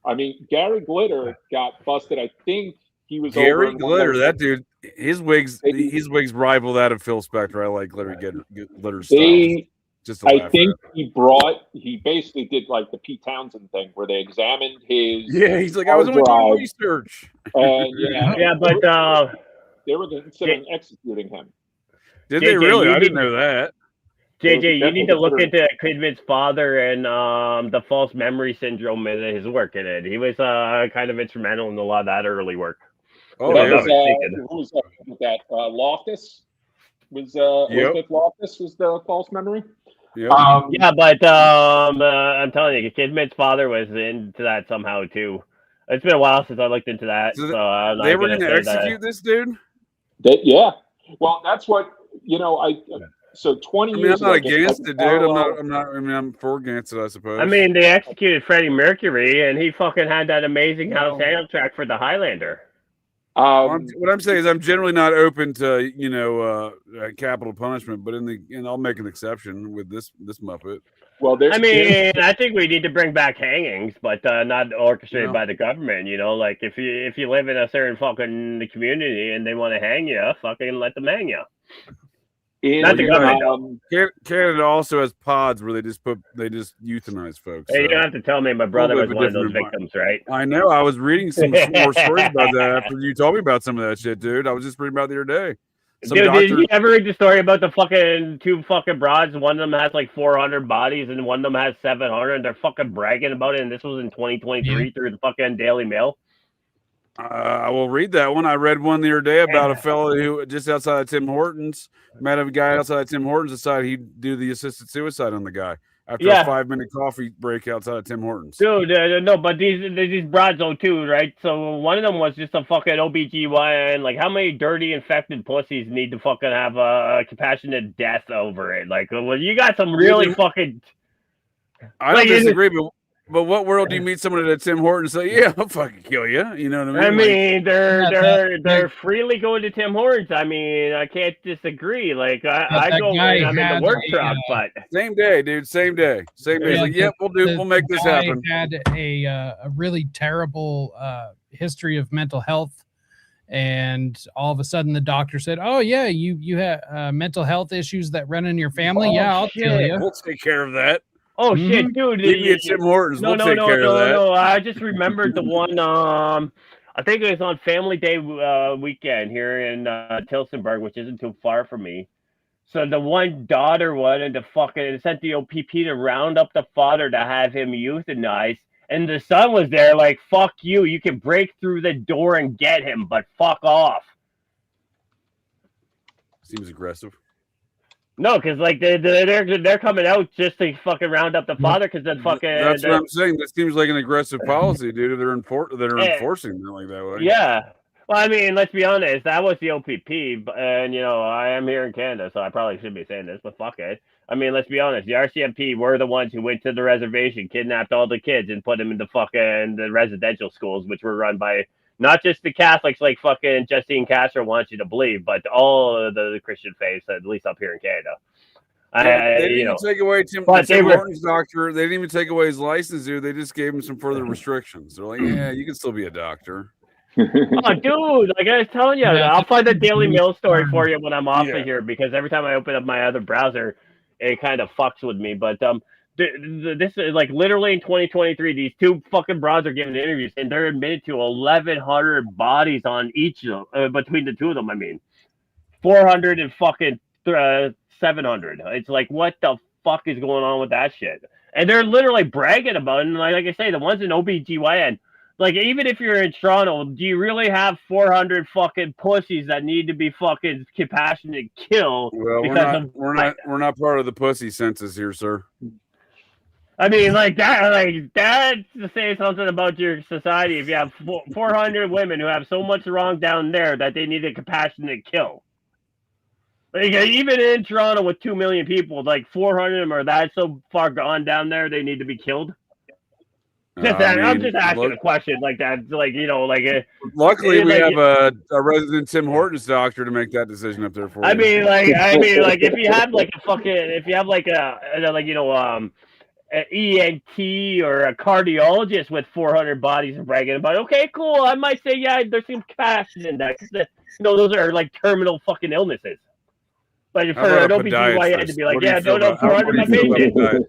I mean, Gary Glitter got busted. I think he was Gary Glitter. That dude, his wigs rival that of Phil Spector. I like Glitter style. I think he basically did like the Pete Townsend thing where they examined his. Yeah, he's like, I was only doing research. And but they were considering executing him. Did they really? I didn't know that. JJ, you need to look into Kidman's father and the false memory syndrome and his work in it. He was kind of instrumental in a lot of that early work. Oh, who was that? Loftus was Elizabeth Loftus was the false memory. Yep. But I'm telling you, Kidman's father was into that somehow too. It's been a while since I looked into that. So they were going to execute this dude? Yeah. Well, that's what, so 20 years I'm not against it, dude. I'm for against it, I suppose. I mean, they executed Freddie Mercury, and he fucking had that amazing house soundtrack for the Highlander. What I'm saying is, I'm generally not open to capital punishment, but I'll make an exception with this Muppet. Well, I think we need to bring back hangings, but not orchestrated by the government. Like if you live in a certain fucking community and they want to hang you, fucking let them hang you. Not the government. Canada also has pods where they just euthanize folks. Hey, you don't have to tell me my brother was one of those victims, right? I know. I was reading some more stories about that after you told me about some of that shit, dude. I was just reading about it the other day. Did you ever read the story about the fucking two fucking broads? One of them has like 400 bodies and one of them has 700, and they're fucking bragging about it. And this was in 2023 through the fucking Daily Mail. I will read that one. I read one the other day about a fellow who just outside of Tim Hortons met a guy outside of Tim Hortons, decided he'd do the assisted suicide on the guy after a 5-minute coffee break outside of Tim Hortons. Dude, no, but these broads though too, right? So one of them was just a fucking OBGYN. Like, how many dirty infected pussies need to fucking have a compassionate death over it? Like, well, you got some really fucking. I don't disagree, but But what world do you meet someone at Tim Hortons and say, "Yeah, I'll fucking kill you"? You know what I mean? I mean, they're freely going to Tim Hortons. I mean, I can't disagree. Like I go when I'm in the work truck, but same day, dude. Same day. Yeah, Like, yep, we'll make this happen. Had a really terrible history of mental health, and all of a sudden the doctor said, "Oh yeah, you have mental health issues that run in your family. Yeah, I'll kill you. We'll take care of that." Oh shit, dude! Leave me at Tim Hortons. We'll take care of that. No. I just remembered the one. I think it was on Family Day weekend here in Tillsonburg, which isn't too far from me. So the one daughter wanted to fucking sent the OPP to round up the father to have him euthanized, and the son was there like, "Fuck you! You can break through the door and get him, but fuck off." Seems aggressive. No, because like they're coming out just to fucking round up the father because then fucking. That's what I'm saying. That seems like an aggressive policy, dude. If they're enforcing it like that way. Yeah. Well, I mean, let's be honest. That was the OPP, and you know, I am here in Canada, so I probably shouldn't be saying this, but fuck it. I mean, let's be honest. The RCMP were the ones who went to the reservation, kidnapped all the kids, and put them into fucking the residential schools, which were run by not just the Catholics like fucking Justine Castro wants you to believe, but all of the Christian faiths, at least up here in Canada. They didn't even take away Tim Hortons' doctor. They didn't even take away his license, dude. They just gave him some further restrictions. They're like, yeah, you can still be a doctor. Oh, dude, like I was telling you, I'll find the Daily Mail story for you when I'm off of here, because every time I open up my other browser, it kind of fucks with me. But this is like literally in 2023, these two fucking broads are giving interviews, and they're admitted to 1,100 bodies on each of them, between the two of them. I mean, 400 and fucking 700. It's like, what the fuck is going on with that shit? And they're literally bragging about it. And like I say, the ones in OBGYN, like, even if you're in Toronto, do you really have 400 fucking pussies that need to be fucking compassionate kill? Well, we're not part of the pussy census here, sir. I mean, that's to say something about your society. If you have 400 women who have so much wrong down there that they need a compassionate kill. Like, even in Toronto with 2 million people, like 400 of them are that so far gone down there, they need to be killed. I'm just asking a question like that, like, you know, like. Luckily, we have a resident Tim Hortons doctor to make that decision up there for you. I mean, if you have like an ENT or a cardiologist with 400 bodies and bragging about, okay, cool, I might say, yeah, there's some compassion in that. You know, those are like terminal fucking illnesses. But for an OBGYN to be like, yeah, no, 400 my patient.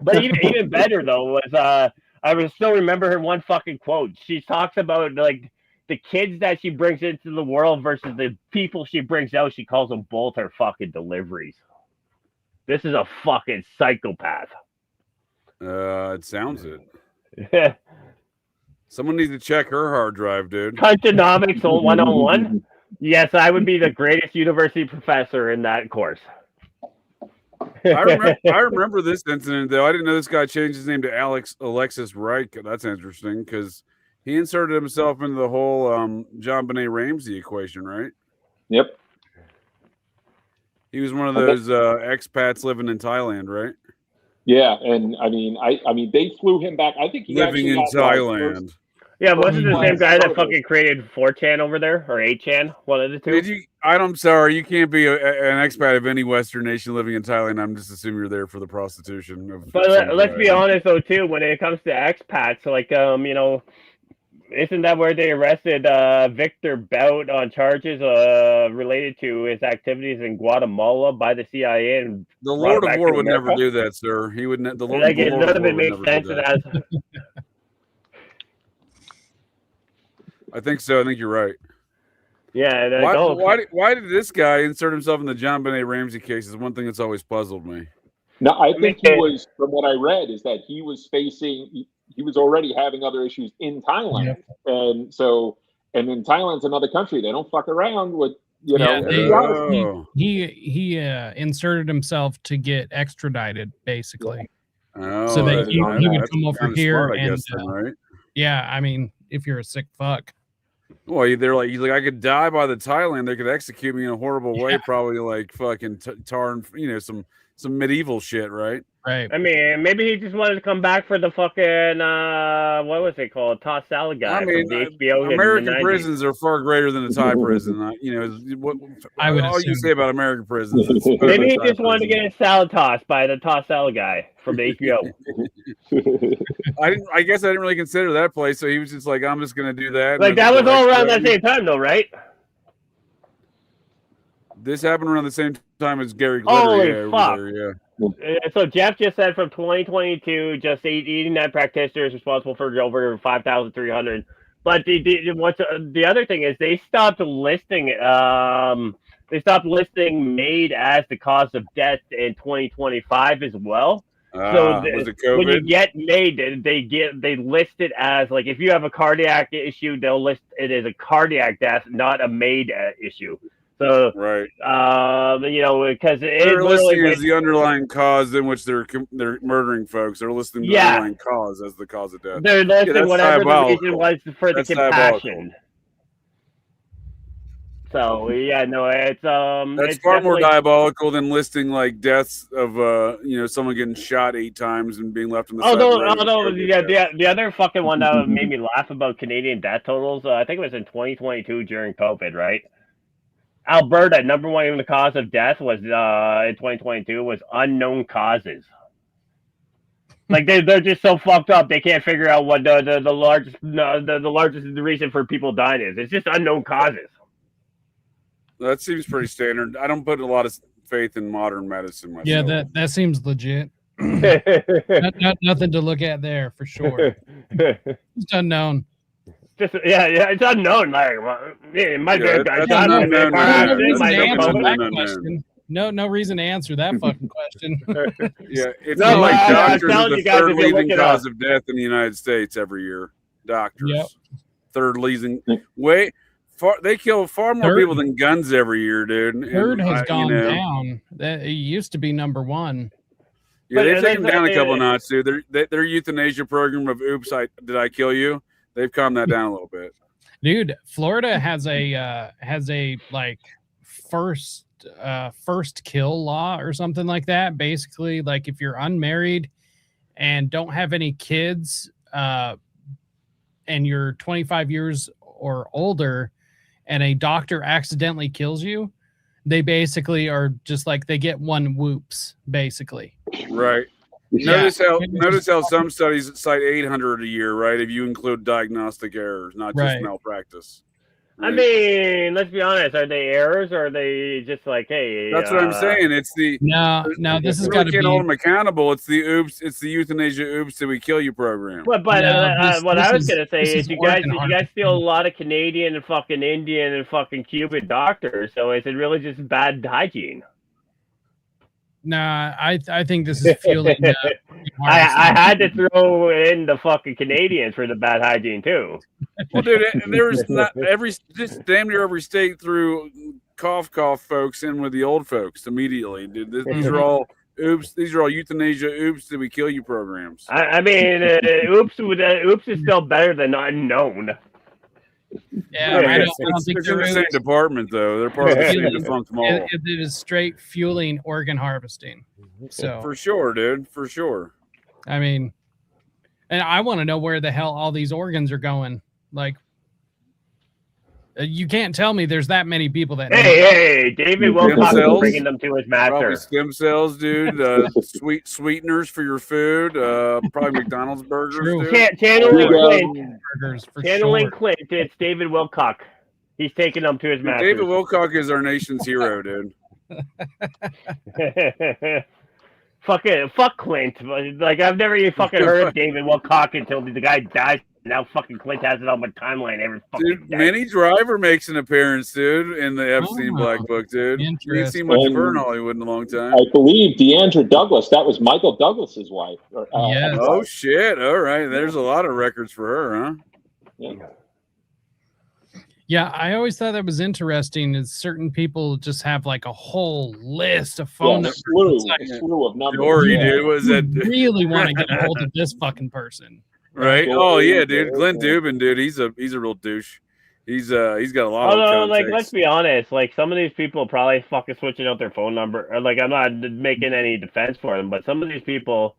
But even better though was I was still remember her one fucking quote. She talks about like the kids that she brings into the world versus the people she brings out. She calls them both her fucking deliveries. This is a fucking psychopath. It sounds it. Someone needs to check her hard drive, dude. Cuntonomics 101. Yes, I would be the greatest university professor in that course. I remember this incident, though. I didn't know this guy changed his name to Alexis Reich. That's interesting because he inserted himself into the whole John Benet Ramsey equation, right? Yep. He was one of those expats living in Thailand, right? Yeah, and I mean, they flew him back. I think he living in Thailand. Yeah, wasn't the same guy that fucking created 4chan over there, or 8chan, one of the two? I'm sorry, you can't be an expat of any Western nation living in Thailand. I'm just assuming you're there for the prostitution. But let's be honest, though, too, when it comes to expats, like, you know, isn't that where they arrested Victor Bout on charges related to his activities in Guatemala by the CIA? And the Lord of War would never do that, sir. He would. The Lord of War none of it makes sense. I think so. I think you're right. Yeah. Why did this guy insert himself in the John Benet Ramsey case? Is one thing that's always puzzled me. No, I think he was, from what I read, is that he was already having other issues in Thailand, and then Thailand's another country. They don't fuck around with, you know. He inserted himself to get extradited, basically, so that he would come over here smart, I guess, then, right? Yeah, I mean, if you're a sick fuck. Well, he's like, I could die by the Thailand. They could execute me in a horrible way, probably like fucking tar and some medieval shit, right? Right. I mean, maybe he just wanted to come back for the fucking what was it called? Toss salad guy. I mean, from the HBO American prisons are far greater than a Thai prison. What I would all assume. you say about American prisons? Maybe he just wanted to get his salad tossed by the toss salad guy from the HBO. I guess I didn't really consider that place, so he was just like, I'm just gonna do that. Like that was all around that same time, though, right? This happened around the same time as Gary Glitter. Holy fuck! Yeah. So Jeff just said from 2022, just 89 practitioners responsible for over 5,300. But the other thing is they stopped listing MAID as the cause of death in 2025 as well. So when you get MAID, they list it as like if you have a cardiac issue, they'll list it as a cardiac death, not a MAID issue. So right, because they're listing as the underlying cause in which they're murdering folks.Ey're listing the underlying cause as the cause of death. They're listing whatever the reason was for the compassion. So it's that's far more diabolical than listing like deaths of someone getting shot 8 times and being left on the side. The other fucking one that made me laugh about Canadian death totals, I think it was in 2022 during COVID, right? Alberta, number one in the cause of death was in 2022 was unknown causes. Like they're just so fucked up they can't figure out what the largest reason for people dying is. It's just unknown causes. That seems pretty standard. I don't put a lot of faith in modern medicine myself. Yeah, that seems legit. Nothing to look at there for sure. It's unknown. It's unknown. Like, my dad got shot in a car accident. No reason to answer that fucking question. Yeah, it's not like doctors are the third leading cause of death in the United States every year. Doctors, third leading. They kill far more people than guns every year, dude. Third has gone down. It used to be number one. Yeah, they've taken down a couple notches, dude. Their euthanasia program of "Oops, did I kill you?" They've calmed that down a little bit. Dude, Florida has a like first kill law or something like that. Basically, like if you're unmarried and don't have any kids, and you're 25 years or older, and a doctor accidentally kills you, they basically are just like they get one whoops, basically. Right. Notice how some studies cite 800 a year, right? If you include diagnostic errors, not just malpractice. Right? I mean, let's be honest. Are they errors or are they just like, hey? That's what I'm saying. It's the no. This has got to be. Can't hold them accountable. It's the oops. It's the euthanasia oops till we kill you program. But what I was gonna say is, you guys steal a lot of Canadian and fucking Indian and fucking Cuban doctors. So is it really just bad hygiene? Nah, I think this is fueling. I had to throw in the fucking Canadians for the bad hygiene too. Well, dude, there's not just damn near every state threw cough folks in with the old folks immediately. Dude, these are all oops. These are all euthanasia oops. Did we kill you programs? I mean, oops is still better than unknown. Yeah, I don't think they're in the same department though. They're part of the same defunct mall. It is straight fueling organ harvesting. So for sure, dude, for sure. I mean, and I want to know where the hell all these organs are going. Like, you can't tell me there's that many people that. Hey, David Wilcox is bringing them to his master. Probably stem cells, dude. Sweeteners for your food. Probably McDonald's burgers. Dude. Channeling Clint. It's David Wilcox. He's taking them to his master. David Wilcox is our nation's hero, dude. Fuck Clint. Like I've never even fucking heard of David Wilcox until the guy dies. Now fucking Clint has it on my timeline every fucking day. Minnie Driver makes an appearance, dude, in the Epstein Black Book, dude. You haven't seen much of her in Hollywood in a long time. I believe Deandra Douglas, that was Michael Douglas's wife. Yes. Oh, shit. All right. There's a lot of records for her, huh? Yeah, I always thought that was interesting is certain people just have like a whole list of phone numbers. A slew of numbers. Dude, was that really want to get a hold of this fucking person. Right? Oh yeah, dude. Glenn Dubin, dude. He's a real douche. He's got a lot of Although, context. like, let's be honest, like, some of these people probably fucking switching out their phone number. Or, like, I'm not making any defense for them, but some of these people,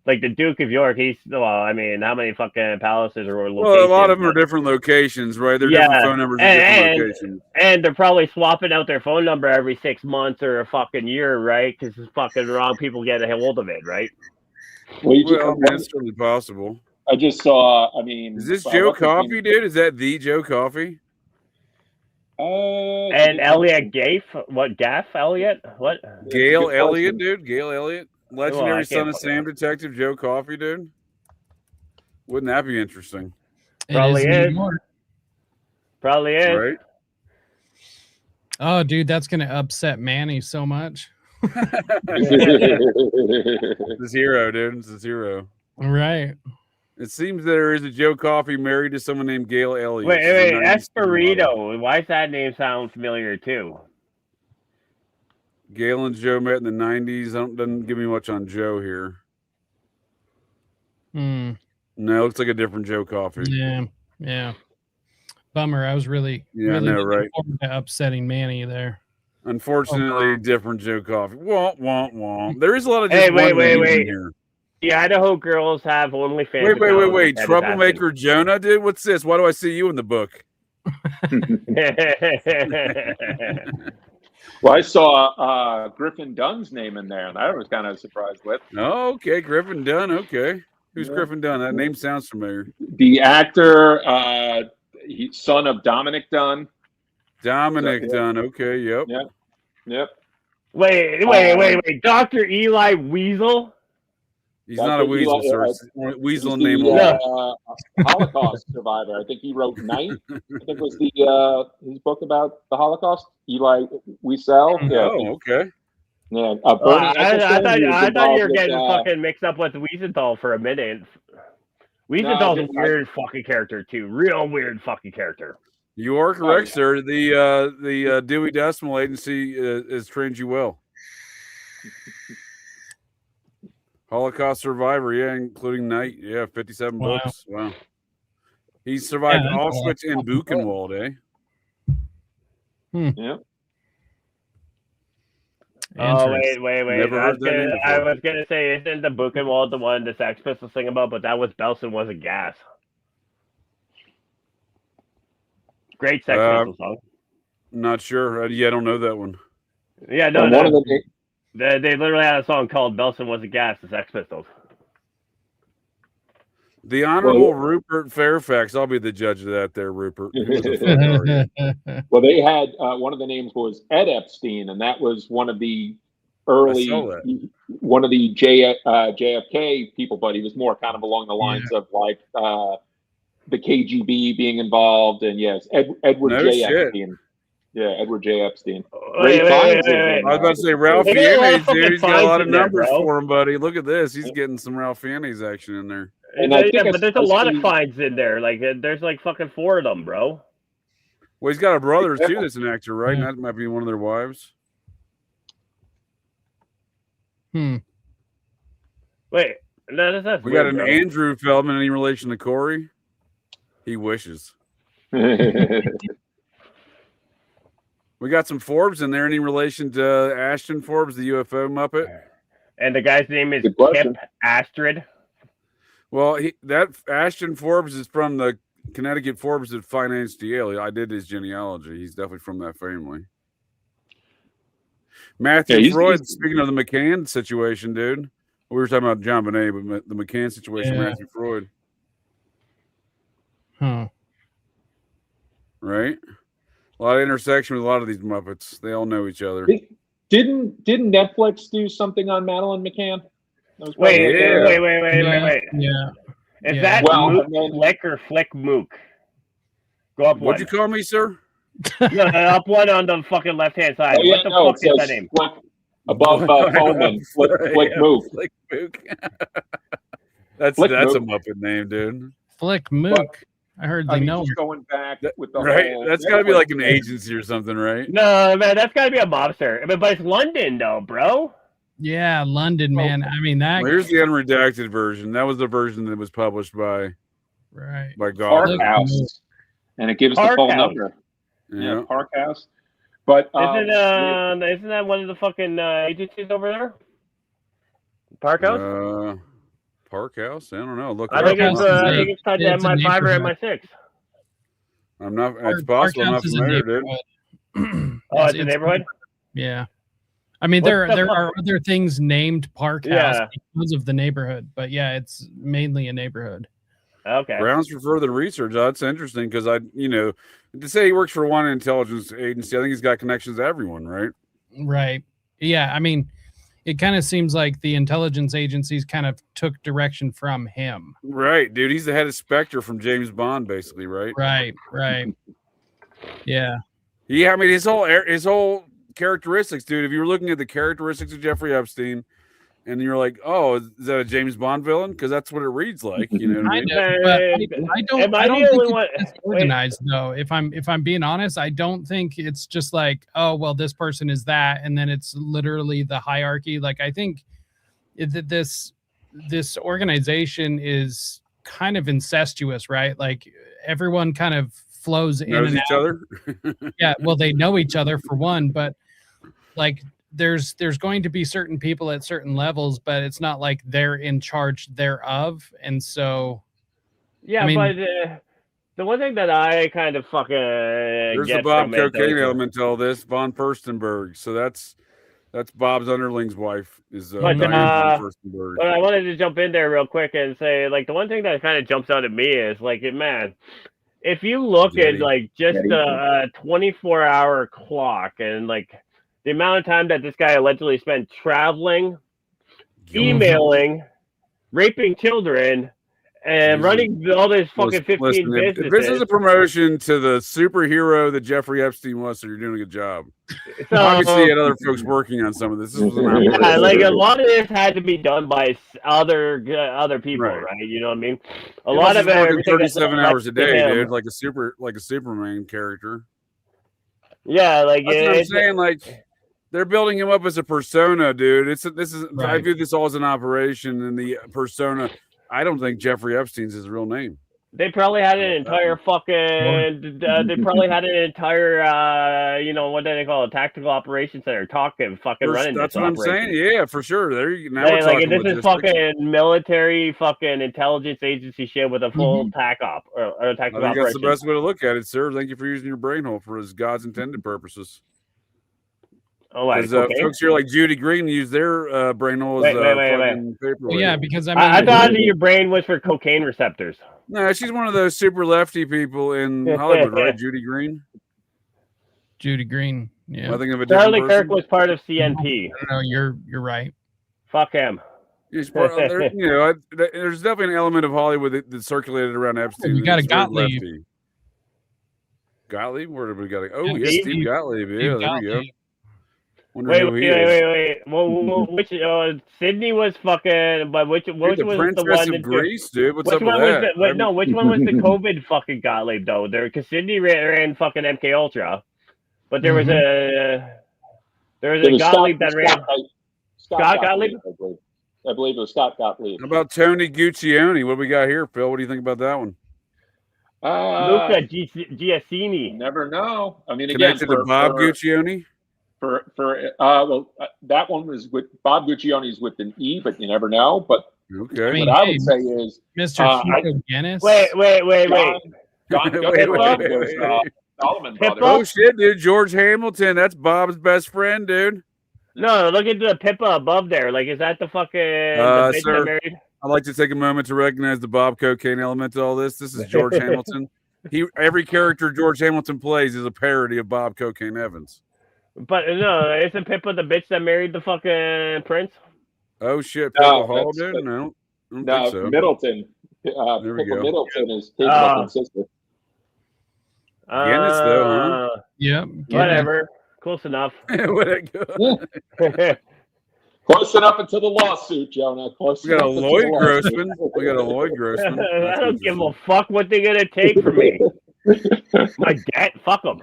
like the Duke of York, I mean, how many fucking palaces or locations? Well, a lot of them are different locations, right? They're different phone numbers in different locations. And they're probably swapping out their phone number every 6 months or a fucking year, right? Because it's fucking wrong people get a hold of it, right? Well, it's certainly possible. I just saw, I mean... Is this Joe Coffey, dude? Is that the Joe Coffey? And Elliot Gaff? What, Gaff Elliot? What? Gail Elliott, dude? Gail Elliott? Legendary son of Sam detective Joe Coffey, dude? Wouldn't that be interesting? Probably is. Probably is. Right? Oh, dude, that's going to upset Manny so much. It's a zero, dude. It's a zero. Right. It seems there is a Joe Coffey married to someone named Gail Elliott. Wait, Esperito. Why does that name sound familiar too? Gail and Joe met in the 90s. Doesn't give me much on Joe here. No, it looks like a different Joe Coffey. Yeah. Bummer. I was really right? forward to upsetting Manny there. Unfortunately, different Joe Coffey. Womp. There is a lot of wait. in here. The Idaho girls have OnlyFans. Wait. Troublemaker Jonah, dude? What's this? Why do I see you in the book? Well, I saw Griffin Dunn's name in there, and I was kind of surprised with. Oh, okay. Griffin Dunn. Okay. Who's Griffin Dunn? That name sounds familiar. The actor, son of Dominic Dunn. Dominic Dunn. Okay. Yep. Wait. Dr. Eli Weasel? He's not a weasel, sir. Weasel name. Holocaust survivor. I think he wrote Night. I think was his book about the Holocaust. Eli Wiesel. Oh, okay. Yeah. I thought you were getting fucking mixed up with Wiesenthal for a minute. Wiesenthal's a weird fucking character too. Real weird fucking character. You are correct, sir. The Dewey Decimal Agency has trained you well. Holocaust survivor, including Night. 57 books. Wow. He survived Auschwitz and Buchenwald, eh? Yeah. Oh, wait. I was gonna say, isn't the Buchenwald the one the Sex Pistols sing about? But that was Belson Wasn't Gas. Great Sex Pistols song. Not sure. I don't know that one. Yeah, no. They literally had a song called Belson Wasn't Gas, the Sex Pistols. The Honorable Rupert Fairfax. I'll be the judge of that there, Rupert. Well, they had one of the names was Ed Epstein, and that was one of the early, JFK people, but he was more kind of along the lines of like the KGB being involved, and Edward J. Epstein. Yeah, Edward J. Epstein. I was about to say Ralph Fiennes, dude. He's got a lot of numbers for him, buddy. Look at this. He's getting some Ralph Fiennes action in there. But there's a lot of finds in there. Like, there's like fucking 4 of them, bro. Well, he's got a brother, too, that's an actor, right? And that might be one of their wives. Wait. That's we got an Andrew Feldman. Any relation to Corey? He wishes. We got some Forbes in there. Any relation to Ashton Forbes, the UFO Muppet? And the guy's name is Kip Astrid. Well, that Ashton Forbes is from the Connecticut Forbes that financed Yale. I did his genealogy. He's definitely from that family. Matthew Freud, speaking of the McCann situation, dude. We were talking about John Bonet, but the McCann situation, Matthew Freud. Right? A lot of intersection with a lot of these Muppets. They all know each other. Didn't Netflix do something on Madeleine McCann? Wait. Yeah. Is that Flick or Flick Mook? Go up one. What'd you call me, sir? No, up one on the fucking left-hand side. What the fuck is that name? Above Coleman. Flick Mook. Flick Mook. That's a Muppet name, dude. Flick Mook. I heard they know. Going back with the whole, that's got to be like an agency or something, right? No, man, that's got to be a mobster. But it's London, though, bro. Yeah, London, man. I mean, that. Well, here's the unredacted version. That was the version that was published by by Farhouse. and it gives the phone number. Yeah, Park House. But isn't that one of the fucking agencies over there? Park House? Park House? I don't know. Look, I think it's tied to MI5 or MI6. I'm not. It's possible. I'm not familiar, dude. It's a neighborhood. Yeah, I mean there are other things named Park House because of the neighborhood, but yeah, it's mainly a neighborhood. Okay. Grounds for further research. That's interesting because to say he works for one intelligence agency, I think he's got connections to everyone, right? Right. Yeah. I mean, it kind of seems like the intelligence agencies kind of took direction from him. Right, dude. He's the head of Spectre from James Bond, basically, right? Right. Yeah. Yeah, I mean his whole characteristics, dude. If you were looking at the characteristics of Jeffrey Epstein, and you're like, oh, is that a James Bond villain? Because that's what it reads like. You know what I mean? I don't think it's organized though. If I'm being honest, I don't think it's just like, oh well, this person is that, and then it's literally the hierarchy. Like I think that this organization is kind of incestuous, right? Like everyone kind of flows in and each other. Yeah, well, they know each other for one, but like there's going to be certain people at certain levels, but it's not like they're in charge thereof. And so yeah, I mean, but the one thing that I kind of fucking there's the Bob cocaine element to all this, von Furstenberg. So that's Bob's underling's wife is Diane von Furstenberg. But I wanted to jump in there real quick and say, like, the one thing that kind of jumps out at me is like, man, if you look at like just a 24-hour clock and like the amount of time that this guy allegedly spent traveling, emailing, raping children, and running all this fucking 15 businesses. If this is a promotion to the superhero that Jeffrey Epstein was, so you're doing a good job. So, obviously, you had other folks working on some of this. This was like a lot of this had to be done by other people, right? You know what I mean? A lot of it, 37 hours a day, dude, like a Superman character. Yeah, like that's what I'm saying. Like they're building him up as a persona, dude. I view this all as an operation, and the persona. I don't think Jeffrey Epstein's his real name. They probably had an entire fucking. They probably had an entire. What do they call it? Tactical operations center talking, fucking running. That's what I'm saying. Yeah, for sure. There you now. We're talking this is fucking military, fucking intelligence agency shit with a full TAC op or tactical operation. I think that's the best way to look at it, sir. Thank you for using your brain hole for as God's intended purposes. Oh, folks here like Judy Green use their brain hole as paper. Yeah, because I thought your brain was for cocaine receptors. No, she's one of those super lefty people in Hollywood, right? Judy Green. Judy Green. Yeah. I think of a Charlie Kirk was part of CNP. No, you're right. Fuck him. There's definitely an element of Hollywood that circulated around Epstein. You got a Gottlieb. Gottlieb? Where did we got? Oh, yes, Steve Gottlieb. Yeah, there we go. Wait. Well, which Sydney was fucking, but which was the one of Greece, dude? What's up with that? Which one was the COVID fucking Gottlieb though? There, because Sydney ran fucking MK Ultra, but there was a Gottlieb that ran Scott Gottlieb. I believe it was Scott Gottlieb. How about Tony Guccione? What do we got here, Phil? What do you think about that one? Luca Giacchini. Never know. I mean, connected to Bob Guccione. That one was with Bob Guccione's with an E, but you never know. But okay, what I would say is Mr. Guinness. Wait. John was Solomon Brothers. Oh shit, dude! George Hamilton. That's Bob's best friend, dude. No, look at the Pippa above there. Like, is that the fucking the bitch that married? I'd like to take a moment to recognize the Bob cocaine element to all this. This is George Hamilton. Every character George Hamilton plays is a parody of Bob Cocaine Evans. But no, isn't Pippa the bitch that married the fucking prince? Oh shit, Pippa Hall, dude? No, I don't think so. Middleton. There we go. Middleton is his fucking sister. Guinness, though, huh? Yeah. Whatever. Close enough. Close enough until the lawsuit, Jonah. We got a Lloyd Grossman. I don't give a fuck what they're gonna take from me. My debt, fuck them.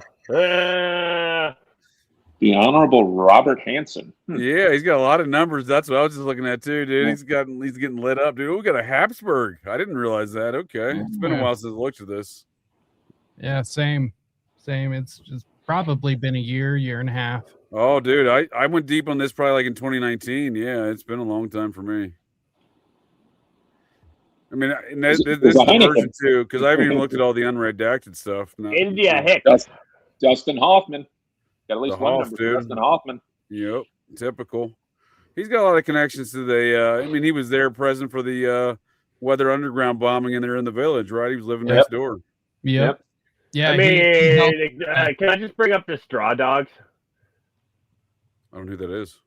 The Honorable Robert Hansen. Yeah, he's got a lot of numbers. That's what I was just looking at too, dude. He's getting lit up, dude. We got a Habsburg. I didn't realize that. Okay, it's been a while since I looked at this. Yeah, same. It's just probably been a year and a half. Oh, dude, I went deep on this probably like in 2019. Yeah, it's been a long time for me. I mean, this is the version 2 because I haven't even looked at all the unredacted stuff. India Hicks. Dustin Hoffman. Got at least The one Hoff, number. dude. Dustin Hoffman. Yep, typical. He's got a lot of connections to the. I mean, he was there present for the Weather Underground bombing, and they're in the village, right? He was living next door. Yep. Yeah. I mean, can I just bring up the Straw Dogs? I don't know who that is.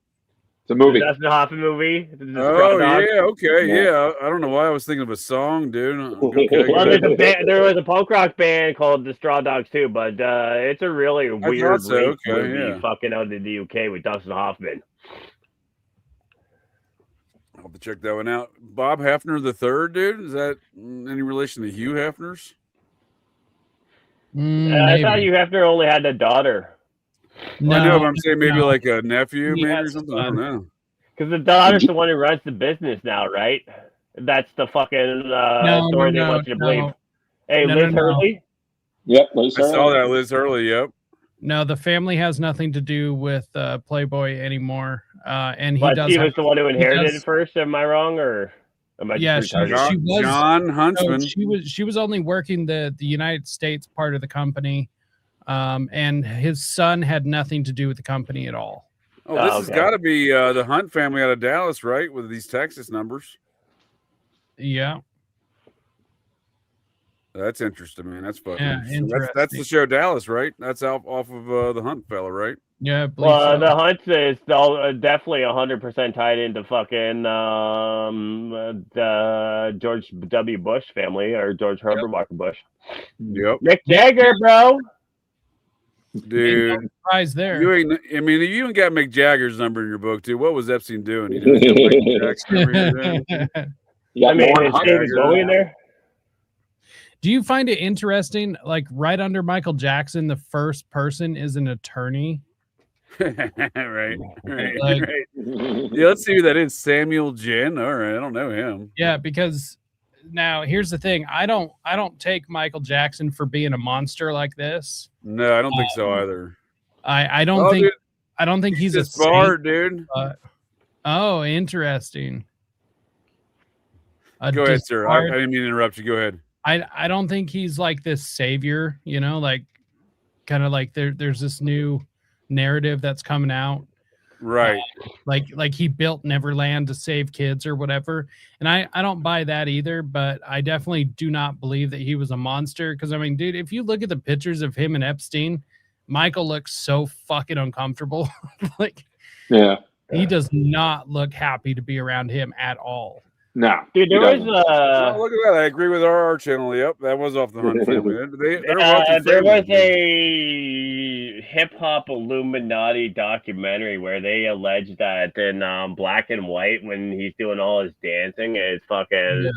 It's a movie. The Dustin Hoffman movie. Oh yeah, okay, yeah. I don't know why I was thinking of a song, dude. Okay, well, there was a punk rock band called the Straw Dogs too, but it's a really weird movie fucking out in the UK with Dustin Hoffman. I'll have to check that one out. Bob Hefner the third, dude. Is that any relation to Hugh Hefner's? I thought Hugh Hefner only had a daughter. No, I know, but I'm saying maybe like a nephew, maybe or something. I don't know. Because the daughter's the one who runs the business now, right? That's the fucking story they want you to believe. Hey, Liz Hurley? Yep, Liz Hurley. I saw that, Liz Hurley, yep. No, the family has nothing to do with Playboy anymore. And he but does. He was the one who inherited it first. Am I wrong, or am I yeah, just she was John Huntsman. No, she was only working the United States part of the company, and his son had nothing to do with the company at all. Oh, this has got to be the Hunt family out of Dallas, right? With these Texas numbers. Yeah. That's interesting, man. That's fucking interesting. That's the show Dallas, right? That's off of the Hunt fella, right? Yeah, well, the Hunt is definitely 100% tied into fucking the George W. Bush family or George Herbert Walker Bush. Yep. Mick Jagger, bro. Dude, surprise there. You even got Mick Jagger's number in your book too. What was Epstein doing? He didn't get Mick Jackson. I mean, is David Bowie in there? Do you find it interesting? Like right under Michael Jackson, the first person is an attorney. right. Yeah, let's see who that is. Samuel Jen. All right, I don't know him. Yeah, because now here's the thing. I don't take Michael Jackson for being a monster like this. No, I don't think so either. I don't think he's a smart dude. Oh, interesting. Go ahead, sir. I didn't mean to interrupt you. Go ahead. I don't think he's like this savior, like kind of like there's this new narrative that's coming out. Right. Like he built Neverland to save kids or whatever. And I don't buy that either, but I definitely do not believe that he was a monster. Because I mean, dude, if you look at the pictures of him and Epstein, Michael looks so fucking uncomfortable. He does not look happy to be around him at all. No, dude, there was look at that. I agree with our channel. Yep, that was off the Hunt family. There was a hip hop Illuminati documentary where they allege that in Black and White, when he's doing all his dancing, it's fucking.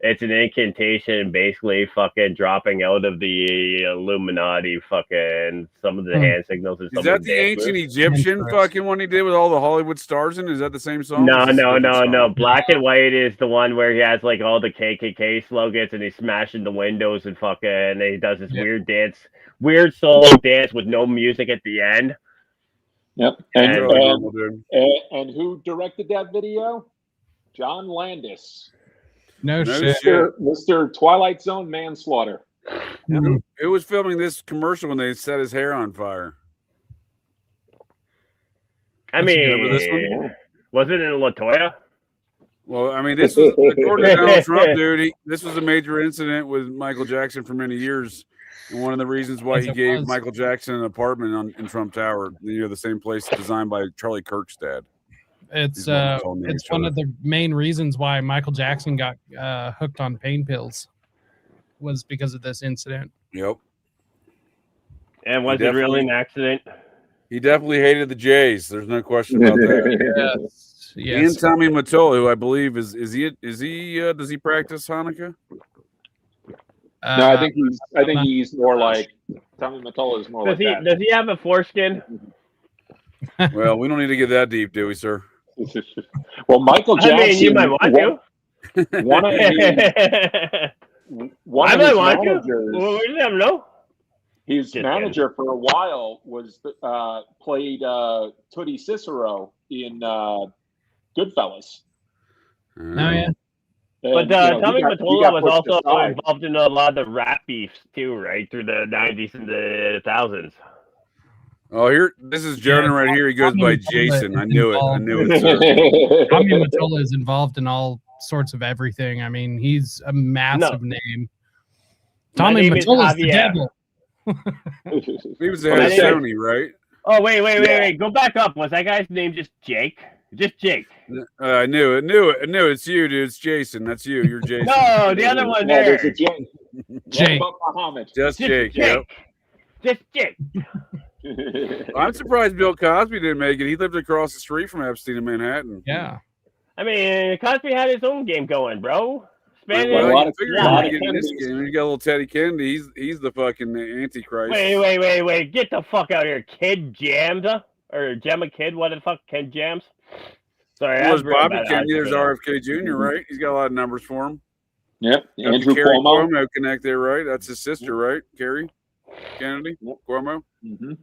It's an incantation, basically fucking dropping out of the Illuminati, fucking some of the hand signals. And is that the ancient Egyptian fucking one he did with all the Hollywood stars in? Is that the same song? No. Black and White is the one where he has like all the KKK slogans and he's smashing the windows and fucking and he does this weird solo dance with no music at the end. Yep. And who directed that video? John Landis. No shit. Mr. Twilight Zone manslaughter. Who was filming this commercial when they set his hair on fire? I mean, this one? Was it in LaToya? Well, I mean, this was according to Donald Trump, dude. This was a major incident with Michael Jackson for many years, and one of the reasons why he gave Michael Jackson an apartment in Trump Tower, the same place designed by Charlie Kirk's dad. It's one of the main reasons why Michael Jackson got hooked on pain pills was because of this incident. Yep. And was it really an accident? He definitely hated the Jays. There's no question about that. Yes. And Tommy Mottola, who I believe does he practice Hanukkah? No, I think he's more like Tommy Mottola is more like that. Does he have a foreskin? Well, we don't need to get that deep, do we, sir? Well, Michael Jackson. I mean, you might want to. One of his I might want managers, to. Well, we didn't know. His manager for a while was played Tootie Cicero in Goodfellas. Oh yeah. But Tommy Mottola was also involved in a lot of the rap beefs too, right, through the 90s and the 2000s. Oh, this is Jonah right here. He goes by Jason. I knew it. Tommy Mottola is involved in all sorts of everything. I mean, he's a massive name. Tommy Mottola is the devil. He was the head of Sony, right? Oh, wait. Go back up. Was that guy's name just Jake? Just Jake. I knew it. It's you, dude. It's Jason. That's you. You're Jason. No, the other one there. Jake. Just Jake. Yep. Just Jake. I'm surprised Bill Cosby didn't make it. He lived across the street from Epstein in Manhattan. Yeah. I mean, Cosby had his own game going, bro. You got a little Teddy Kennedy. He's the fucking Antichrist. Wait. Get the fuck out of here. Kid Jams? Or Gemma Kid? What the fuck? Kid Jams? Sorry. Well, there's Bobby Kennedy. There's RFK Jr., right? He's got a lot of numbers for him. Yep. Andrew Cuomo connect there, right? That's his sister, right? Carrie Kennedy? Yep. Cuomo? Mm-hmm.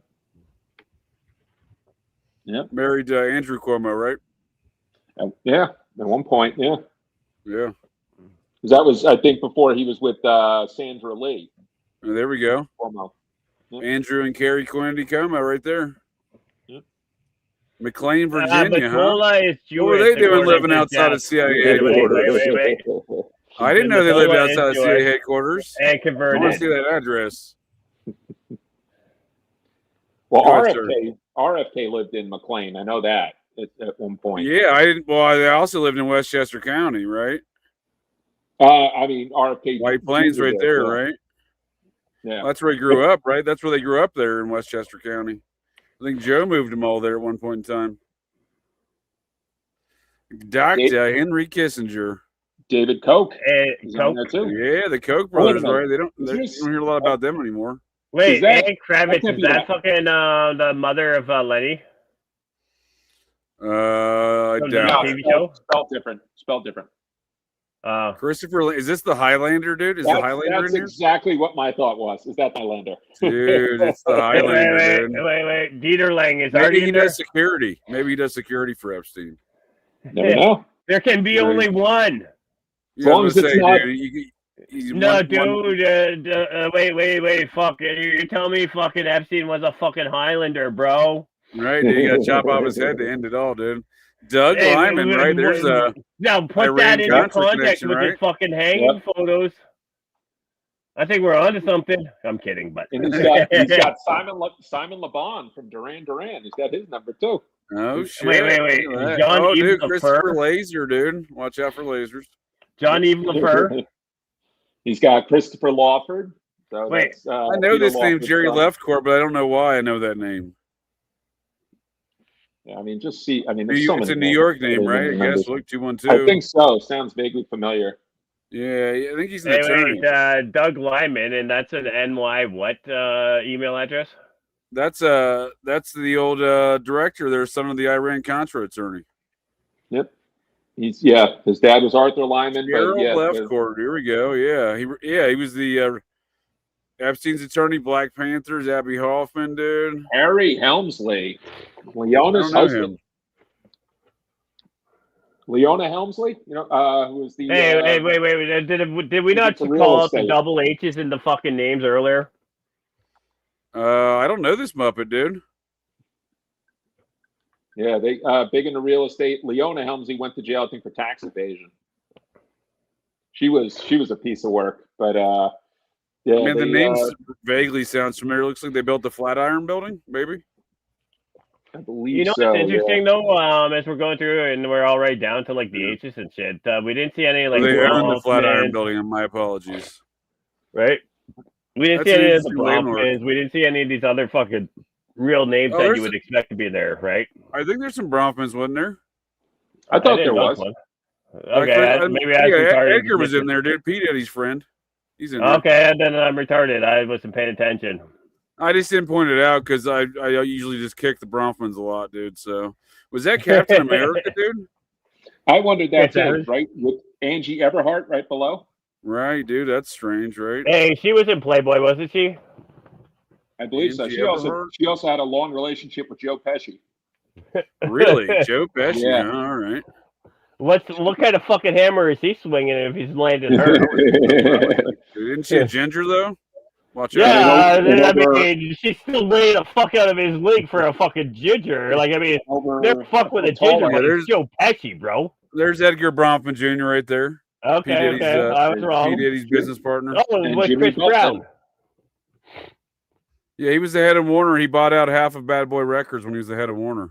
Yep. Married Andrew Cuomo, right? Yeah. At one point, yeah. Yeah. That was, I think, before he was with Sandra Lee. Oh, there we go. Cuomo. Yep. Andrew and Carrie Kennedy Cuomo right there. Yep. McLean, Virginia, huh? What were they doing living outside of CIA headquarters? Wait. I didn't know they lived outside of CIA headquarters. And converted. I want to see that address. Well, RFK lived in McLean. I know that at one point. Yeah, I didn't. Well, I also lived in Westchester County, right? I mean, RFK. White Plains right there, right? Yeah. That's where he grew up, right? That's where they grew up there in Westchester County. I think Joe moved them all there at one point in time. Dr. Henry Kissinger. David Koch. Koch. Yeah, the Koch brothers, right? They don't hear a lot about them anymore. Wait, Anne Kravitz, is that fucking the mother of Lenny? I doubt. TV show? Spelled different. Christopher, is this the Highlander, dude? Is the Highlander that's in here? Exactly what my thought was. Is that Highlander? Dude, it's the Highlander, dude. Wait. Dieter Lang is Maybe already he in there? does security. Maybe he does security for Epstein. Never know. There can be only one. As long as it's not... Wait. Fuck. You're telling me fucking Epstein was a fucking Highlander, bro. Right, dude. You got to chop off his head to end it all, dude. Doug Lyman, right? There's a... Now, put that into context with his fucking hanging photos. I think we're onto something. I'm kidding, but... And he's got Simon LeBon from Duran Duran. He's got his number, too. Oh, shit. Wait. John dude, Christopher Laser, dude. Watch out for lasers. John-Yves Lafleur. He's got Christopher Lawford. So wait. I know this name, Jerry Leftcourt, but I don't know why I know that name. Yeah, I mean, just see. I mean, it's a New York name, right? I guess. Look, 212. I think so. Sounds vaguely familiar. Yeah, I think he's an attorney. Doug Lyman, and that's an NY what email address? That's the old director there, son of the Iran-Contra attorney. Yep. His dad was Arthur Lyman. Gerald Leftcourt. Here we go. Yeah, he was the Epstein's attorney, Black Panthers, Abby Hoffman, dude. Harry Helmsley, Leona's husband. Leona Helmsley, who was the. Wait. Did we not call out the double H's in the fucking names earlier? I don't know this Muppet, dude. Yeah, they big into real estate. Leona Helmsley went to jail, I think, for tax evasion. She was a piece of work, but yeah. I mean, the names vaguely sounds familiar. Looks like they built the Flatiron Building, maybe. I believe you know so. What's interesting though, as we're going through and we're all right down to like the H's and shit. We didn't see any like. They own the Flatiron Building. And my apologies. Right. We didn't see any of the Bronfmans. We didn't see any of these other fucking real names that you would expect to be there, right? I think there's some Bronfmans, wasn't there? I thought there was. Okay, maybe Edgar was in there, dude. Pete Eddie's friend. He's in there. Okay, then I'm retarded. I wasn't paying attention. I just didn't point it out because I usually just kick the Bronfmans a lot, dude. So was that Captain America, dude? I wondered that too, right? With Angie Everhart right below. Right, dude. That's strange, right? Hey, she was in Playboy, wasn't she? I believe so. She also had a long relationship with Joe Pesci. Really, Joe Pesci? Yeah. All right. What kind of fucking hammer is he swinging if he's landing her? Isn't she a ginger though? Watch yeah, out. I mean, she's still laying the fuck out of his league for a fucking ginger. Like, I mean, never fuck with a ginger, but it's Joe Pesci, bro. There's Edgar Bronfman Jr. right there. Okay, I was wrong. P. Diddy's business partner. Oh, it was Chris Brown. Yeah, he was the head of Warner. He bought out half of Bad Boy Records when he was the head of Warner.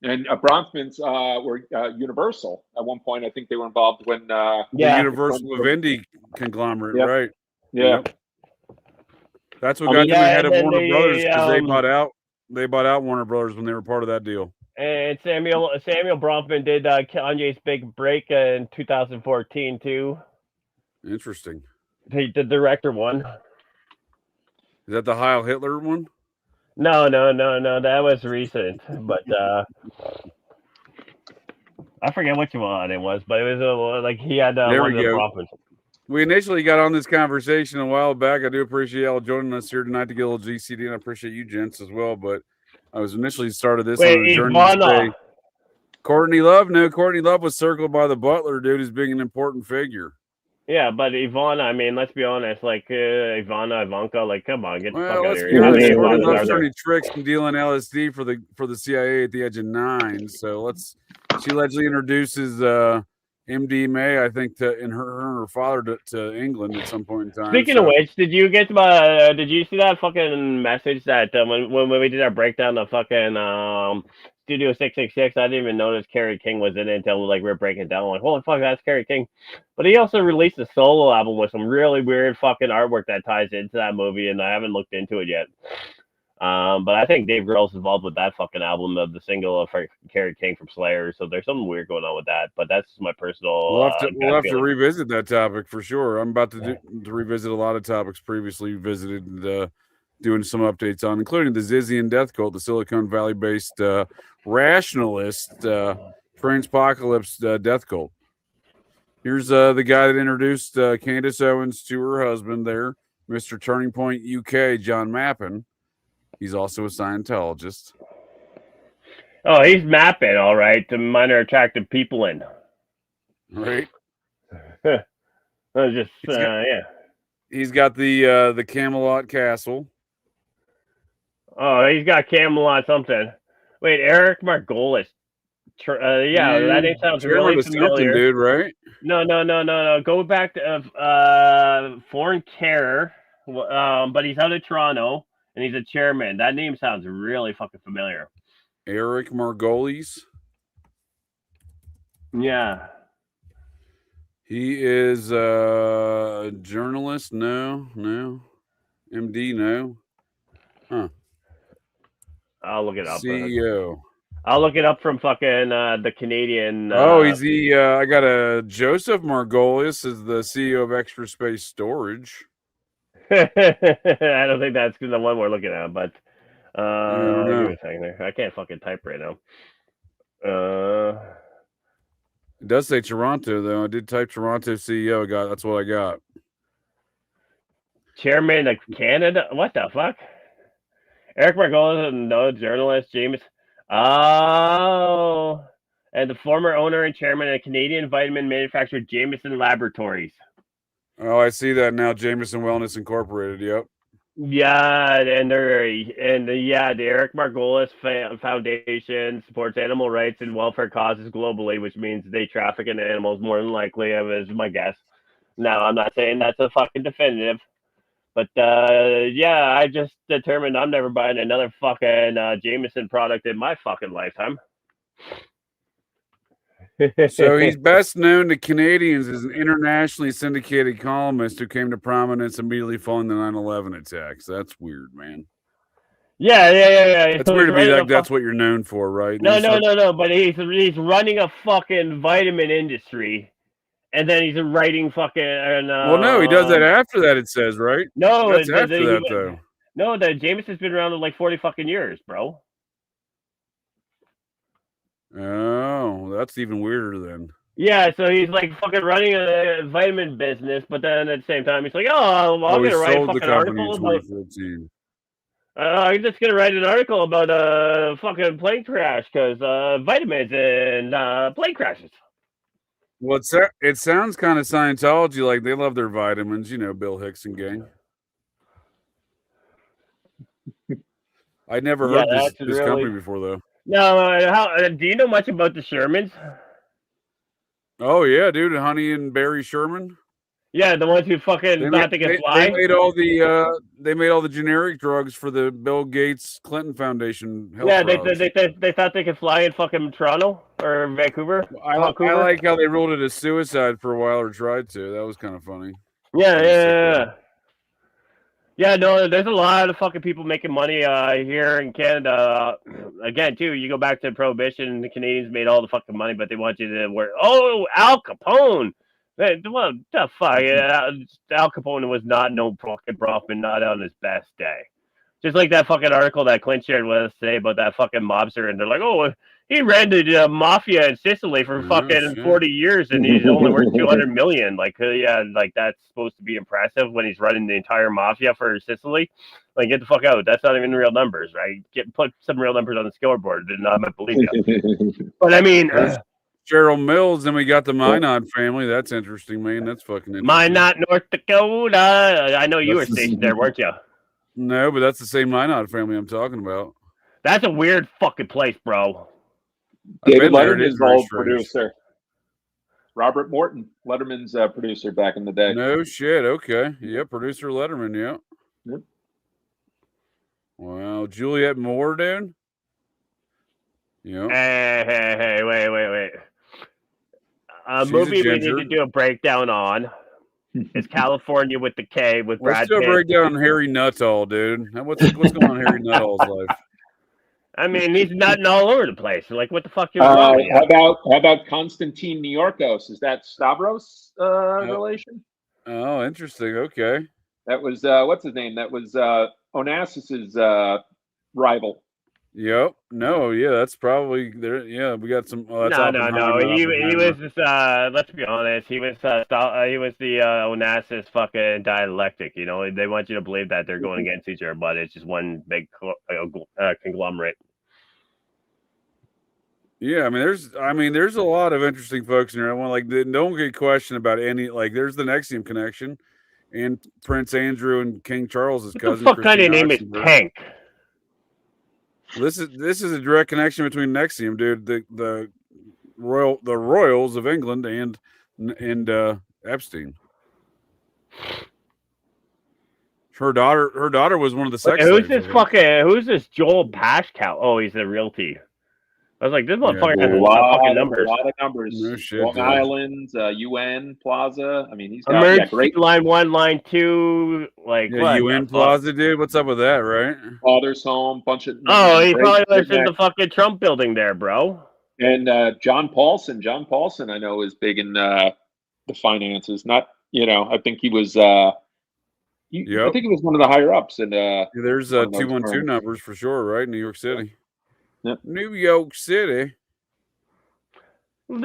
And Bronfman's were Universal at one point. I think they were involved when the Universal Vivendi conglomerate, right? Yeah. Yep. That's what got them ahead of Warner Brothers because they bought out Warner Brothers when they were part of that deal. And Samuel Bronfman did Kanye's big break in 2014 too. Interesting. The director one. Is that the Heil Hitler one? No. That was recent, but I forget which one it was. But it was like he had one of the Bronfmans. We initially got on this conversation a while back. I do appreciate y'all joining us here tonight to get a little GCD, and I appreciate you gents as well. But I was initially started this on a journey today. Courtney Love was circled by the butler, dude, as being an important figure. Yeah, but Ivana, I mean, let's be honest, like Ivanka, like, come on, get the fuck out of here. Courtney Love's turning tricks and dealing LSD for the CIA at the age of 9. So she allegedly introduces MDMA, I think, and her father to England at some point in time. Speaking of which, did you see that fucking message that when we did our breakdown of fucking Studio 666, I didn't even notice Kerry King was in it until like we were breaking it down. I'm like, holy fuck, that's Kerry King. But he also released a solo album with some really weird fucking artwork that ties into that movie, and I haven't looked into it yet. But I think Dave Grohl's involved with that fucking album of the single of Kerry King from Slayer. So there's something weird going on with that. But that's my personal. We'll have to revisit that topic for sure. I'm about to revisit a lot of topics previously visited and doing some updates on, including the Zizian Death Cult, the Silicon Valley-based rationalist transpocalypse death cult. Here's the guy that introduced Candace Owens to her husband there, Mr. Turning Point UK, John Mappin. He's also a Scientologist. Oh, he's mapping, all right, to minor attractive people in. Right. He's got the Camelot Castle. Oh, he's got Camelot something. Wait, Eric Margolis. That name sounds really familiar, dude. Right? No. Go back to Foreign Terror, but he's out of Toronto and he's a chairman. That name sounds really fucking familiar. Eric Margolis. Yeah. He is a journalist. No. MD. No. Huh. I'll look it up. CEO. I'll look it up from fucking the Canadian. He's the. I got a Joseph Margolis is the CEO of Extra Space Storage. I don't think that's the one we're looking at, but give me a second there. I can't fucking type right now. It does say Toronto though. I did type Toronto CEO. That's what I got. Chairman of Canada. What the fuck? Eric Margolis, no journalist, James. Oh, and the former owner and chairman of Canadian vitamin manufacturer Jameson Laboratories. Oh, I see that now. Jameson Wellness Incorporated. Yep. Yeah, the Eric Margolis Foundation supports animal rights and welfare causes globally, which means they traffic in animals more than likely, is my guess. Now, I'm not saying that's a fucking definitive. But, I just determined I'm never buying another fucking Jameson product in my fucking lifetime. So he's best known to Canadians as an internationally syndicated columnist who came to prominence immediately following the 9/11 attacks. That's weird, man. Yeah. It's weird to be like that's what you're known for, right? No. But he's running a fucking vitamin industry. And then he's writing fucking. Well, no, he does that after that. It says, right? No, that's after that though. No, the Jameson's been around for like 40 fucking years, bro. Oh, that's even weirder then. Yeah, so he's like fucking running a vitamin business, but then at the same time, he's like, "Oh, well, I'm he gonna write a sold the fucking company article in about. 2014. I'm just gonna write an article about a fucking plane crash because vitamins and plane crashes." Well, it sounds kind of Scientology, like they love their vitamins, you know, Bill Hicks and gang. I never heard this company before, though. No, do you know much about the Shermans? Oh yeah, dude, Honey and Barry Sherman. Yeah, the ones who fucking thought they could fly. They made all the generic drugs for the Bill Gates Clinton Foundation. Yeah, they thought they could fly in fucking Toronto or Vancouver. I like how they ruled it as suicide for a while, or tried to. That was kind of funny. Yeah, no, there's a lot of fucking people making money here in Canada. Again, too, you go back to Prohibition, the Canadians made all the fucking money, but they want you to work. Oh, Al Capone. Man, what the fuck? Al Capone was not no fucking Bronfman, not on his best day. Just like that fucking article that Clint shared with us today about that fucking mobster, and they're like, oh, he ran the mafia in Sicily for fucking 40 years, and he's only worth $200 million. Like, yeah, like that's supposed to be impressive when he's running the entire mafia for Sicily. Like, get the fuck out. That's not even real numbers, right? Put some real numbers on the scoreboard, and I might believe you. But I mean, Cheryl Mills, then we got the Minot family. That's interesting, man. That's fucking interesting. Minot, North Dakota. I know you were stationed there, weren't you? No, but that's the same Minot family I'm talking about. That's a weird fucking place, bro. David Letterman's old producer. Robert Morton, Letterman's producer back in the day. No shit. Okay. Yeah, producer Letterman. Yeah. Yep. Wow. Juliette Moore, dude. Yeah. Hey, wait. A movie we need to do a breakdown on is California with the K with Brad Pitt. Let's do a breakdown on Harry Nuttall, dude. What's going on in Harry Nuttall's life? I mean, he's nutting all over the place. Like, what the fuck? How about Konstantin Niorkos? Is that Stavros' relation? Oh, interesting. Okay. That was what's his name? That was Onassis's rival. Yep. No. Yeah, that's probably there. Yeah, we got some. No. He was just. Let's be honest. He was the Onassis fucking dialectic. You know, they want you to believe that they're going against each other, but it's just one big conglomerate. Yeah, I mean, there's a lot of interesting folks in here. I want don't get questioned about any. Like, there's the Nexium connection, and Prince Andrew and King Charles's cousin. What the fuck kind of name is Tank? This is a direct connection between Nexium, dude. The royals of England and Epstein. Her daughter was one of the sex slaves. Who's this Joel Pashkow? Oh, he's a realty. I was like, this motherfucker has a lot of fucking numbers. A lot of numbers. No shit, Long Island, UN Plaza. I mean, he's got Emergency great line 1, line 2. Like, what? UN Plaza, dude. What's up with that, right? Father's home, bunch of. Oh, he probably lives in the fucking Trump building there, bro. And John Paulson, I know, is big in the finances. Not, I think he was. I think he was one of the higher ups. And there's 212 numbers for sure, right? New York City. Yep. New York City. Ron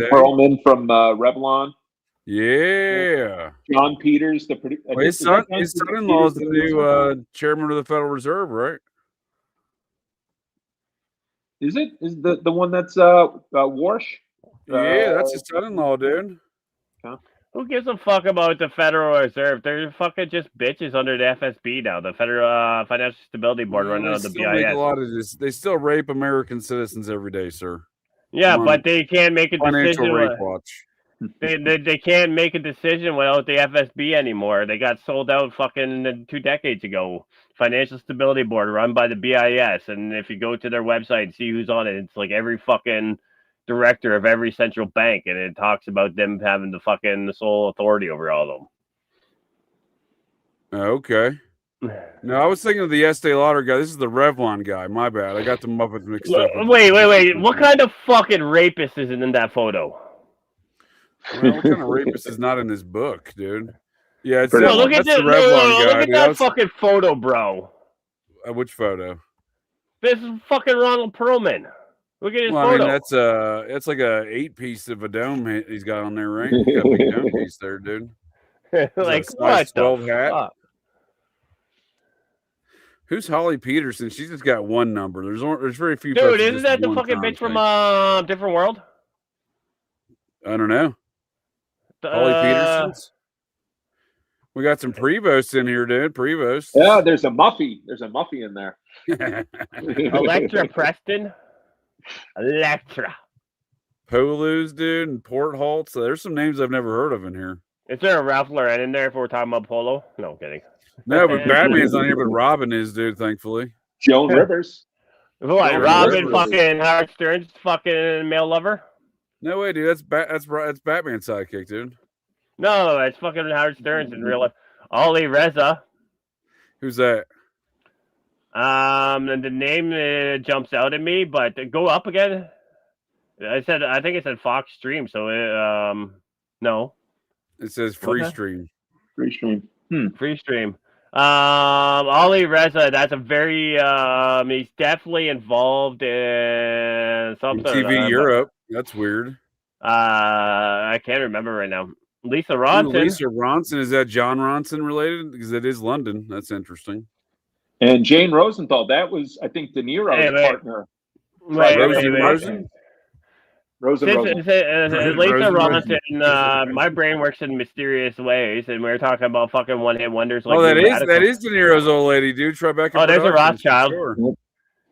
Perlman from Revlon. Yeah. John Peters, the producer. His son-in-law is the new chairman of the Federal Reserve, right? Is it? Is the one that's Warsh? Yeah, that's his son-in-law, dude. Huh? Who gives a fuck about the Federal Reserve? They're fucking just bitches under the FSB now, the Federal Financial Stability Board running on the BIS. Make a lot of this. They still rape American citizens every day, sir. Yeah, but they can't make a Financial decision. Rape Watch. They can't make a decision without the FSB anymore. They got sold out fucking 2 decades ago. Financial Stability Board run by the BIS, and if you go to their website and see who's on it, it's like every fucking director of every central bank, and it talks about them having the sole authority over all of them. Okay. No, I was thinking of the Estee Lauder guy. This is the Revlon guy. My bad. I got the Muppets mixed up. Wait. What kind of fucking rapist is in that photo? Well, what kind of rapist is not in this book, dude? Yeah, it's look at the Revlon guy. Look at that fucking photo, bro. Which photo? This is fucking Ronald Perlman. Look at his Well, photo. I mean, that's like a 8-piece of a dome he's got on there, right? He's got a big dome piece there, dude. Like, size 12 hat. Fuck? Who's Holly Peterson? She's just got one number. There's very few. Dude, isn't that the fucking bitch from Different World? I don't know. Holly Peterson's. We got some Prevost in here, dude. Prevost. Yeah, there's a Muffy. There's a Muffy in there. Electra Preston. Electra. Polu's, dude, and Port Holtz. There's some names I've never heard of in here. Is there a Ralph Lauren in there if we're talking about polo? No, I'm kidding. No, but Batman's not here, but Robin is, dude, thankfully. Joan Rivers. What, Robin fucking Howard Stern's fucking male lover? No way, dude. That's Batman's sidekick, dude. No, it's fucking Howard Stern's in real life. Ollie Reza. Who's that? And the name jumps out at me, but go up again. I think it said Fox Stream, so no. It says Free Stream. Free Stream. Free Stream. Ollie Reza, that's a very he's definitely involved in something. TV Europe. That's weird. I can't remember right now. Lisa Ronson. Lisa Ronson, is that John Ronson related? Because it is London. That's interesting. And Jane Rosenthal, that was, I think, De Niro's partner. Rosen. Lisa Ronson, my brain works in mysterious ways, and we were talking about fucking one-hit wonders. Like that is De Niro's old lady, dude. Tribeca. Oh, there's a Rothschild. Sure.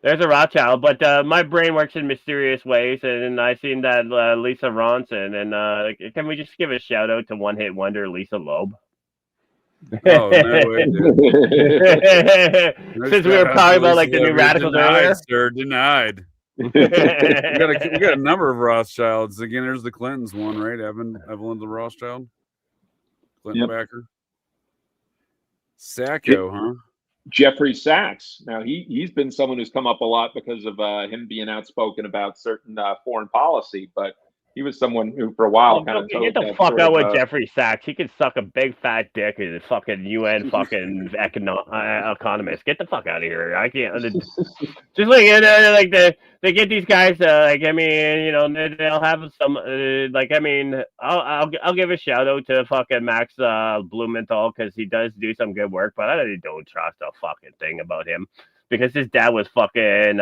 There's a Rothschild, but my brain works in mysterious ways, and I seen that Lisa Ronson, and can we just give a shout out to one-hit wonder Lisa Loeb? Oh, no way, Since we were talking about like the new radicals earlier, sir, denied. we got a number of Rothschilds. Again, there's the Clintons one, right? Evelyn the Rothschild, Clinton backer. Sacco, huh? Jeffrey Sachs. Now he's been someone who's come up a lot because of him being outspoken about certain foreign policy, but he was someone who for a while kind of get the fuck out with Jeffrey Sachs. He could suck a big fat dick as a fucking UN fucking economist. Get the fuck out of here. I can't. Just like they get these guys. Like I mean, you know, they'll have some. Like I mean, I'll give a shout out to fucking Max Blumenthal because he does do some good work, but I don't trust a fucking thing about him because his dad was fucking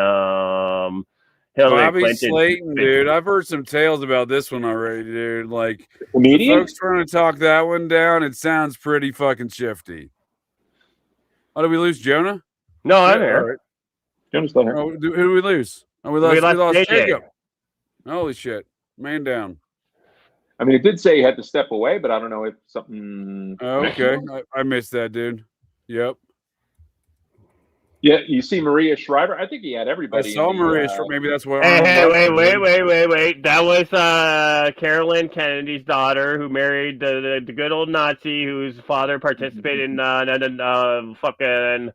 Bobby Slayton, dude. I've heard some tales about this one already, dude. Like, the folks trying to talk that one down, it sounds pretty fucking shifty. Oh, did we lose Jonah? No, I'm here. Right. Jonah's still here. Oh, who did we lose? Oh, we lost Jacob. Holy shit. Man down. I mean, it did say he had to step away, but I don't know if something... Oh, okay. I missed that, dude. Yep. Yeah, you see Maria Shriver? I think he had everybody. I saw Maria Shriver. Maybe that's why. Wait. That was Carolyn Kennedy's daughter who married the good old Nazi whose father participated in fucking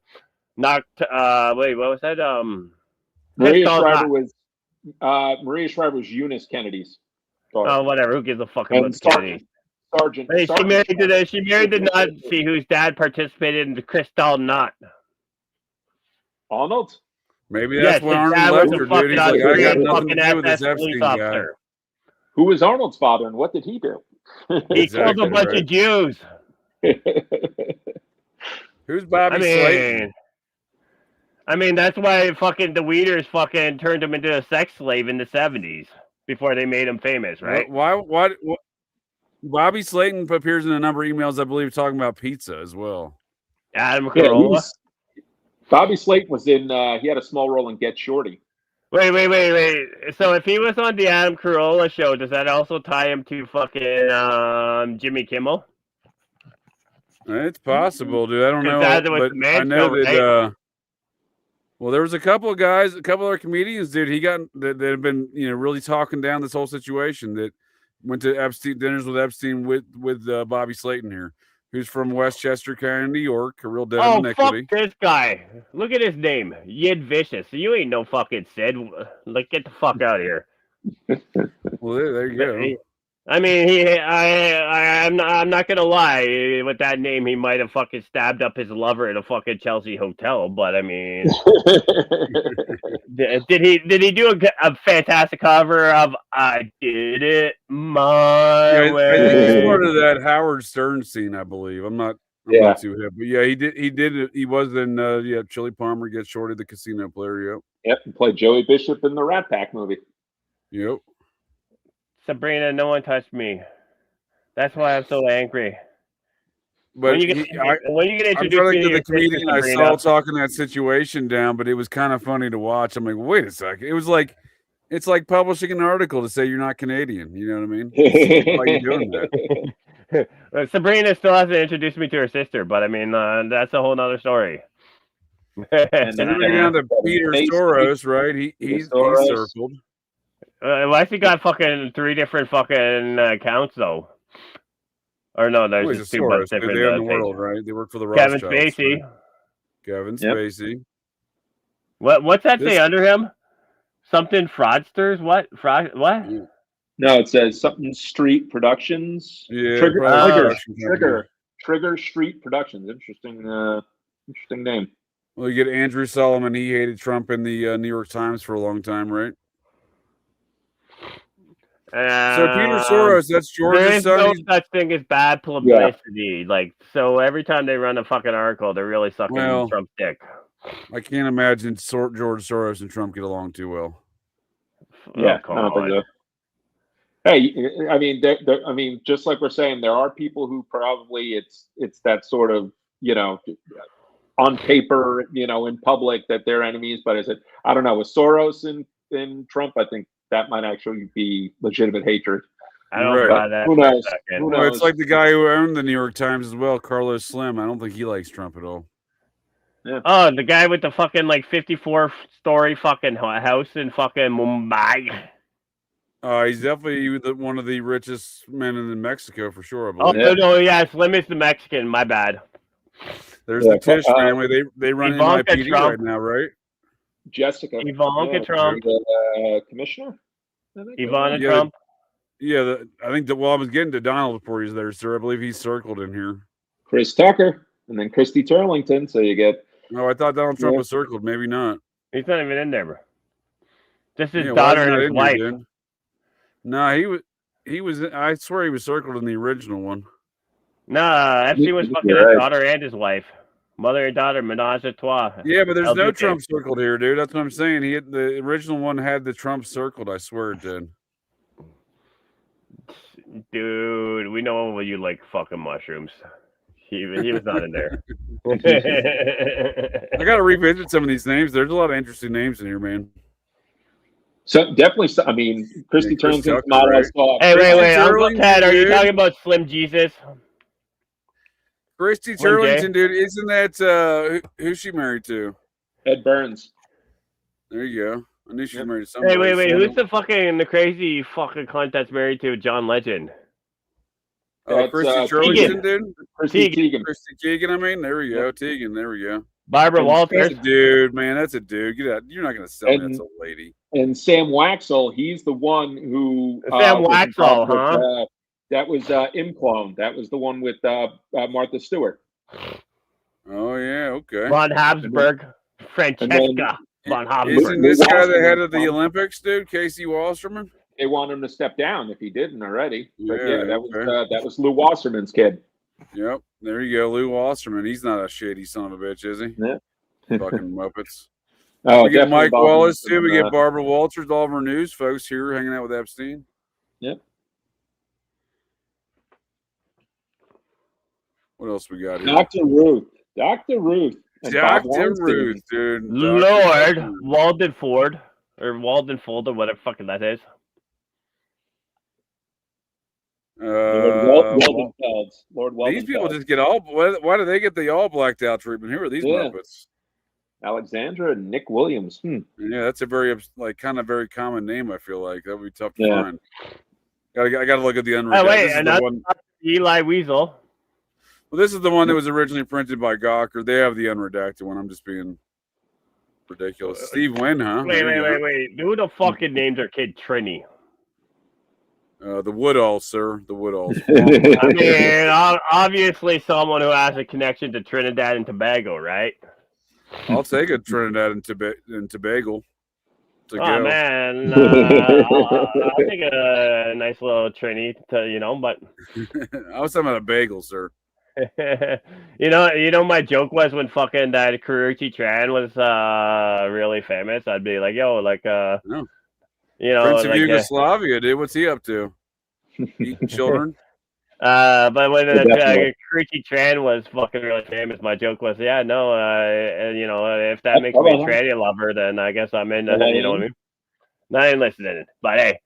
knocked. Wait, what was that? Maria Shriver was Eunice Kennedy's daughter. Oh, whatever. Who gives a fuck about Kennedy? Sergeant. She married the Nazi whose dad participated in the Kristall Knot. Arnold? Maybe that's why Arnold left her, dude. He's like, I got nothing to do with this Epstein guy. Who was Arnold's father and what did he do? He killed a bunch of Jews. Who's Bobby Slayton? I mean, that's why fucking the Weeders fucking turned him into a sex slave in the 70s before they made him famous, right? Why Bobby Slayton appears in a number of emails, I believe, talking about pizza as well. Adam Carolla. Bobby Slayton was in, he had a small role in Get Shorty. Wait. So if he was on the Adam Carolla show, does that also tie him to fucking Jimmy Kimmel? It's possible, dude. I don't know. But I know that, right? Well, there was a couple of guys, a couple of comedians, dude. That have been, really talking down this whole situation. That went to Epstein dinners with Epstein with Bobby Slayton here, who's from Westchester County, New York, a real dead of iniquity. Fuck this guy! Look at his name, Yid Vicious. You ain't no fucking Sid. Like, get the fuck out of here. Well, there you go. I mean, I'm not gonna lie. With that name, he might have fucking stabbed up his lover at a fucking Chelsea hotel. But I mean, did he do a fantastic cover of "I Did It My Yeah, Way"? I think he's part of that Howard Stern scene, I believe. I'm not too hip, but yeah, he did it. He was in Chili Palmer Gets Shorty, the casino player. Yep, and played Joey Bishop in the Rat Pack movie. Yep. Sabrina, no one touched me. That's why I'm so angry. But when you get introduced I'm trying to to get your the comedian I Sabrina. saw talking that situation down, but it was kind of funny to watch. I'm like, wait a second. It was like, it's like publishing an article to say you're not Canadian. You know what I mean? Why are you doing that? Sabrina still hasn't introduced me to her sister, but I mean, that's a whole nother story. And so we're going down to Peter Soros, right? He's circled. Why he got fucking 3 different fucking accounts though? Or no, there's just 2 Soros. different. They own the world, right? They work for the Kevin Rothschilds. Spacey. Right? Kevin Spacey. What's that say under him? Something fraudsters? What? What? Yeah. No, it says something Street Productions. Yeah, Trigger Street Productions. Interesting name. Well, you get Andrew Solomon. He hated Trump in the New York Times for a long time, right? So Peter Soros, that's George's son. There is no such thing as bad publicity. Yeah. Like, so every time they run a fucking article, they're really sucking Trump's dick. I can't imagine George Soros and Trump get along too well. Yeah, I don't think so. Hey, I mean, just like we're saying, there are people who probably it's that sort of, on paper, in public that they're enemies. But I don't know, with Soros and Trump, I think that might actually be legitimate hatred. I don't buy that. Who knows? Well, it's like the guy who owned the New York Times as well, Carlos Slim. I don't think he likes Trump at all. Yeah. Oh, the guy with the fucking 54-story fucking house in fucking Mumbai. He's definitely one of the richest men in Mexico for sure. I believe. No, yeah, Slim is the Mexican. My bad. There's the Tish family. They run NYPD right now, right? Jessica. Ivanka Trump. The commissioner? Ivana Trump. I think that. Well, I was getting to Donald before he's there, sir. I believe he's circled in here. Chris Tucker, and then Christy Turlington. So you get. No, I thought Donald Trump was circled. Maybe not. He's not even in there, bro. Just his daughter and his wife. No, he was. I swear he was circled in the original one. Nah, Epstein was fucking his daughter and his wife. Mother and daughter, menage a trois. Yeah, but there's no Trump circled here, dude. That's what I'm saying. The original one had the Trump circled. I swear it did. Dude, we know you like fucking mushrooms. He was not in there. I got to revisit some of these names. There's a lot of interesting names in here, man. So definitely, I mean, Christy Turlington's not right? Hey, wait, Uncle Ted, are you talking about Slim Jesus? Christy Turlington, dude, isn't that who's she married to? Ed Burns. There you go. I knew she was married to somebody. Hey, wait, who's the crazy fucking cunt that's married to John Legend? Oh, Christy Turlington, dude. Christy Teigen. Christy Teigen, I mean, there we go. Teigen, there we go. Barbara Walters. That's a dude, man. That's a dude. Get out. You're not going to sell me. That's a lady. And Sam Waxel, he's the one who. Sam Waxel, huh? That was Imclone. That was the one with Martha Stewart. Oh, yeah. Okay. Von Habsburg. Francesca Von Habsburg. Isn't this guy the head of the Olympics, dude? Casey Wasserman? They want him to step down if he didn't already. But yeah, that was Lou Wasserman's kid. Yep. There you go. Lou Wasserman. He's not a shady son of a bitch, is he? Yeah. Fucking Muppets. Oh, we get Mike Wallace, too. We get Barbara Walters, all of our news folks here hanging out with Epstein. Yep. What else we got here? Dr. Ruth. Dr. Ruth, dude. Lord Walden Ford. Or Walden Fold, or whatever fucking that is. Lord Waldenfeld. These people just get all. Why do they get the all blacked out treatment? Who are these Muppets? Alexandra and Nick Williams. Yeah, that's a very very common name. I feel like that would be tough to find. I got to look at the unredacted. Oh wait, another Eli Weasel. Well, this is the one that was originally printed by Gawker. They have the unredacted one. I'm just being ridiculous. Steve Wynn, huh? Wait. Who the fucking names our kid Trini? The Woodall, sir. The Woodalls. I mean, obviously someone who has a connection to Trinidad and Tobago, right? I'll take a Trinidad and Tobago. Oh man, I'll take a nice little Trini, but I was talking about a bagel, sir. you know, my joke was when fucking that Karuchi Tran was really famous. I'd be like, yo, like, No. you know, Prince of like, Yugoslavia, dude. What's he up to? Eating children. But when Karuchi Tran was fucking really famous, my joke was, yeah, no, you know, if that makes me a tranny lover, then I guess I'm in. You know what I mean? Not even listening. But hey,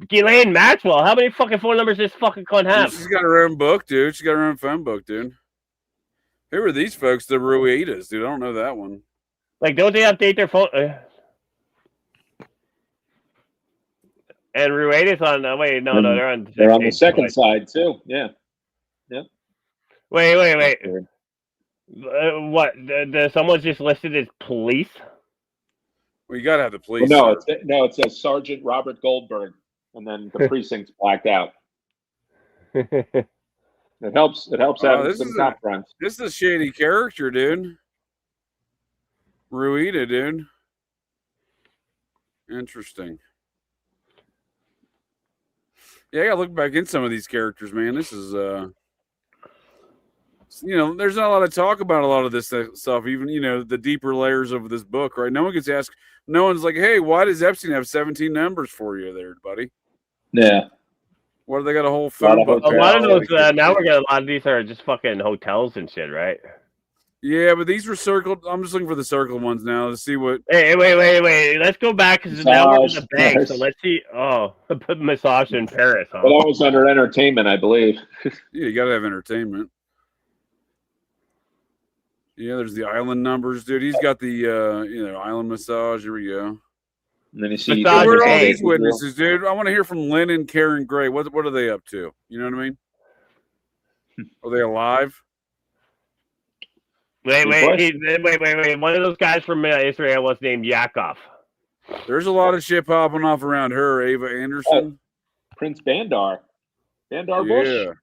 Ghislaine Maxwell, how many fucking phone numbers does this fucking cunt have? She's got her own book, dude. She's got her own phone book, dude. Who are these folks? The Ruidas, dude. I don't know that one. Like, don't they update their phone? And Ruidas on wait, no, they're on. They're on the second side too. Yeah. Yep. Wait. What? Someone's just listed as police? Well, you gotta have the police. Well, it says Sergeant Robert Goldberg, and then the precinct's blacked out. It helps having some top friends. This is a shady character, dude. Ruida, dude. Interesting. Yeah, I gotta look back in some of these characters, man. This is you know, there's not a lot of talk about a lot of this stuff, even, you know, the deeper layers of this book, right? No one gets asked, no one's like, hey, why does Epstein have 17 numbers for you there, buddy? Yeah. What do they got a whole phone book? A lot of those, now we're getting a lot of these are just fucking hotels and shit, right? Yeah, but these were circled. I'm just looking for the circled ones now to see what. Hey, wait. Let's go back because now we're in the bank. So let's see. Oh, put massage in Paris. Huh? Well, that was under entertainment, I believe. Yeah, you got to have entertainment. Yeah, there's the island numbers, dude. He's got the you know, island massage. Here we go. And then you see where are all these witnesses, dude? I want to hear from Lynn and Karen Gray. What are they up to? You know what I mean? Are they alive? Wait. One of those guys from Israel was named Yakov. There's a lot of shit popping off around her. Ava Anderson. Prince Bandar Bush.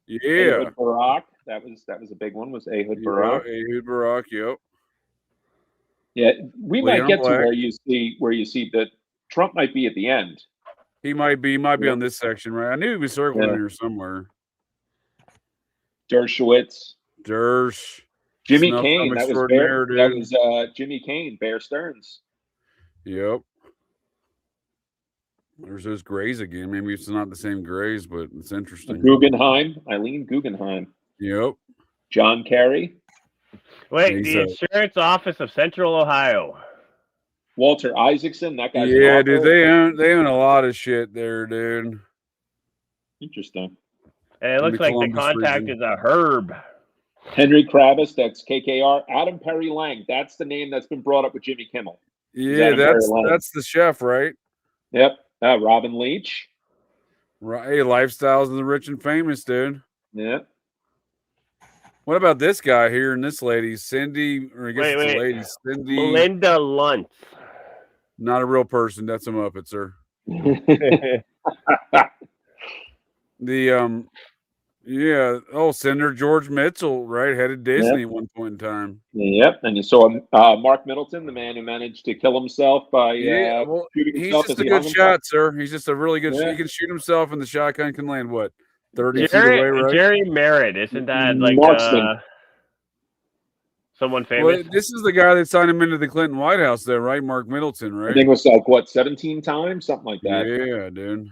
Yeah. Ehud Barak. That was a big one. Was Ehud Barak? Ehud Barak. Yep. Yeah, we might get to where you see that Trump might be at the end. He might be on this section, right? I knew he was circling here somewhere. Dershowitz. Jimmy Snuff Kane. That was Jimmy Kane, Bear Stearns. Yep. There's those Grays again. Maybe it's not the same Grays, but it's interesting. Eileen Guggenheim. Yep. John Kerry. Wait, the Insurance Office of Central Ohio. Walter Isaacson. That guy's dude. They own a lot of shit there, dude. Interesting. And it looks like the contact is a Herb. Henry Kravis, that's KKR. Adam Perry Lang, that's the name that's been brought up with Jimmy Kimmel. Yeah, that's the chef, right? Yep. Robin Leach. Right. Hey, Lifestyles of the Rich and Famous, dude. Yeah. What about this guy here and this lady, Cindy? Or I guess it's a lady, Cindy. Melinda Luntz. Not a real person. That's a Muppet, sir. Senator George Mitchell, right? Headed Disney at one point in time. Yep. And you saw Mark Middleton, the man who managed to kill himself by shooting himself. He's just a good shot, sir. He's just a really good shot. He can shoot himself and the shotgun can land 30 feet away, right? Jerry Merritt, isn't that like someone famous? Well, this is the guy that signed him into the Clinton White House, though, right? Mark Middleton, right? I think it was like 17 times, something like that. Yeah, dude.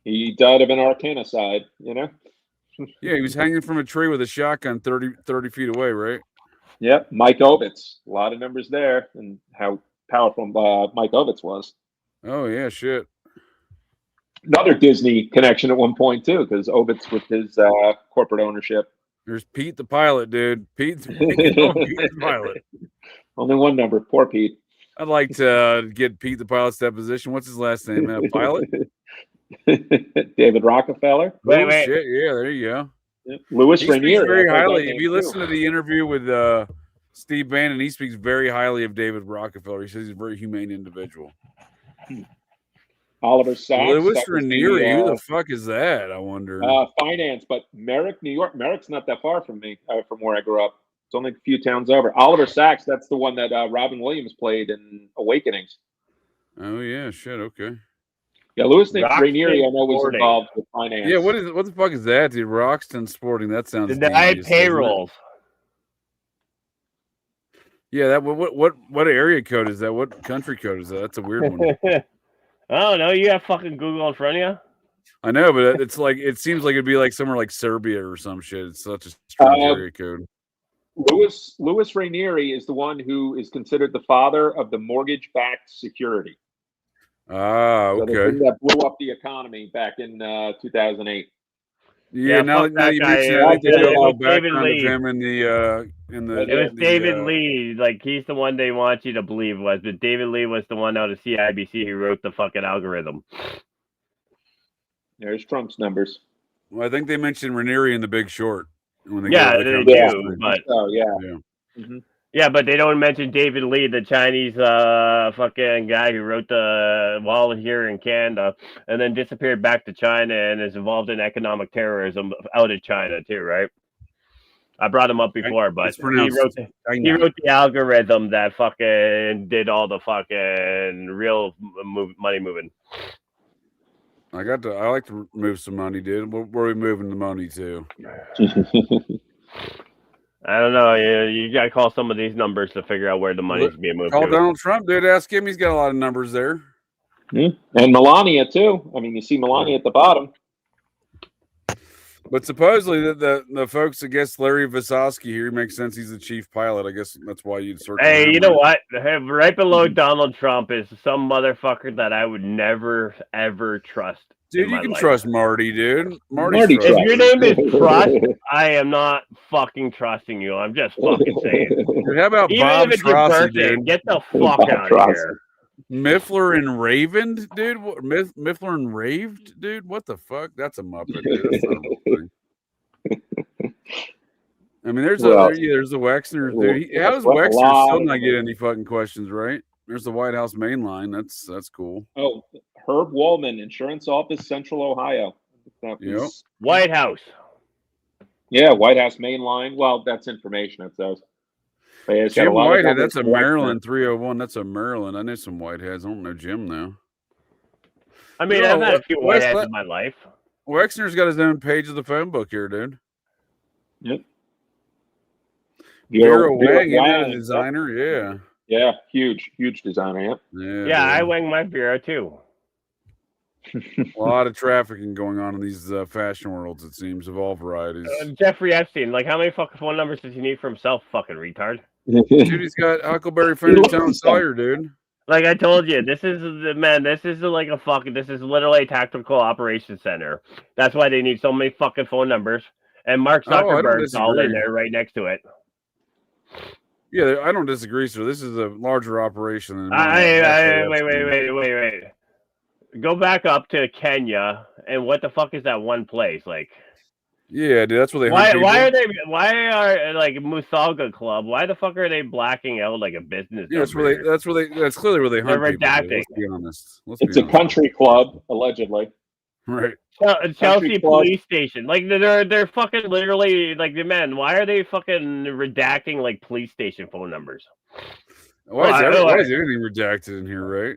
He died of an arcanicide, you know. Yeah, he was hanging from a tree with a shotgun 30 feet away, right? Yep. Mike Ovitz. A lot of numbers there, and how powerful Mike Ovitz was. Oh yeah, shit. Another Disney connection at one point too, because Ovitz with his corporate ownership. There's Pete the pilot, dude. Pete the pilot. Only one number. Poor Pete. I'd like to get Pete the pilot's deposition. What's his last name? Pilot? David Rockefeller. Wait. Shit. Yeah, there you go. Yep. Louis Rainier. Very highly. If you listen to the interview with Steve Bannon, he speaks very highly of David Rockefeller. He says he's a very humane individual. Oliver Sacks. Louis Ranieri, who the fuck is that? I wonder. Finance, but Merrick, New York. Merrick's not that far from me, from where I grew up. It's only a few towns over. Oliver Sacks, that's the one that Robin Williams played in Awakenings. Oh yeah, shit. Okay. Yeah, Louis Ranieri, I know, was involved with finance. Yeah, what the fuck is that, dude? Roxton Sporting. That sounds. Denied payrolls. Yeah, that what area code is that? What country code is that? That's a weird one. I don't know. You have fucking Google in front of you. I know, but it's like it seems like it'd be like somewhere like Serbia or some shit. It's such a strange area code. Louis Ranieri is the one who is considered the father of the mortgage-backed security. Ah, okay. So the thing that blew up the economy back in 2008. Yeah, now you mention it, I think they do a little background of him in the It was David Lee. Like, he's the one they want you to believe was, but David Lee was the one out of CIBC who wrote the fucking algorithm. There's Trump's numbers. Well, I think they mentioned Ranieri in The Big Short. When they they do, but Mm-hmm. Yeah, but they don't mention David Lee, the Chinese fucking guy who wrote the wall here in Canada and then disappeared back to China and is involved in economic terrorism out of China too, right? I brought him up before, but he wrote the algorithm that fucking did all the fucking real money moving. I like to move some money, dude. Where are we moving the money to? I don't know. You got to call some of these numbers to figure out where the money's being moved. Call Donald Trump, dude. Ask him. He's got a lot of numbers there. Mm-hmm. And Melania, too. I mean, you see Melania at the bottom. But supposedly the folks against Larry Visosky here makes sense. He's the chief pilot. I guess that's why you'd sort. Hey, you know what? Right below Donald Trump is some motherfucker that I would never ever trust. Dude, you can trust Marty, dude. Marty if your name is Trust, I am not fucking trusting you. I'm just fucking saying. Dude, how about even Bob if it's your Strassi, birthday, dude? get the fuck out of here. Miffler and Raven, dude. Miffler and Raved, dude. What the fuck? That's a Muppet, dude. That's not a thing. I mean, there's the Wexner, dude. How does Wexner still not get any fucking questions right? There's the White House main line. That's cool. Oh, Herb Wallman, Insurance Office, Central Ohio. Yep. White House. Yeah, White House main line. Well, that's information, it says. Jim Whitehead, that's a Maryland 301. That's a Maryland. I know some Whiteheads. I don't know Jim, though. I mean, I've had a few Whiteheads in my life. Wexner's got his own page of the phone book here, dude. Yep. Vera Wang, a designer, yeah. Yeah, huge designer, Yeah, I wang my Vera, too. A lot of trafficking going on in these fashion worlds, it seems, of all varieties. Jeffrey Epstein, like, how many fucking phone numbers does he need for himself, fucking retard? Dude, he's got Huckleberry Finn and Town Sawyer, dude. Like I told you, this is literally a tactical operations center. That's why they need so many fucking phone numbers. And Mark Zuckerberg's all in there right next to it. Yeah, I don't disagree, sir. This is a larger operation than wait. Go back up to Kenya, and what the fuck is that one place? Like, yeah, dude, that's where they. Why are like Musaga Club? Why the fuck are they blacking out like a business? Yeah, that's clearly where they hunt. They're redacting. Let's be honest. It's a country club, allegedly. Right. Chelsea police station. Like they're fucking literally like the men. Why are they fucking redacting like police station phone numbers? Why is everything redacted in here, right?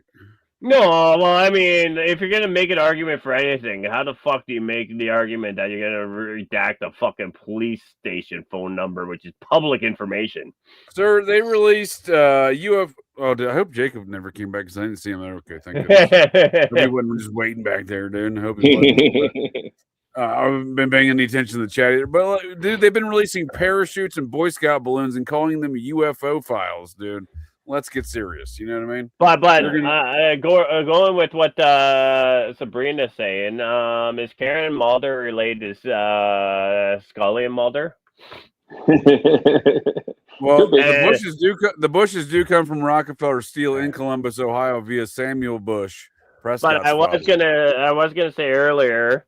No, well, I mean, if you're gonna make an argument for anything, how the fuck do you make the argument that you're gonna redact a fucking police station phone number, which is public information? Sir, they released UFO. Oh, I hope Jacob never came back because I didn't see him there. Okay, thank you. He wasn't just waiting back there, dude. I hope he wasn't. I've been paying any attention to the chat either. But dude, they've been releasing parachutes and Boy Scout balloons and calling them UFO files, dude. Let's get serious. You know what I mean? But going with what Sabrina's saying, is Karen Mulder related to Scully and Mulder? Well, the Bushes do come from Rockefeller Steel in Columbus, Ohio, via Samuel Bush. But I was gonna say earlier,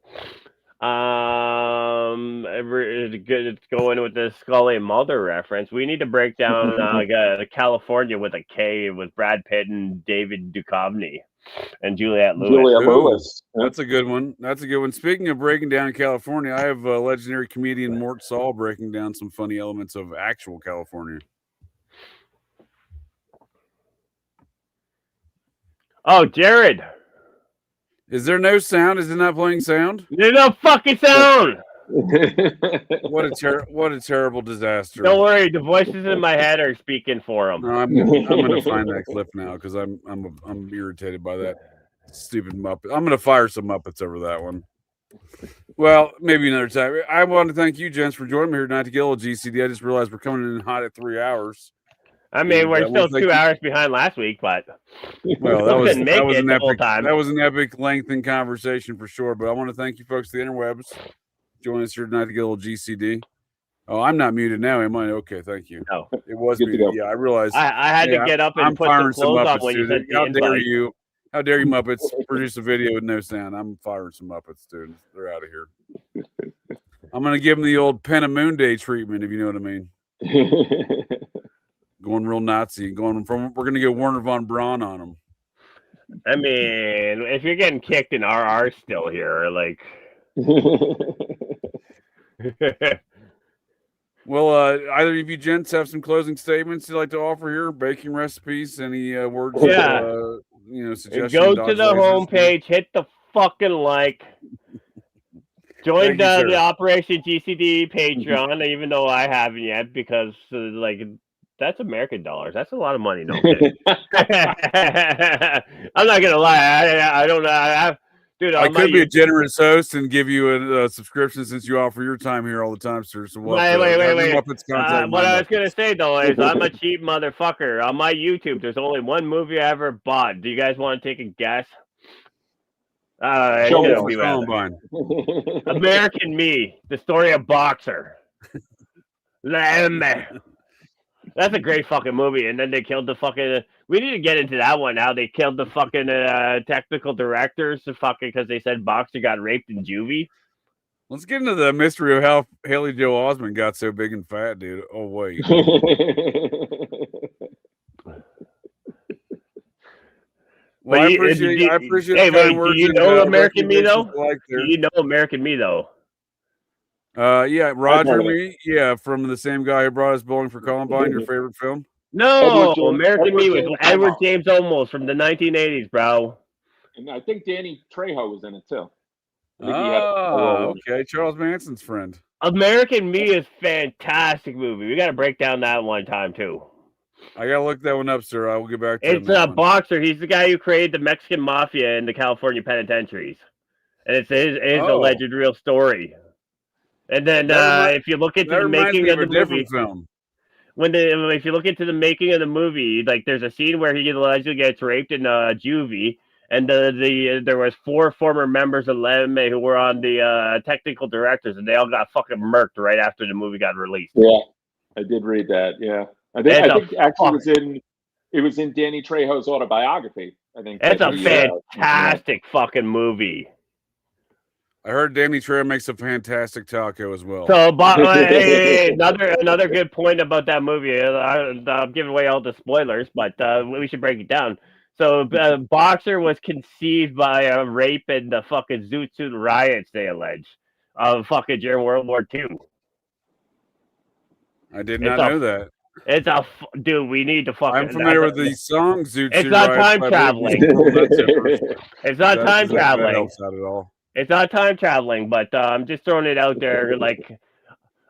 it's going with the Scully and Mulder reference. We need to break down California with a K with Brad Pitt and David Duchovny and Juliette Lewis. That's a good one. That's a good one. Speaking of breaking down California, I have legendary comedian Mort Saul breaking down some funny elements of actual California. Oh, Jared. Is there no sound? Is it not playing sound? There's no fucking sound. What a terrible disaster. Don't worry, the voices in my head are speaking for them. No, I'm gonna find that clip now because I'm irritated by that stupid Muppet. I'm gonna fire some Muppets over that one. Well, maybe another time. I want to thank you, gents, for joining me here tonight to get a little GCD. I just realized we're coming in hot at 3 hours. I mean, we're still 2 hours behind last week, but well, that was an epic lengthened conversation for sure. But I want to thank you folks, the interwebs, joining us here tonight to get a little GCD. Oh, I'm not muted now, am I? Okay, thank you. No, it was muted. Yeah, I realized. I had to get up and put some clothes on when you said How dare you? How dare you, Muppets, produce a video with no sound? I'm firing some Muppets, dude. They're out of here. I'm gonna give them the old Pen of Moon Day treatment, if you know what I mean. Going real Nazi. We're gonna go Werner von Braun on them. I mean, if you're getting kicked and RR's still here, like. Well, either of you gents have some closing statements you'd like to offer here? Baking recipes? Any words? Yeah. Suggestions? Go to the homepage, hit the fucking like. Join the Operation GCD Patreon, even though I haven't yet, because that's American dollars. That's a lot of money, no? I'm not gonna lie. I don't know. Dude, I could be a generous host and give you a subscription since you offer your time here all the time, sir. So wait. What I was gonna say though is I'm a cheap motherfucker. On my YouTube, there's only one movie I ever bought. Do you guys want to take a guess? Columbine. American Me, the story of Boxer. That's a great fucking movie. And then they killed the fucking. We need to get into that one now. They killed the fucking technical directors because they said Boxer got raped in juvie. Let's get into the mystery of how Haley Joel Osment got so big and fat, dude. Oh wait. Well, I appreciate. Hey, wait. Do you know American Me though? Do you know American Me though? Yeah, Roger Me. Yeah, from the same guy who brought us Bowling for Columbine. Your favorite film? No, American Me with Edward James Olmos from the 1980s, bro. And I think Danny Trejo was in it too. Okay, Charles Manson's friend. American Me is fantastic movie. We got to break down that one time too. I gotta look that one up, sir. I will get back to it. It's a Boxer. He's the guy who created the Mexican mafia in the California penitentiaries, and it's his alleged real story. And then if you look into the making of the movie, film. If you look into the making of the movie, like there's a scene where he allegedly gets raped in juvie, and there was 4 former members of LMA who were on the technical directors, and they all got fucking murked right after the movie got released. Yeah, I did read that. Yeah, I think actually it was in Danny Trejo's autobiography. I think it's a fantastic fucking movie. I heard Danny Trejo makes a fantastic taco as well. So, another good point about that movie. I'm giving away all the spoilers, but we should break it down. So, Boxer was conceived by a rape in the fucking Zoot Suit riots, they allege, of fucking during World War II. I did not know that. It's dude. We need to fucking. I'm familiar with the song Zoot Suit. It's not time traveling. It's not time traveling. That helps out at all. It's not time traveling, but I'm just throwing it out there. Like,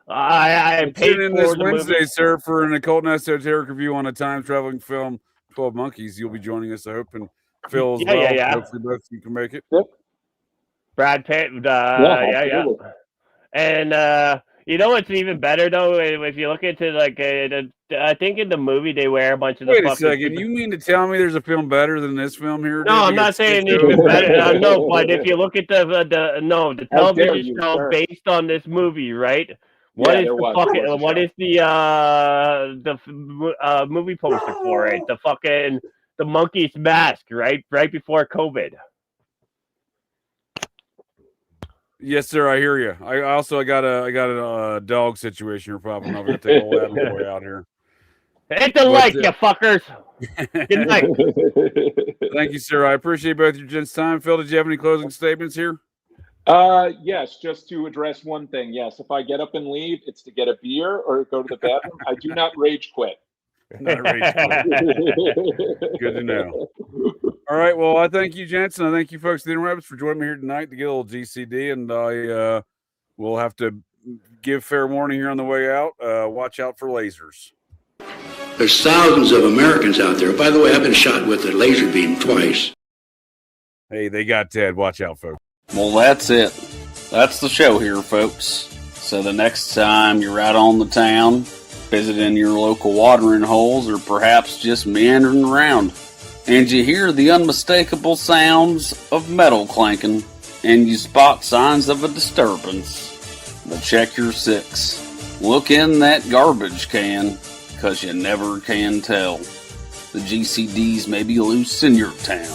I paid in this Wednesday, sir, for an occult and esoteric review on a time traveling film, 12 Monkeys. You'll be joining us, I hope, and Phil as well. Yeah. Hopefully, both you can make it. Yep. Brad Pitt. Yeah. And you know what's even better though? If you look into I think in the movie they wear a bunch of. Wait a second. You mean to tell me there's a film better than this film here? No, I'm not saying it's better. No, but if you look at the television show based on this movie, right? What is the movie poster for it? The fucking the monkey's mask, right? Right before COVID. Yes, sir. I hear you. I got a dog situation here popping up. I'm gonna take old Attaboy out here. Hit the like, you fuckers. Good night. Thank you, sir. I appreciate both your gents' time. Phil, did you have any closing statements here? Yes, just to address one thing. Yes, if I get up and leave, it's to get a beer or go to the bathroom. I do not rage quit. Not rage quit. Good to know. All right. Well, I thank you, gents, and I thank you folks at the interwebs for joining me here tonight to get a little GCD. And I will have to give fair warning here on the way out. Watch out for lasers. There's thousands of Americans out there. By the way, I've been shot with a laser beam twice. Hey, they got Ted. Watch out, folks. Well, that's it. That's the show here, folks. So the next time you're out on the town, visiting your local watering holes, or perhaps just meandering around, and you hear the unmistakable sounds of metal clanking, and you spot signs of a disturbance, but check your six. Look in that garbage can, 'cause you never can tell. The GCDs may be loose in your town.